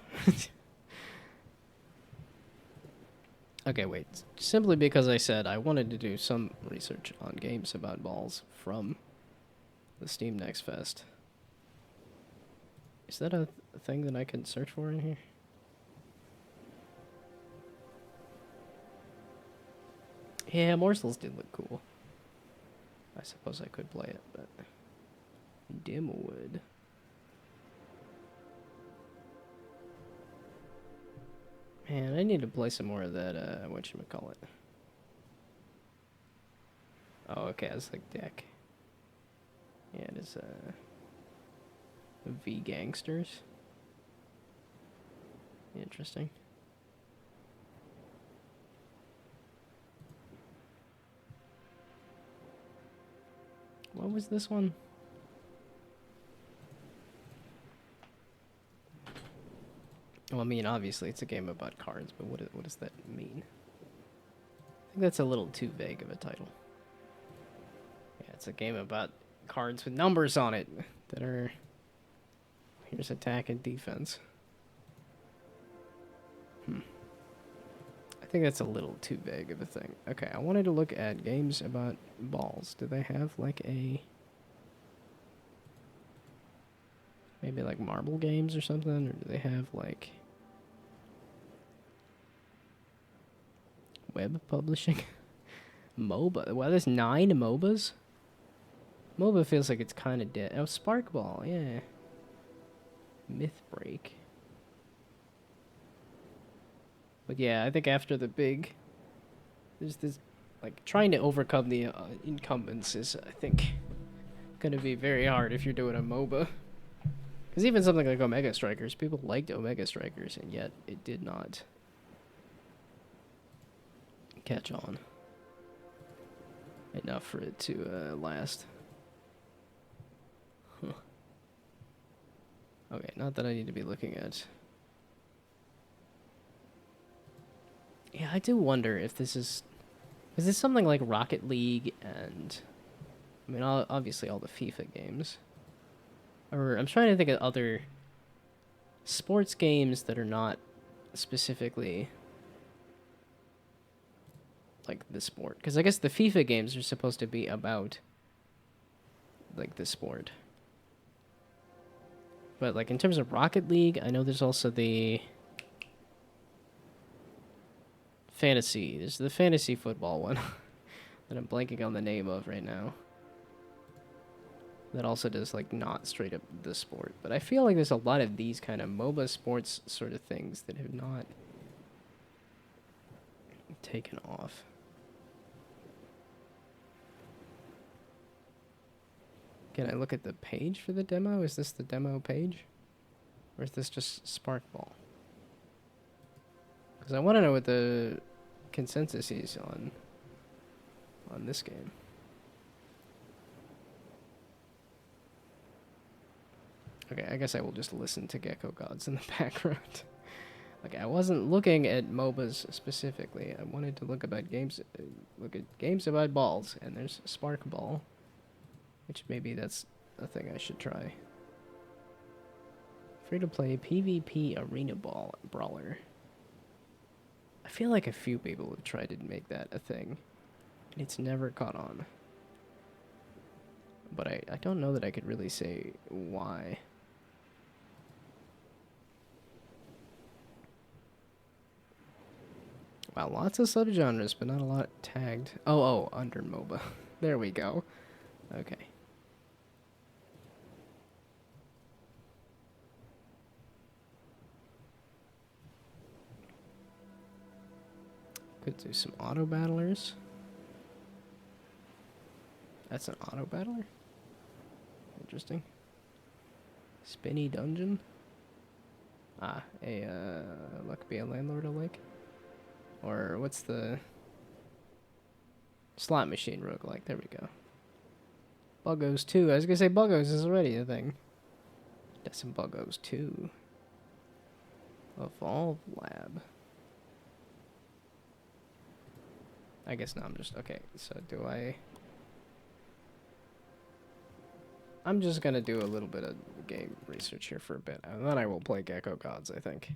Okay, wait. Simply because I said I wanted to do some research on games about balls from the Steam Next Fest. Is that a thing that I can search for in here? Yeah, Morsels did look cool. I suppose I could play it, but... Dimwood. Man, I need to play some more of that, whatchamacallit. Oh, okay, it's like deck. Yeah, it is, V Gangsters. Interesting. What was this one? Well, I mean, obviously it's a game about cards, but what does that mean? I think that's a little too vague of a title. Yeah, it's a game about cards with numbers on it that are... Here's attack and defense. I think that's a little too vague of a thing. Okay, I wanted to look at games about balls. Do they have like a... Maybe like marble games or something? Or do they have like... Web publishing? MOBA? Wow, there's 9 MOBAs? MOBA feels like it's kind of dead. Oh, Sparkball, yeah. Mythbreak. But yeah, I think after the big... There's this... Like, trying to overcome the incumbents is, I think, gonna be very hard if you're doing a MOBA. Because even something like Omega Strikers, people liked Omega Strikers, and yet it did not catch on enough for it to last. Huh. Okay, not that I need to be looking at. Yeah, I do wonder if this is... Is this something like Rocket League and... I mean, obviously all the FIFA games. Or I'm trying to think of other sports games that are not specifically like the sport. Because I guess the FIFA games are supposed to be about like the sport. But like in terms of Rocket League, I know there's also the fantasy. There's the fantasy football one that I'm blanking on the name of right now. That also does, like, not straight up the sport. But I feel like there's a lot of these kind of MOBA sports sort of things that have not taken off. Can I look at the page for the demo? Is this the demo page? Or is this just Sparkball? Because I want to know what the consensus is on this game. Okay, I guess I will just listen to Gecko Gods in the background. Like, I wasn't looking at MOBAs specifically. I wanted to look at games about balls, and there's Spark Ball, which maybe that's a thing I should try. Free-to-play PvP arena brawler. I feel like a few people have tried to make that a thing, and it's never caught on. But I don't know that I could really say why. Wow, lots of subgenres, but not a lot tagged. Oh, under MOBA. There we go. Okay. Could do some auto battlers. That's an auto battler? Interesting. Spinny dungeon? Ah, luck be a landlord alike? Or what's the slot machine roguelike? There we go. Buggos 2. I was gonna say Buggos is already a thing. That's some Buggos 2. Evolve Lab. I guess no, I'm just okay, so I'm just gonna do a little bit of game research here for a bit, and then I will play Gecko Gods, I think.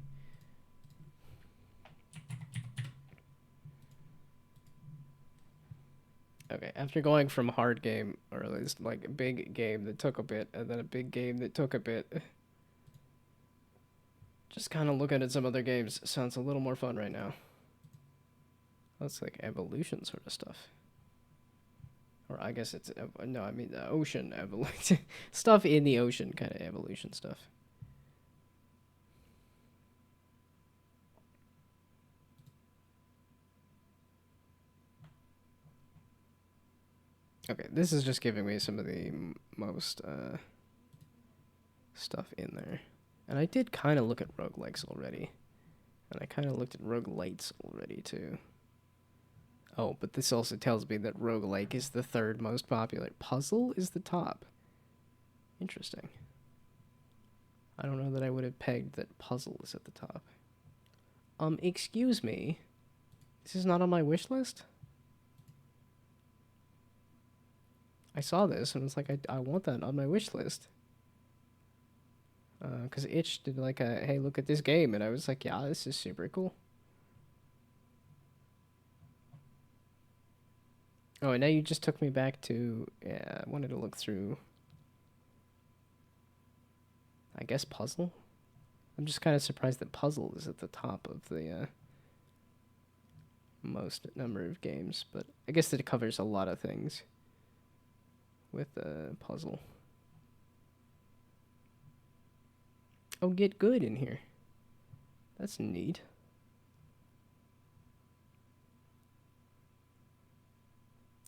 Okay, after going from hard game, or at least like a big game that took a bit, and then a big game that took a bit, just kind of looking at some other games sounds a little more fun right now. That's like evolution sort of stuff. Or I guess it's, no, I mean the ocean evolution. Stuff in the ocean kind of evolution stuff. Okay, this is just giving me some of the most stuff in there. And I did kind of look at roguelikes already. And I kind of looked at roguelites already too. Oh, but this also tells me that roguelike is the third most popular. Puzzle is the top. Interesting. I don't know that I would have pegged that puzzle is at the top. Excuse me. This is not on my wish list? I saw this and it's like, I want that on my wish list. Because Itch did like a, hey, look at this game. And I was like, yeah, this is super cool. Oh, and now you just took me back to, yeah, I wanted to look through, I guess, Puzzle? I'm just kind of surprised that Puzzle is at the top of the most number of games, but I guess that it covers a lot of things with Puzzle. Oh, Get Good in here. That's neat.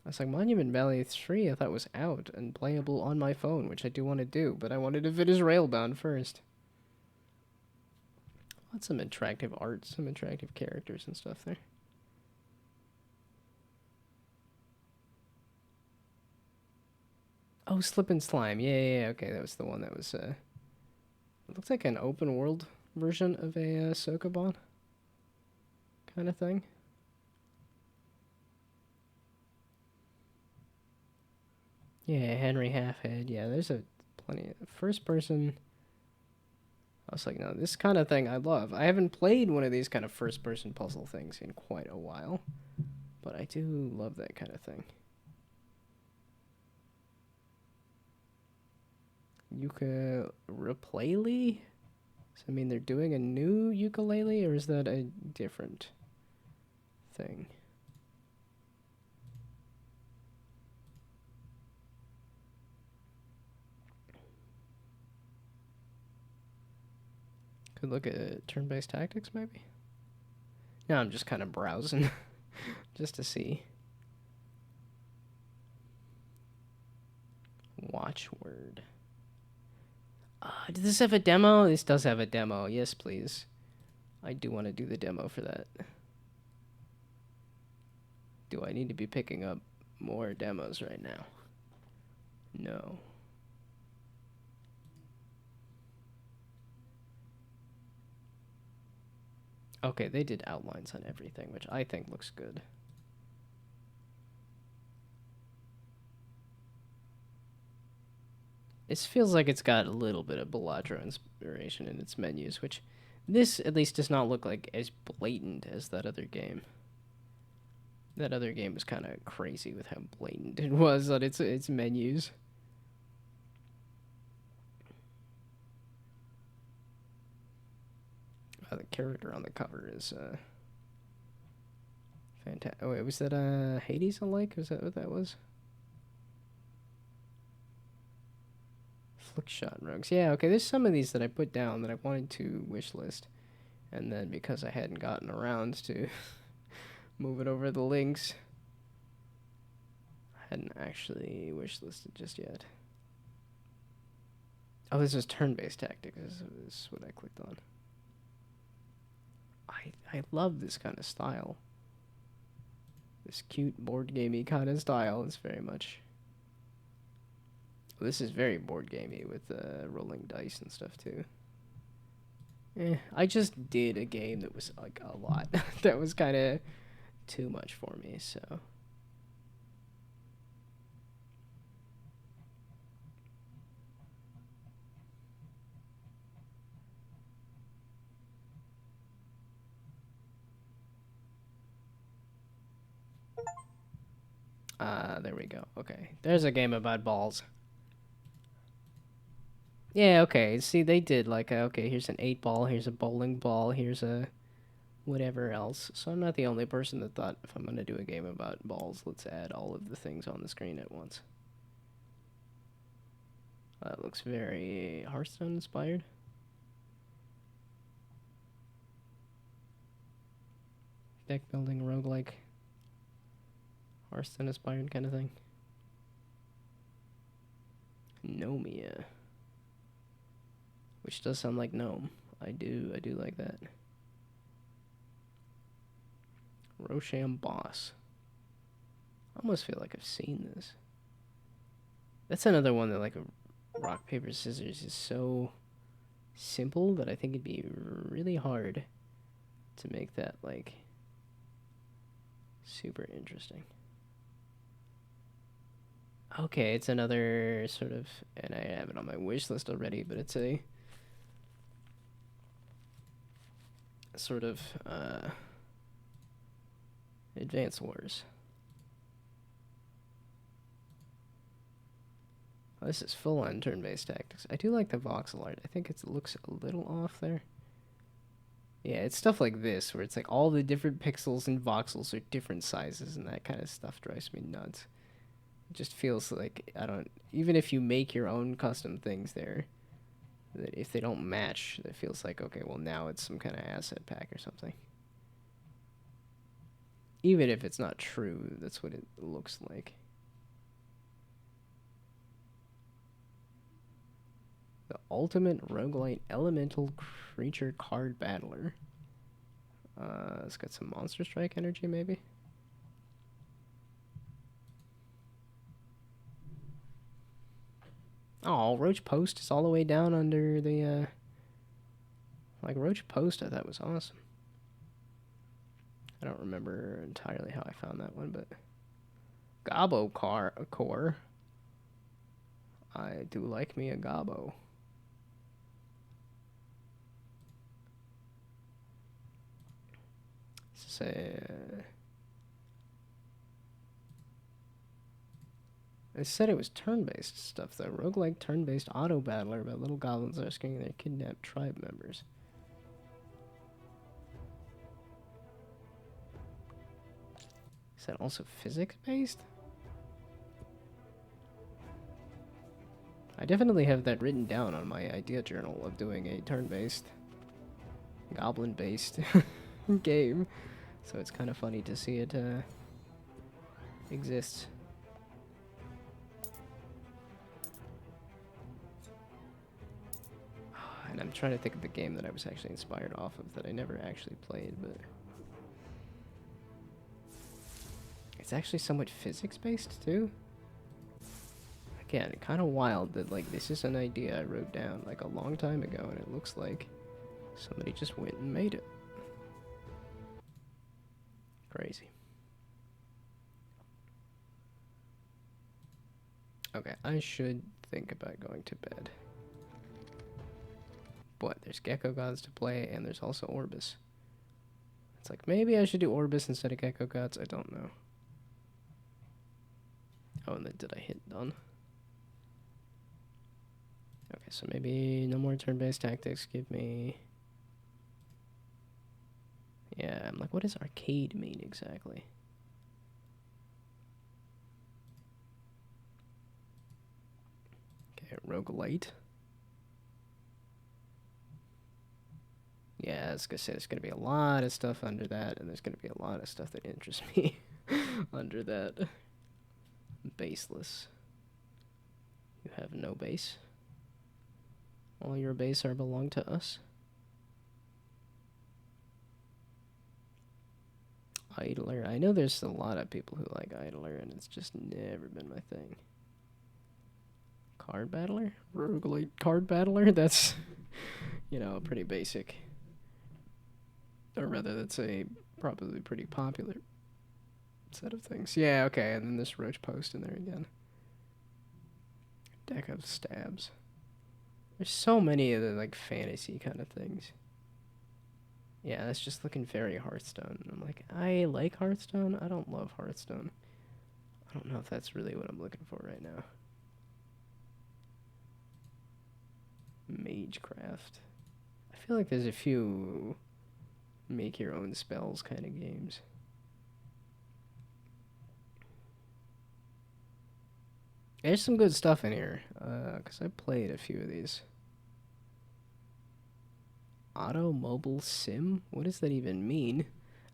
I was like, Monument Valley 3 I thought was out and playable on my phone, which I do want to do, but I wanted to finish Railbound first. That's some attractive art, some attractive characters and stuff there. Oh, Slip and Slime. Yeah, okay, that was the one that was, it looks like an open world version of a Sokobon kind of thing. Yeah, Henry Halfhead. Yeah, there's a plenty of first person. I was like, no, this kind of thing I love. I haven't played one of these kind of first person puzzle things in quite a while, but I do love that kind of thing. Ukulele? So, I mean, they're doing a new ukulele, or is that a different thing? Could look at turn-based tactics, maybe? No, I'm just kind of browsing just to see. Watchword. Does this have a demo? This does have a demo. Yes, please. I do want to do the demo for that. Do I need to be picking up more demos right now? No. Okay, they did outlines on everything, which I think looks good. This feels like it's got a little bit of Balatro inspiration in its menus, which this at least does not look like as blatant as that other game. That other game was kind of crazy with how blatant it was on its menus. The character on the cover is fantastic. Oh wait, was that Hades alike? Was that what that was? Flickshot rugs. Yeah, okay, there's some of these that I put down that I wanted to wishlist. And then because I hadn't gotten around to move it over the links, I hadn't actually wishlisted just yet. Oh, this is turn-based tactics. This is what I clicked on. I love this kind of style. This cute board gamey kind of style is very much. Well, this is very board gamey with rolling dice and stuff too. I just did a game that was like a lot. That was kind of too much for me, so. There we go. Okay, there's a game about balls. Yeah, okay. See, they did like, okay, here's an 8-ball, here's a bowling ball, here's a whatever else. So I'm not the only person that thought, if I'm going to do a game about balls, let's add all of the things on the screen at once. That looks very Hearthstone inspired. Deck building, roguelike, Hearthstone inspired kind of thing. Gnomia. Which does sound like gnome. I do like that. Rosham Boss. I almost feel like I've seen this. That's another one that like a rock, paper, scissors is so simple that I think it'd be really hard to make that like super interesting. Okay, it's another sort of, and I have it on my wish list already, but it's a sort of Advance Wars. Oh, this is full-on turn-based tactics. I do like the voxel art. I think it looks a little off there. Yeah, it's stuff like this, where it's like all the different pixels and voxels are different sizes, and that kind of stuff drives me nuts. It just feels like, even if you make your own custom things there, that if they don't match, it feels like, okay, well now it's some kind of asset pack or something. Even if it's not true, that's what it looks like. The ultimate roguelite elemental creature card battler. It's got some monster strike energy, maybe. Oh, Roach Post is all the way down under the, like, Roach Post I thought was awesome. I don't remember entirely how I found that one, but... Gobbo Core. I do like me a Gobbo. Say... It said it was turn-based stuff, though. Roguelike turn-based auto-battler about little goblins rescuing their kidnapped tribe members. Is that also physics-based? I definitely have that written down on my idea journal of doing a turn-based, goblin-based game. So it's kind of funny to see it exist. And I'm trying to think of the game that I was actually inspired off of that I never actually played, but... It's actually somewhat physics-based, too? Again, kind of wild that, like, this is an idea I wrote down, like, a long time ago, and it looks like somebody just went and made it. Crazy. Okay, I should think about going to bed. But there's Gecko Gods to play, and there's also Orbis. It's like, maybe I should do Orbis instead of Gecko Gods. I don't know. Oh, and then did I hit done? Okay, so maybe no more turn-based tactics. Give me... Yeah, I'm like, what does arcade mean exactly? Okay, roguelite. Yeah, I was gonna say there's gonna be a lot of stuff under that, and there's gonna be a lot of stuff that interests me under that. Baseless. You have no base. All your base are belong to us. Idler. I know there's a lot of people who like Idler, and it's just never been my thing. Card Battler? Roguelite Card Battler? That's, you know, pretty basic. Or rather, that's a probably pretty popular set of things. Yeah, okay, and then this Roach Post in there again. Deck of Stabs. There's so many of the, like, fantasy kind of things. Yeah, that's just looking very Hearthstone. I'm like, I like Hearthstone. I don't love Hearthstone. I don't know if that's really what I'm looking for right now. Magecraft. I feel like there's a few make your own spells kind of games. There's some good stuff in here, because I played a few of these. Auto Mobile Sim? What does that even mean?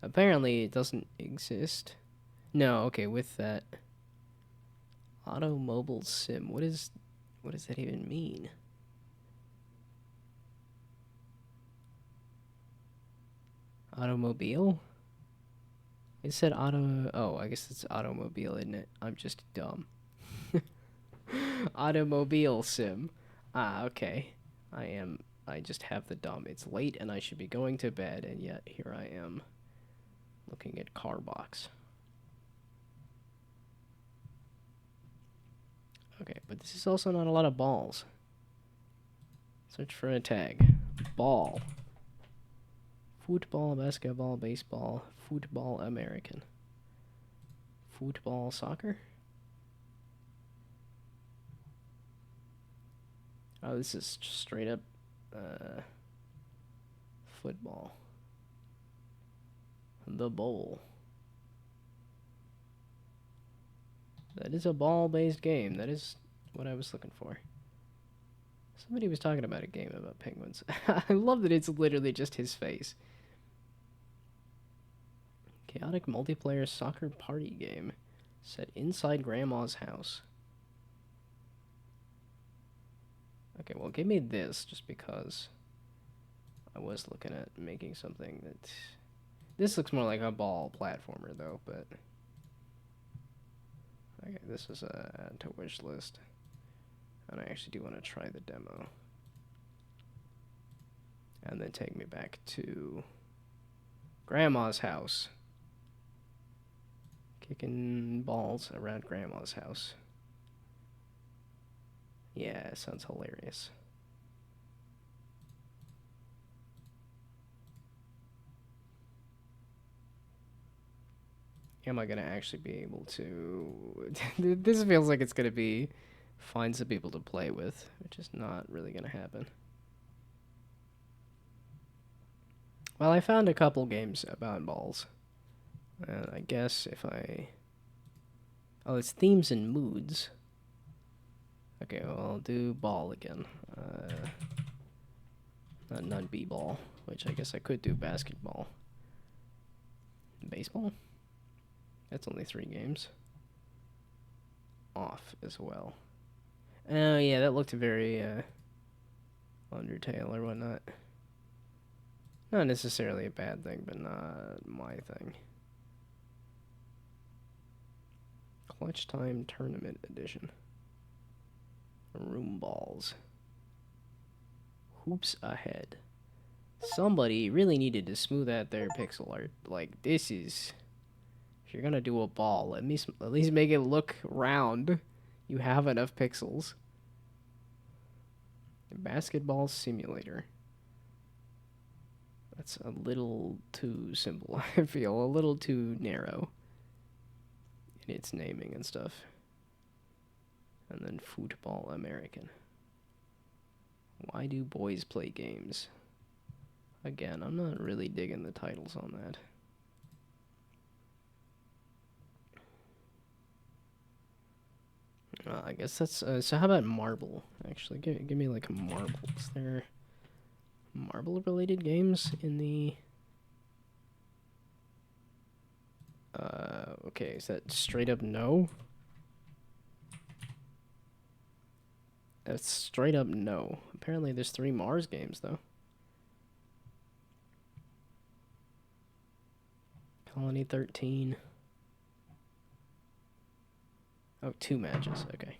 Apparently it doesn't exist. No, okay, with that. Auto Mobile Sim. What does that even mean? Automobile? It said auto... Oh, I guess it's automobile, isn't it? I'm just dumb. Automobile sim. Ah, okay. I just have the dumb. It's late and I should be going to bed, and yet here I am looking at Carbox. Okay, but this is also not a lot of balls. Search for a tag. Ball. Football, basketball, baseball, football, American. Football, soccer? Oh, this is just straight up football. The bowl. That is a ball-based game. That is what I was looking for. Somebody was talking about a game about penguins. I love that it's literally just his face. Chaotic multiplayer soccer party game set inside Grandma's house. Okay, well, give me this just because I was looking at making something that... This looks more like a ball platformer, though, but... Okay, this is a add to wish list. And I actually do want to try the demo. And then take me back to Grandma's house. Kicking balls around Grandma's house. Yeah, sounds hilarious. Am I gonna actually be able to... This feels like it's gonna be... Find some people to play with, which is not really gonna happen. Well, I found a couple games about balls. And I guess if I... Oh, it's themes and moods. Okay, well, I'll do ball again. Not b-ball, which I guess I could do basketball. Baseball? That's only 3 games. Off as well. Oh, yeah, that looked very, Undertale or whatnot. Not necessarily a bad thing, but not my thing. Clutch Time Tournament Edition. Room balls. Hoops ahead. Somebody really needed to smooth out their pixel art. Like, this is you're gonna do a ball, let me at least make it look round. You have enough pixels. Basketball simulator. That's a little too simple. I feel a little too narrow in its naming and stuff. And then football American. Why do boys play games? Again, I'm not really digging the titles on that. I guess that's so. How about marble? Actually, give me like a marble. Is there marble related games in the? Okay, is that straight up no? That's straight up no. Apparently, there's 3 Mars games though. Colony 13. Oh, 2 matches. Okay.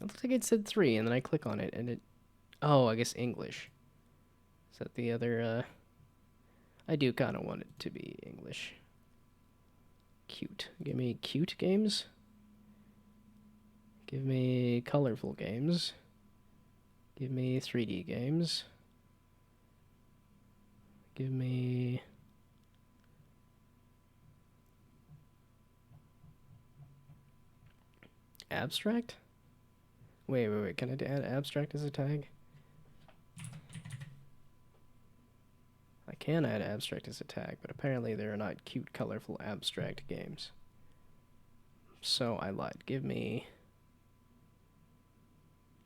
It looks like it said 3, and then I click on it, and it... Oh, I guess English. Is that the other, I do kind of want it to be English. Cute. Give me cute games. Give me colorful games. Give me 3D games. Give me... abstract? Wait. Can I add abstract as a tag? I can add abstract as a tag, but apparently there are not cute, colorful, abstract games. So I lied. Give me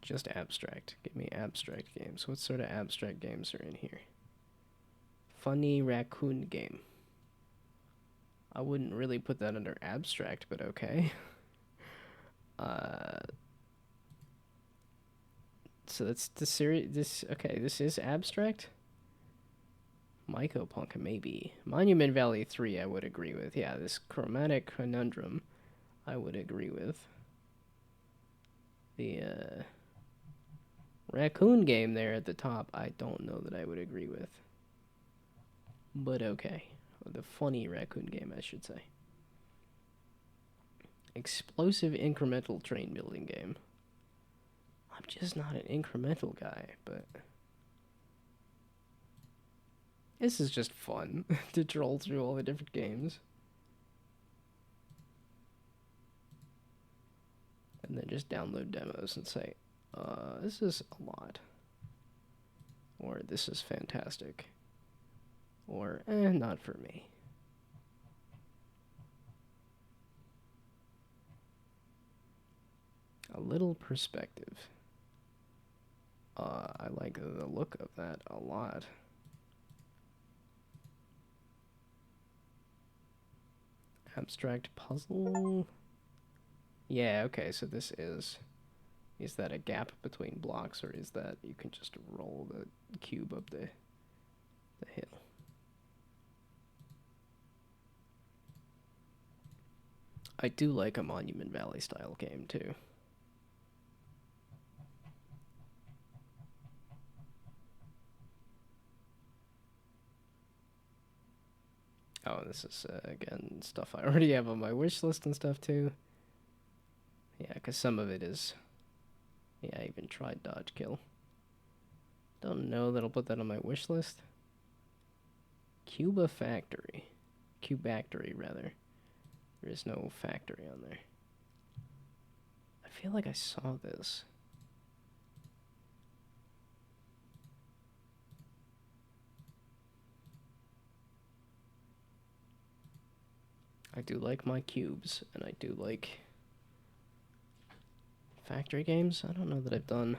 just abstract. Give me abstract games. What sort of abstract games are in here? Funny raccoon game. I wouldn't really put that under abstract, but okay. So that's the series. Okay, this is abstract. Mycopunk, maybe. Monument Valley 3, I would agree with. Yeah, this Chromatic Conundrum, I would agree with. The raccoon game there at the top, I don't know that I would agree with. But okay. The funny raccoon game, I should say. Explosive incremental train building game. I'm just not an incremental guy, but... This is just fun to troll through all the different games. And then just download demos and say, this is a lot. Or this is fantastic. Or, not for me. A little perspective. I like the look of that a lot. Abstract puzzle. Yeah, okay, so this is that a gap between blocks, or is that you can just roll the cube up the hill? I do like a Monument Valley style game too. Oh, this is, again, stuff I already have on my wish list and stuff, too. Yeah, because some of it is... Yeah, I even tried Dodge Kill. Don't know that I'll put that on my wish list. Cuba Factory. Cubactory, rather. There is no factory on there. I feel like I saw this. I do like my cubes, and I do like factory games. I don't know that I've done...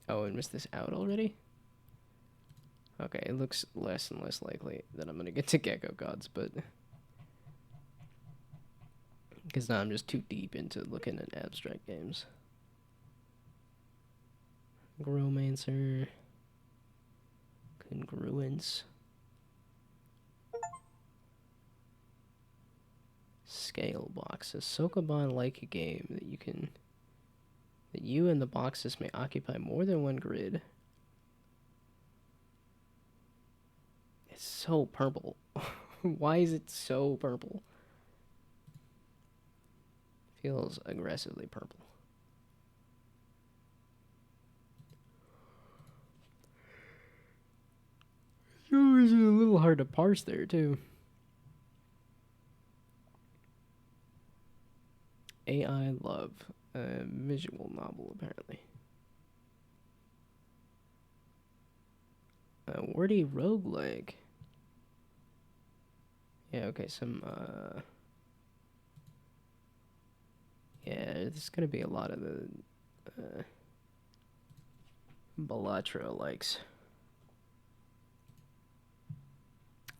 Oh, and missed this out already? Okay, it looks less and less likely that I'm gonna get to Gecko Gods, but... Because now I'm just too deep into looking at abstract games. Growmancer... Congruence... Scale boxes. Sokoban-like a game that you and the boxes may occupy more than one grid. It's so purple. Why is it so purple? Feels aggressively purple. It was a little hard to parse there, too. AI Love. A visual novel, apparently. A wordy roguelike. Yeah, okay, some, yeah, there's gonna be a lot of the, Balatro likes.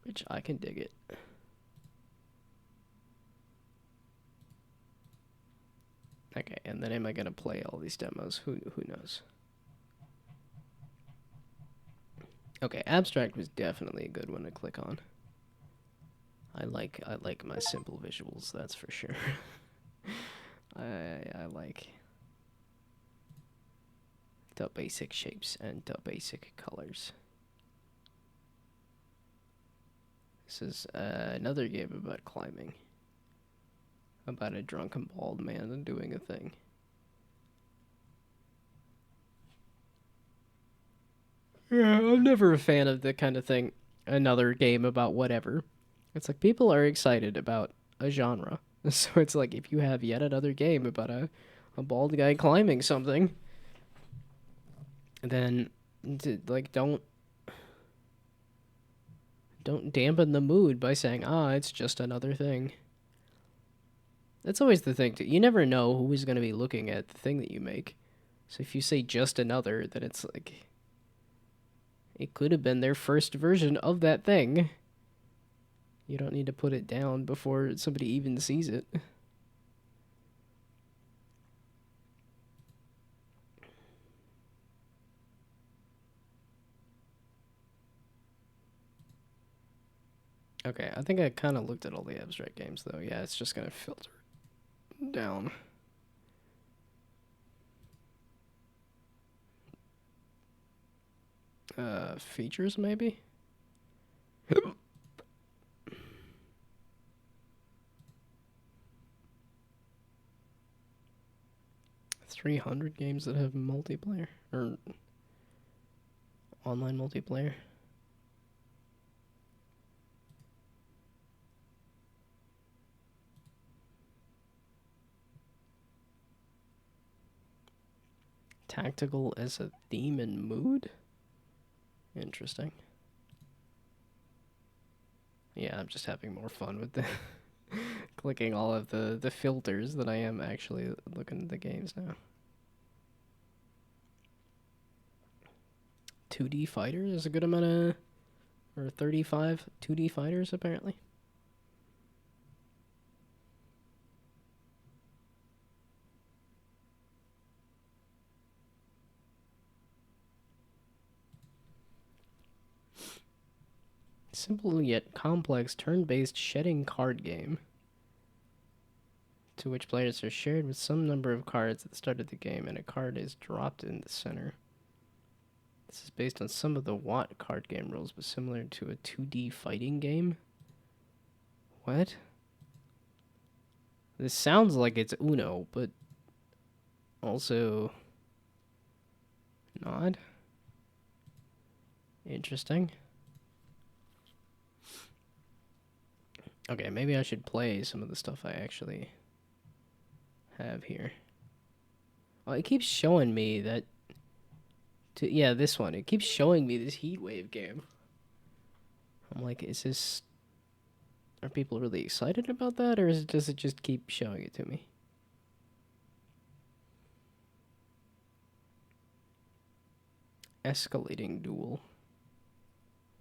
Which I can dig it. Okay, and then am I gonna play all these demos? Who knows? Okay, Abstract was definitely a good one to click on. I like my simple visuals, that's for sure. I like the basic shapes and the basic colors. This is another game about climbing. About a drunken bald man doing a thing. Yeah, I'm never a fan of the kind of thing. Another game about whatever. It's like people are excited about a genre. So it's like if you have yet another game about a bald guy climbing something, then like don't dampen the mood by saying, it's just another thing. That's always the thing too. You never know who is going to be looking at the thing that you make. So if you say just another, then it's like it could have been their first version of that thing. You don't need to put it down before somebody even sees it. Okay, I think I kind of looked at all the abstract games, though. Yeah, it's just going to filter down. Features, maybe? 300 games that have multiplayer, or online multiplayer. Tactical as a theme and mood? Interesting. Yeah, I'm just having more fun with the clicking all of the filters than I am actually looking at the games now. 2D fighters is a good amount of, or 35 2D fighters apparently. Simple yet complex turn-based shedding card game to which players are shared with some number of cards at the start of the game, and a card is dropped in the center. This is based on some of the Watt card game rules, but similar to a 2D fighting game. What? This sounds like it's Uno, but also not. Interesting. Okay, maybe I should play some of the stuff I actually have here. Oh, it keeps showing me that... yeah, this one. It keeps showing me this Heatwave game. I'm like, is this... Are people really excited about that, or does it just keep showing it to me? Escalating Duel.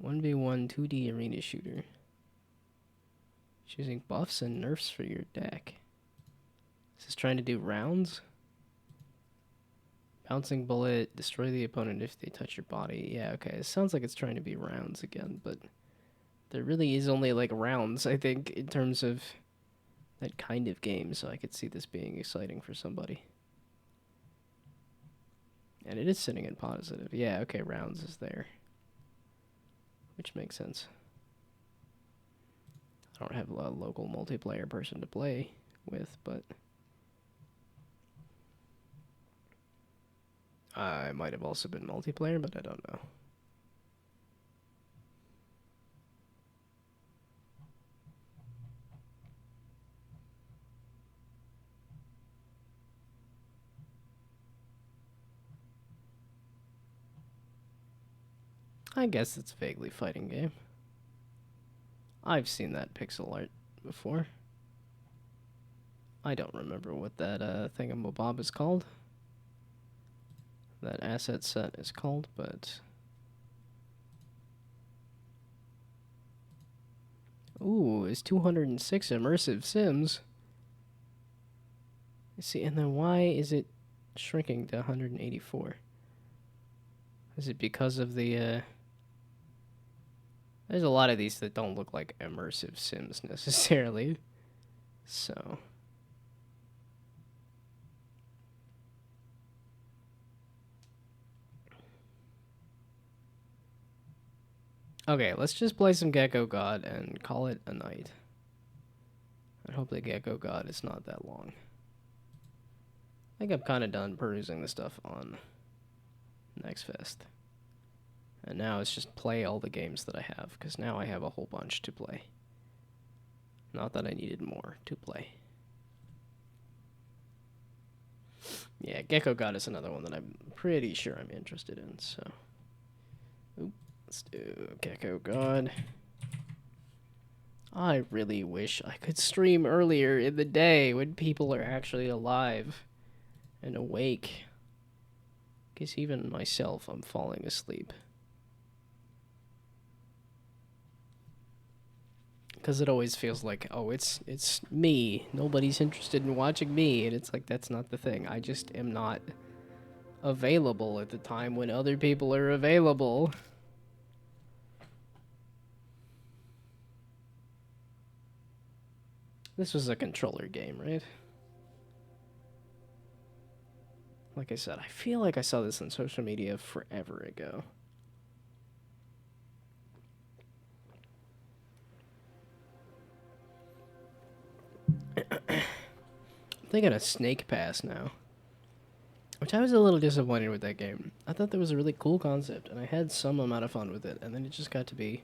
1v1 2D arena shooter. Choosing buffs and nerfs for your deck. Is this trying to do rounds? Bouncing bullet, destroy the opponent if they touch your body. Yeah, okay. It sounds like it's trying to be rounds again, but there really is only like rounds, I think, in terms of that kind of game, so I could see this being exciting for somebody. And it is sitting in positive. Yeah, okay, rounds is there. Which makes sense. don't have a local multiplayer person to play with, but I might have also been multiplayer, but I don't know. I guess it's a vaguely fighting game. I've seen that pixel art before. I don't remember what that thingamabob is called. That asset set is called, but... Ooh, it's 206 immersive sims. See, and then why is it shrinking to 184? Is it because of the, There's a lot of these that don't look like immersive sims necessarily. So... Okay, let's just play some Gecko God and call it a night. I hope the Gecko God is not that long. I think I'm kind of done perusing the stuff on Next Fest. And now it's just play all the games that I have, because now I have a whole bunch to play. Not that I needed more to play. Yeah, Gecko God is another one that I'm pretty sure I'm interested in, so... Oop. Let's do Gecko God. I really wish I could stream earlier in the day when people are actually alive and awake. Because even myself, I'm falling asleep. Because it always feels like, oh, it's me. Nobody's interested in watching me. And it's like, that's not the thing. I just am not available at the time when other people are available. This was a controller game, right? Like I said, I feel like I saw this on social media forever ago. I'm thinking of Snake Pass now. Which I was a little disappointed with that game. I thought that was a really cool concept, and I had some amount of fun with it, and then it just got to be...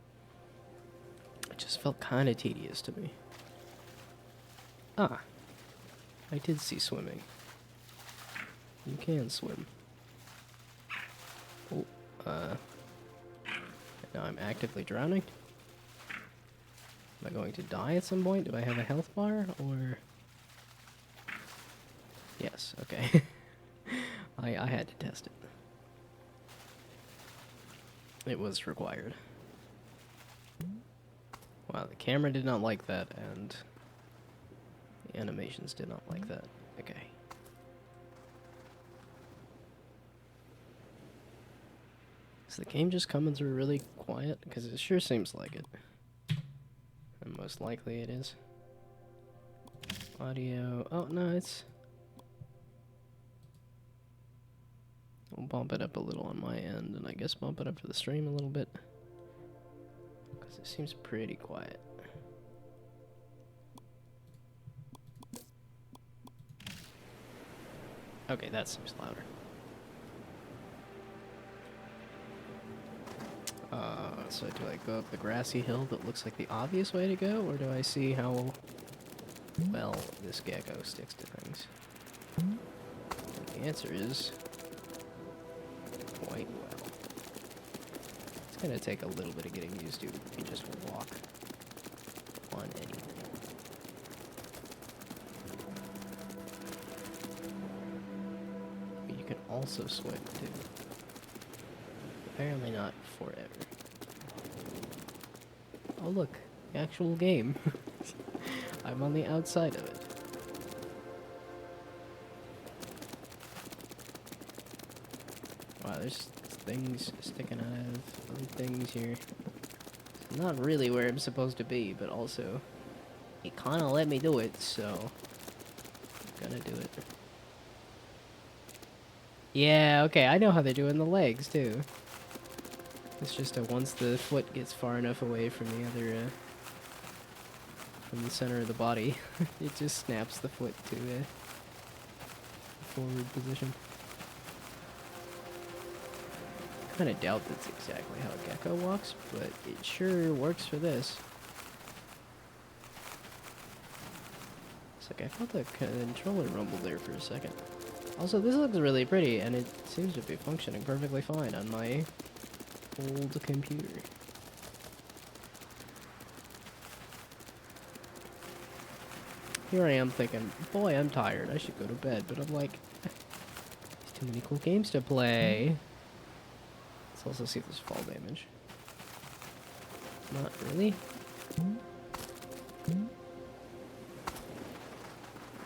It just felt kind of tedious to me. Ah, I did see swimming. You can swim. Oh, now I'm actively drowning. Am I going to die at some point? Do I have a health bar, or... Yes, okay. I had to test it. It was required. Wow, the camera did not like that, and... the animations did not like that. Okay. Is the game just coming through really quiet? Because it sure seems like it. And most likely it is. Audio... Oh, no, it's... I'll bump it up a little on my end, and I guess bump it up for the stream a little bit. Because it seems pretty quiet. Okay, that seems louder. So do I go up the grassy hill that looks like the obvious way to go, or do I see how well this gecko sticks to things? And the answer is quite well. It's gonna take a little bit of getting used to if you just walk on anything. But you can also swim too. Apparently not forever. Oh look, the actual game. I'm on the outside of it. Wow, there's things sticking out of other things here. It's not really where I'm supposed to be, but also it kinda let me do it, so I'm gonna do it. Yeah, okay, I know how they're doing the legs too. It's just that once the foot gets far enough away from the other from the center of the body. It just snaps the foot to a forward position. I kind of doubt that's exactly how a gecko walks, but it sure works for this. It's like I felt the controller rumble there for a second. Also, this looks really pretty, and it seems to be functioning perfectly fine on my old computer. Here I am thinking, boy, I'm tired. I should go to bed. But I'm like, there's too many cool games to play. Let's also see if there's fall damage. Not really.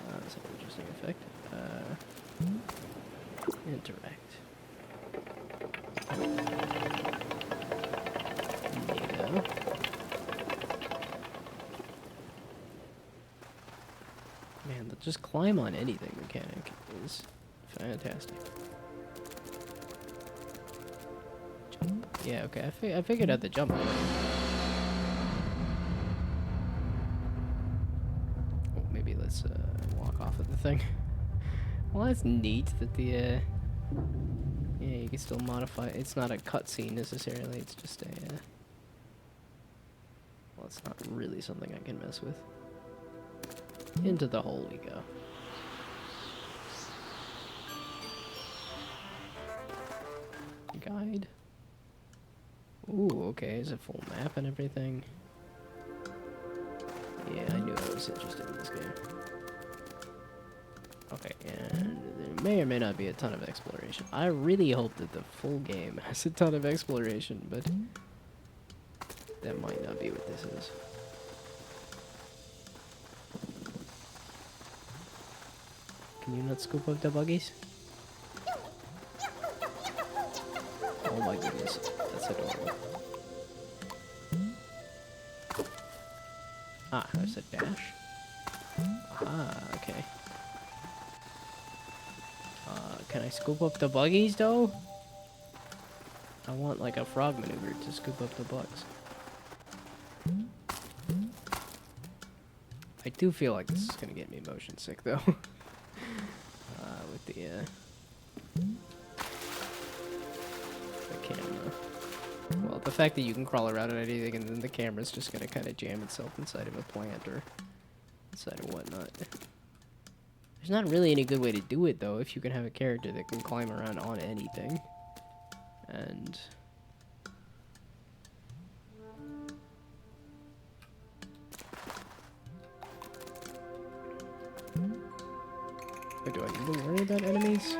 That's an interesting effect. Interact. Neato. Man, the just climb on anything mechanic is fantastic. Jump. Yeah, okay, I figured out the jump. Oh, maybe let's walk off of the thing. Well, that's neat that the yeah, you can still modify. It's not a cutscene necessarily. It's just a well, it's not really something I can mess with. Into the hole we go. Guide. Ooh, okay, is it full map and everything? Yeah, I knew I was interested in this game. Okay, and there may or may not be a ton of exploration. I really hope that the full game has a ton of exploration, but that might not be what this is. Can you not scoop up the buggies? Oh my goodness, that's adorable. Ah, there's a dash. Ah, okay. Can I scoop up the buggies though? I want like a frog maneuver to scoop up the bugs. I do feel like this is gonna get me motion sick though. With the camera. Well, the fact that you can crawl around on anything and then the camera's just gonna kind of jam itself inside of a plant or inside of whatnot. There's not really any good way to do it though if you can have a character that can climb around on anything. And do I need to worry about enemies? I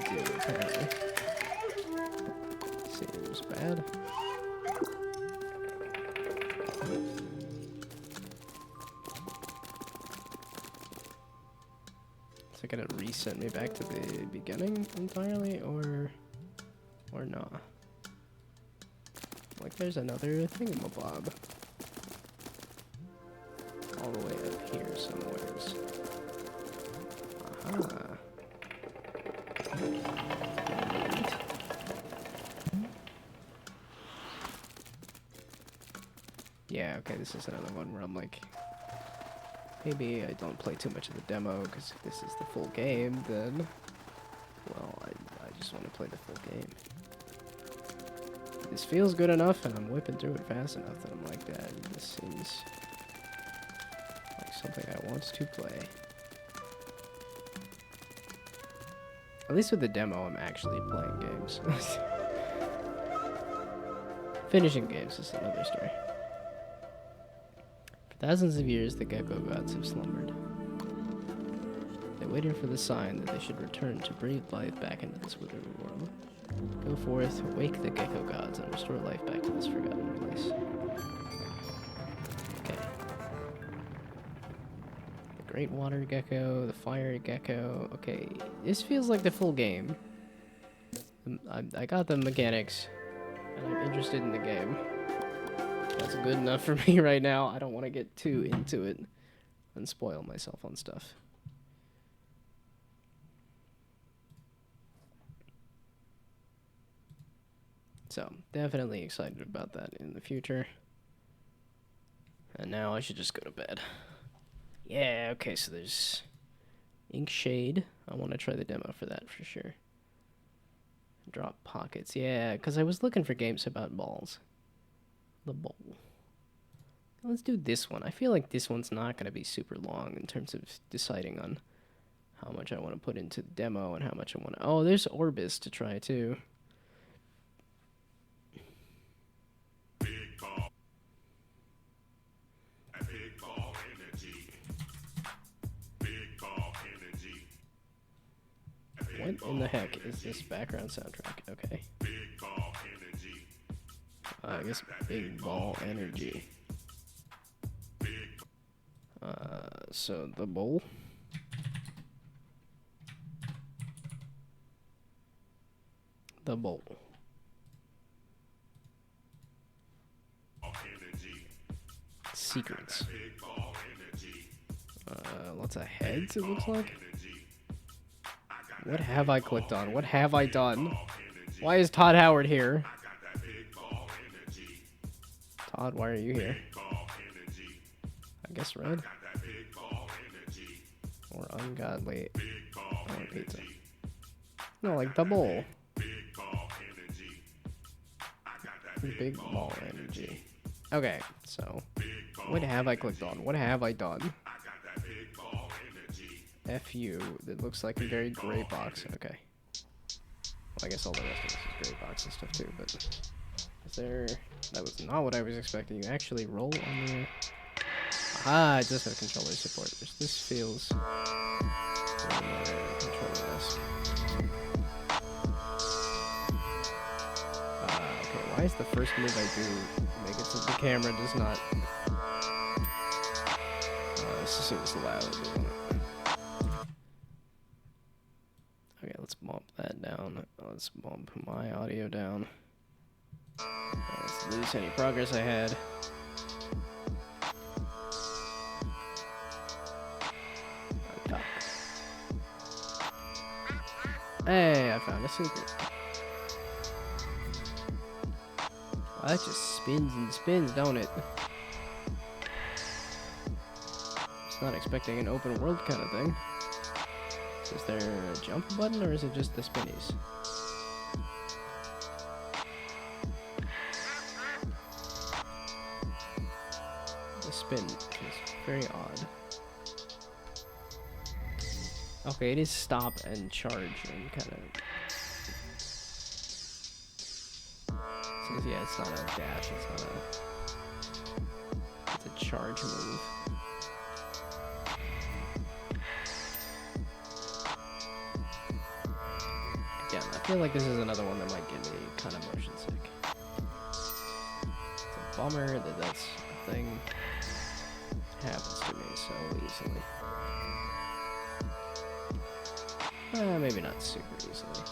do, apparently. Seems bad. Is it gonna reset me back to the beginning entirely, or not? Like there's another thingamabob. All the way up here somewheres. Aha. Yeah, okay, this is another one where I'm like, maybe I don't play too much of the demo, because if this is the full game, then, well, I just want to play the full game. This feels good enough, and I'm whipping through it fast enough that I'm like, that this seems like something I want to play. At least with the demo, I'm actually playing games. Finishing games is another story. For thousands of years, the gecko gods have slumbered. They waited for the sign that they should return to breathe life back into this withered world. Go forth, wake the gecko gods, and restore life back to this forgotten place. Okay. The great water gecko, the fire gecko. Okay, this feels like the full game. I got the mechanics, and I'm interested in the game. That's good enough for me right now. I don't want to get too into it and spoil myself on stuff. So, definitely excited about that in the future. And now I should just go to bed. Yeah, okay, so there's Ink Shade. I want to try the demo for that for sure. Drop Pockets. Yeah, because I was looking for games about balls. The bowl. Let's do this one. I feel like this one's not going to be super long in terms of deciding on how much I want to put into the demo and how much I want to... Oh, there's Orbis to try too. What in the heck is this background soundtrack? Okay. I guess Big Ball Energy. So the bowl. The bowl. Secrets. Lots of heads, it looks like. What have I clicked on? What have I done? Why is Todd Howard here? Todd, why are you here? I guess red. Or ungodly. I want pizza. No, like the bowl. Big ball energy. Okay, so what have I clicked on? What have I done? FU, that looks like a very gray box. Okay. Well, I guess all the rest of this is gray box and stuff too, but is there... That was not what I was expecting. You actually roll on the... Ah, it does have controller support, which this feels... controller-esque. Okay, why is the first move I do make it so the camera does not... this seems loud. Okay, let's bump that down. Let's bump my audio down. Let's lose any progress I had. Hey, I found a secret. Well, that just spins and spins, don't it? It's not expecting an open world kind of thing. Is there a jump button, or is it just the spinnies? The spin is very odd. Okay, it is stop and charge and kind of... So yeah, it's not a dash, it's not a... It's a charge move. Again, I feel like this is another one that might get me kind of motion sick. It's a bummer that that's a thing that happens to me so easily. Maybe not super easily.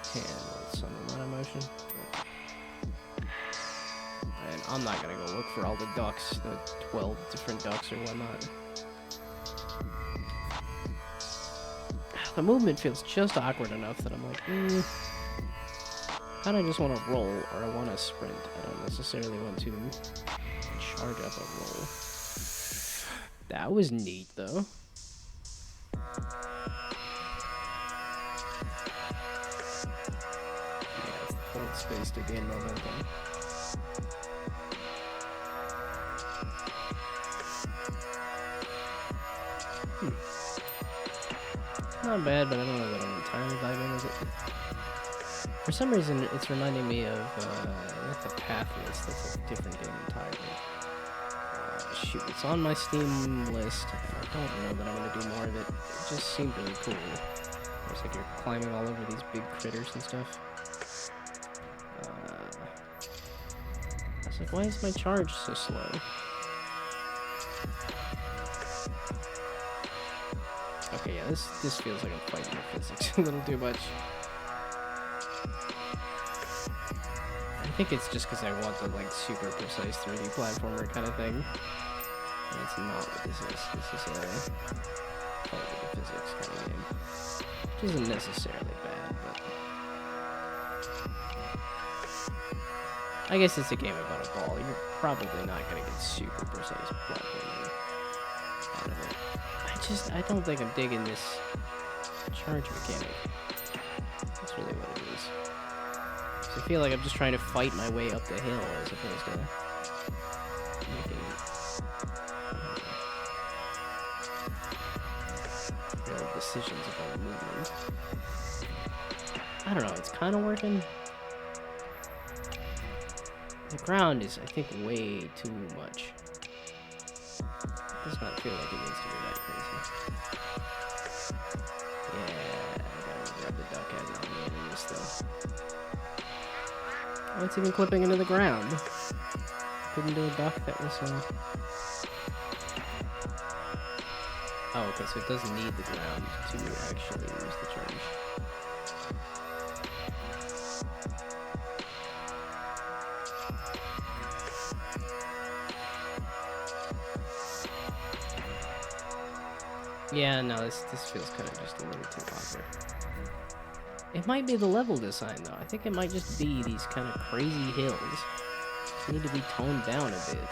Can with some amount of motion. And I'm not gonna go look for all the ducks, the 12 different ducks or whatnot. The movement feels just awkward enough that I'm like, I just want to roll, or I want to sprint. I don't necessarily want to charge up a roll. That was neat, though. Yeah, it's the hold space to gain momentum. Not bad, but I don't know that I'm entirely vibing with it. For some reason, it's reminding me of the Pathless. That's a different game entirely. Shoot, it's on my Steam list. I don't know that I'm going to do more of it. It just seemed really cool. It's like you're climbing all over these big critters and stuff. I was like, why is my charge so slow? Okay, yeah, this feels like I'm fighting with physics a little too much. I think it's just because I want the like super precise 3D platformer kind of thing. And that's not what this is. This is a fight with the physics kind of game. Which isn't necessarily bad, but... I guess it's a game about a ball. You're probably not gonna get super precise platforming out of it. I don't think I'm digging this charge mechanic. That's really what it is. 'Cause I feel like I'm just trying to fight my way up the hill as opposed to making real decisions about movement. I don't know, it's kind of working. The ground is, I think, way too much. It does not feel like it needs to be that crazy. Yeah, I gotta grab the duck out of the area still. Oh, it's even clipping into the ground. Couldn't do a duck that was, Oh, okay, so it doesn't need the ground to actually use the charge. Yeah, no, this feels kind of just a little too awkward. It might be the level design, though. I think it might just be these kind of crazy hills. Just need to be toned down a bit.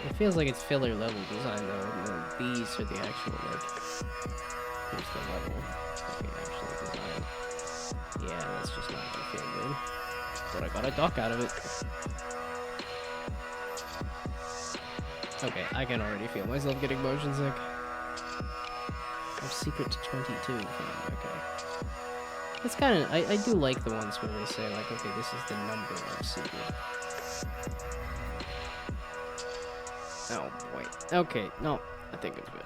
It feels like it's filler level design, though, and then these are the actual, like, here's the level that we actually designed. Yeah, that's just not gonna feel good. But I got a duck out of it. Okay, I can already feel myself getting motion sick. I'm secret to 22. Okay. It's kind of... I do like the ones where they say, like, okay, this is the number of secret. Oh, boy. Okay, no. I think it's good.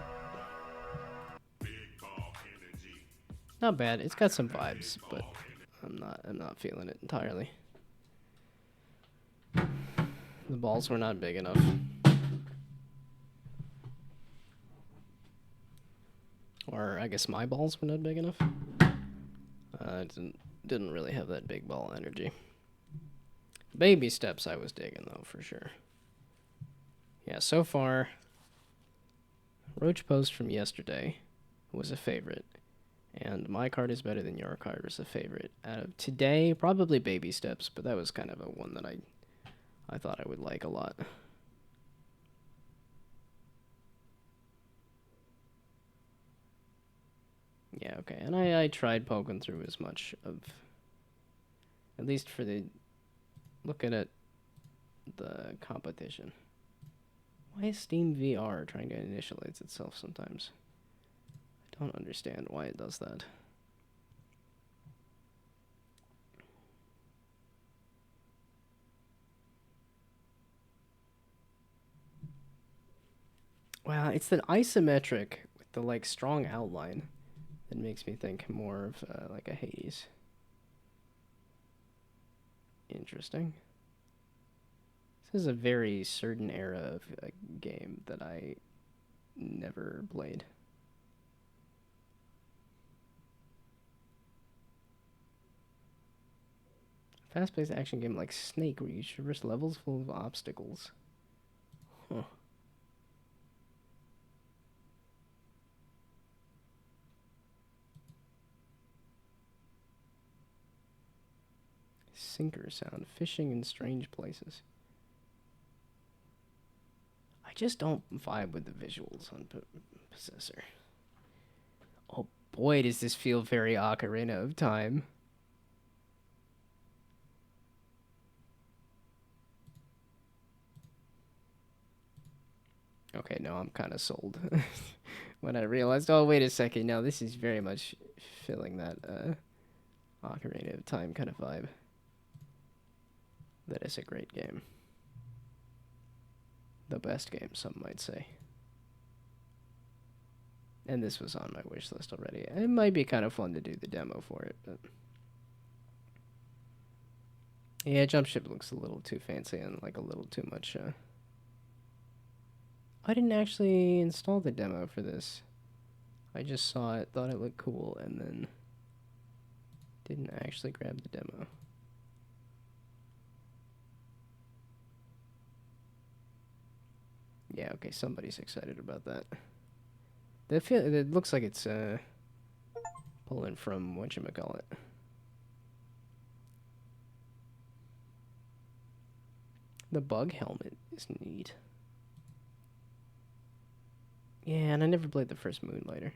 Not bad. It's got some vibes, but I'm not feeling it entirely. The balls were not big enough. Or I guess my balls were not big enough. I didn't really have that big ball energy. Baby steps I was digging though, for sure. Yeah, so far, Roach Post from yesterday was a favorite. And my card is better than your card was a favorite. Out of today, probably Baby Steps, but that was kind of a one that I thought I would like a lot. Yeah, okay, and I tried poking through as much of, at least for the, looking at the competition. Why is Steam VR trying to initialize itself sometimes? I don't understand why it does that. Wow, it's the isometric with the like strong outline that makes me think more of like a Hades. Interesting. This is a very certain era of a game that I never played. Fast-paced action game like Snake, where you traverse levels full of obstacles. Huh. Sinker sound. Fishing in strange places. I just don't vibe with the visuals on Possessor. Oh boy, does this feel very Ocarina of Time. Okay, no, I'm kind of sold. When I realized, oh, wait a second, no, this is very much filling that Ocarina of Time kind of vibe. That is a great game. The best game, some might say. And this was on my wish list already. It might be kind of fun to do the demo for it, but... Yeah, Jump Ship looks a little too fancy and like a little too much, I didn't actually install the demo for this. I just saw it, thought it looked cool, and then didn't actually grab the demo. Yeah, okay, somebody's excited about that. It looks like it's pulling from whatchamacallit. The bug helmet is neat. Yeah, and I never played the first Moonlighter.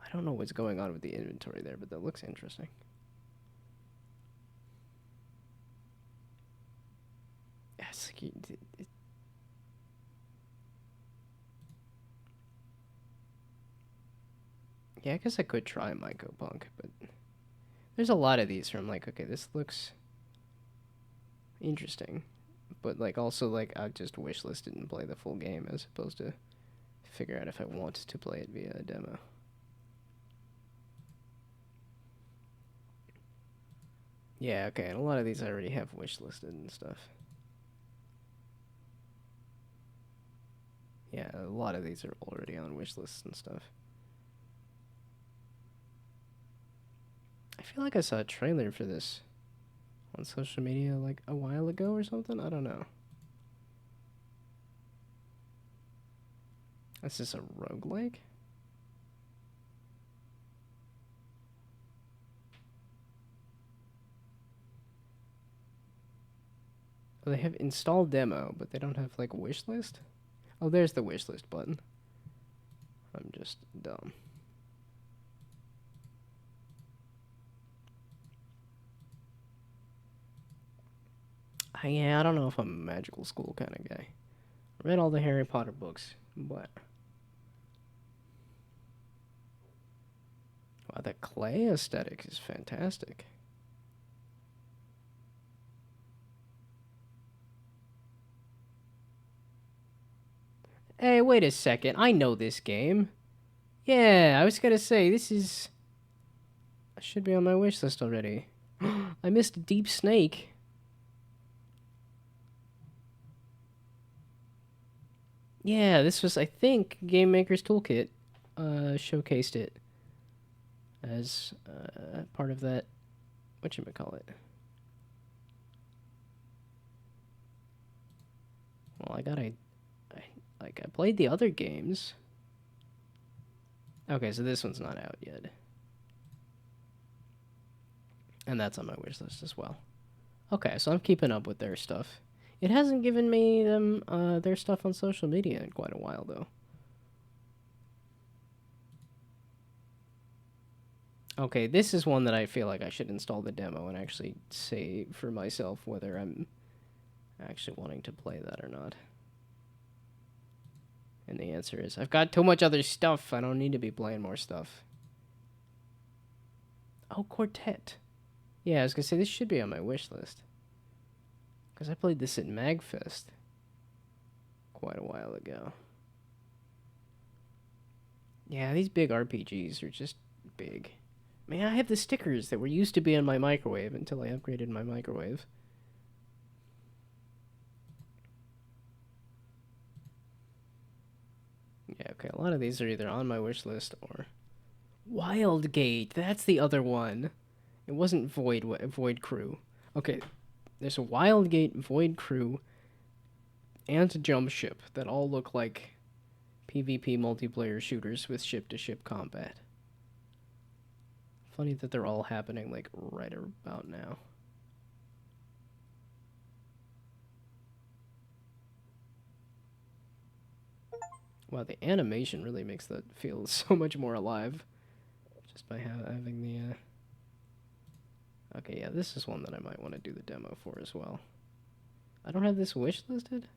I don't know what's going on with the inventory there, but that looks interesting. Yes, yeah, I guess I could try Myco Punk, but there's a lot of these where I'm like, okay, this looks interesting, but like also like I've just wishlisted and play the full game as opposed to figure out if I want to play it via a demo. Yeah, okay, and a lot of these I already have wishlisted and stuff. Yeah, a lot of these are already on wishlists and stuff. I feel like I saw a trailer for this on social media like a while ago or something. I don't know. Is this a roguelike? Oh, they have install demo, but they don't have like wish list? Oh, there's the wish list button. I'm just dumb. Yeah, I don't know if I'm a magical school kind of guy. Read all the Harry Potter books, but... Wow, the clay aesthetic is fantastic. Hey, wait a second. I know this game. Yeah, I was gonna say, this is... I should be on my wish list already. I missed Deep Snake. Yeah, this was, I think, Game Maker's Toolkit showcased it as part of that, whatchamacallit. Well, I played the other games. Okay, so this one's not out yet. And that's on my wish list as well. Okay, so I'm keeping up with their stuff. It hasn't given me them their stuff on social media in quite a while, though. Okay, this is one that I feel like I should install the demo and actually say for myself whether I'm actually wanting to play that or not. And the answer is, I've got too much other stuff. I don't need to be playing more stuff. Oh, Quartet. Yeah, I was gonna say, this should be on my wish list. Because I played this at MagFest quite a while ago. Yeah, these big RPGs are just big. Man, I have the stickers that were used to be in my microwave until I upgraded my microwave. Yeah, okay, a lot of these are either on my wish list or... Wildgate, that's the other one. It wasn't Void Crew. Okay, there's a Wildgate, Void Crew, and Jump Ship that all look like PvP multiplayer shooters with ship-to-ship combat. Funny that they're all happening, like, right about now. Wow, the animation really makes that feel so much more alive. Just by having the, Okay, yeah, this is one that I might want to do the demo for as well. I don't have this wish listed?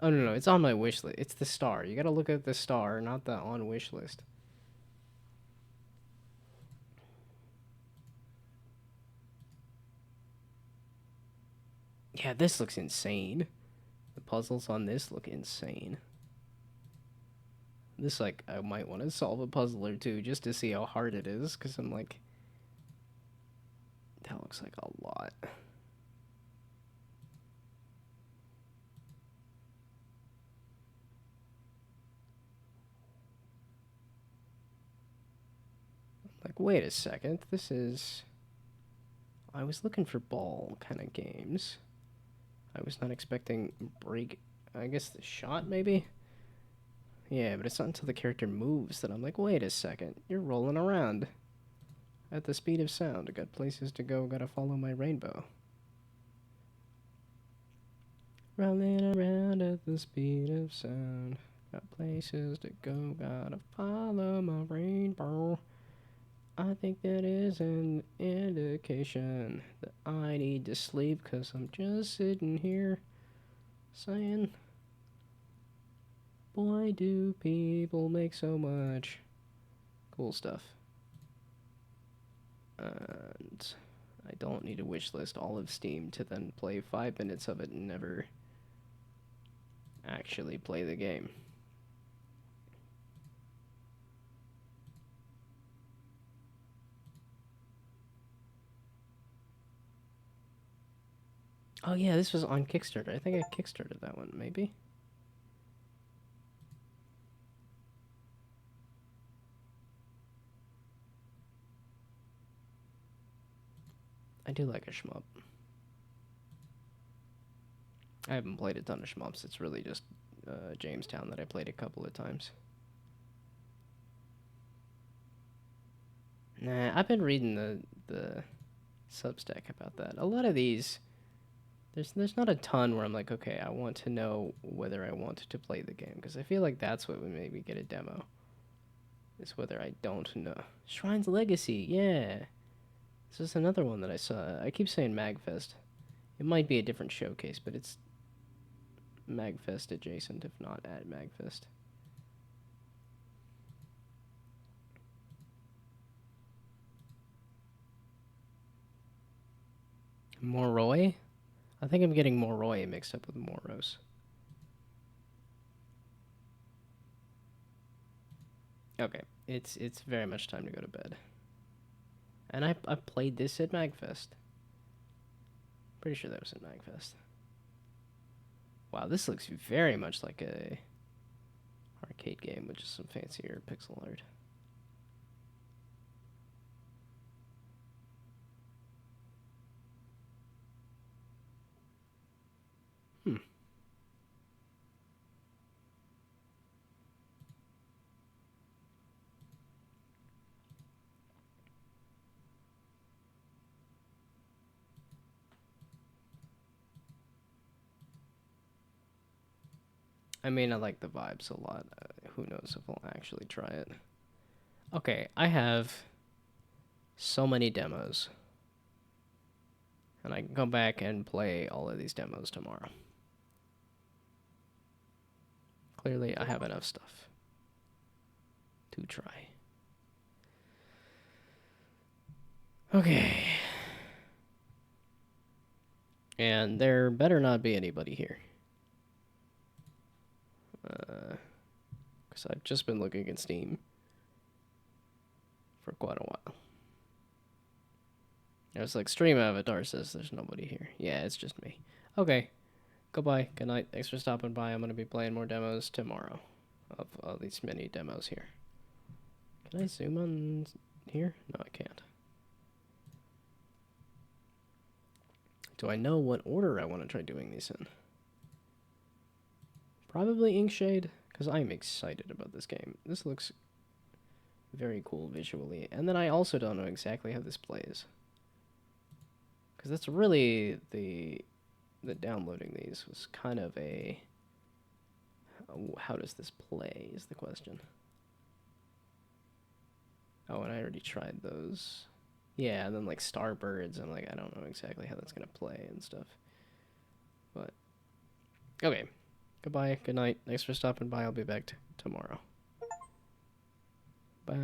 Oh, no, it's on my wish list. It's the star. You gotta look at the star, not the on wish list. Yeah, this looks insane. The puzzles on this look insane. This, like, I might want to solve a puzzle or two just to see how hard it is, because I'm like... That looks like a lot. Like, wait a second, this is... I was looking for ball kind of games. I was not expecting break... I guess the shot, maybe? Yeah, but it's not until the character moves that I'm like, wait a second, you're rolling around. At the speed of sound, I got places to go, gotta follow my rainbow. Rolling around at the speed of sound. Got places to go, gotta follow my rainbow. I think that is an indication that I need to sleep, 'cause I'm just sitting here saying, why do people make so much cool stuff? And I don't need to wishlist all of Steam to then play 5 minutes of it and never actually play the game. Oh yeah, this was on Kickstarter. I think I kickstarted that one, maybe? I do like a shmup. I haven't played a ton of shmups. It's really just Jamestown that I played a couple of times. Nah, I've been reading the Substack about that. A lot of these, there's not a ton where I'm like, okay, I want to know whether I want to play the game, because I feel like that's what would maybe get a demo. Is whether I don't know. Shrine's Legacy, yeah. This is another one that I saw. I keep saying Magfest. It might be a different showcase, but it's Magfest adjacent, if not at Magfest. Moroi? I think I'm getting Moroi mixed up with Moros. Okay, it's very much time to go to bed. And I played this at Magfest. Pretty sure that was at Magfest. Wow, this looks very much like a arcade game with just some fancier pixel art. Hmm. I mean, I like the vibes a lot. Who knows if I'll actually try it. Okay, I have so many demos. And I can go back and play all of these demos tomorrow. Clearly, I have enough stuff to try. Okay. And there better not be anybody here. Because I've just been looking at Steam for quite a while. I was like, Stream Avatar says there's nobody here. Yeah, it's just me. Okay. Goodbye. Good night. Thanks for stopping by. I'm going to be playing more demos tomorrow. Of these many demos here. Can I zoom on here? No, I can't. Do I know what order I want to try doing these in? Probably Inkshade, because I'm excited about this game. This looks very cool visually. And then I also don't know exactly how this plays. Because that's really the downloading these was kind of a... How does this play is the question. Oh, and I already tried those. Yeah, and then like Starbirds, I'm like, I don't know exactly how that's going to play and stuff. But, okay. Goodbye, good night. Thanks for stopping by. I'll be back tomorrow. Bye.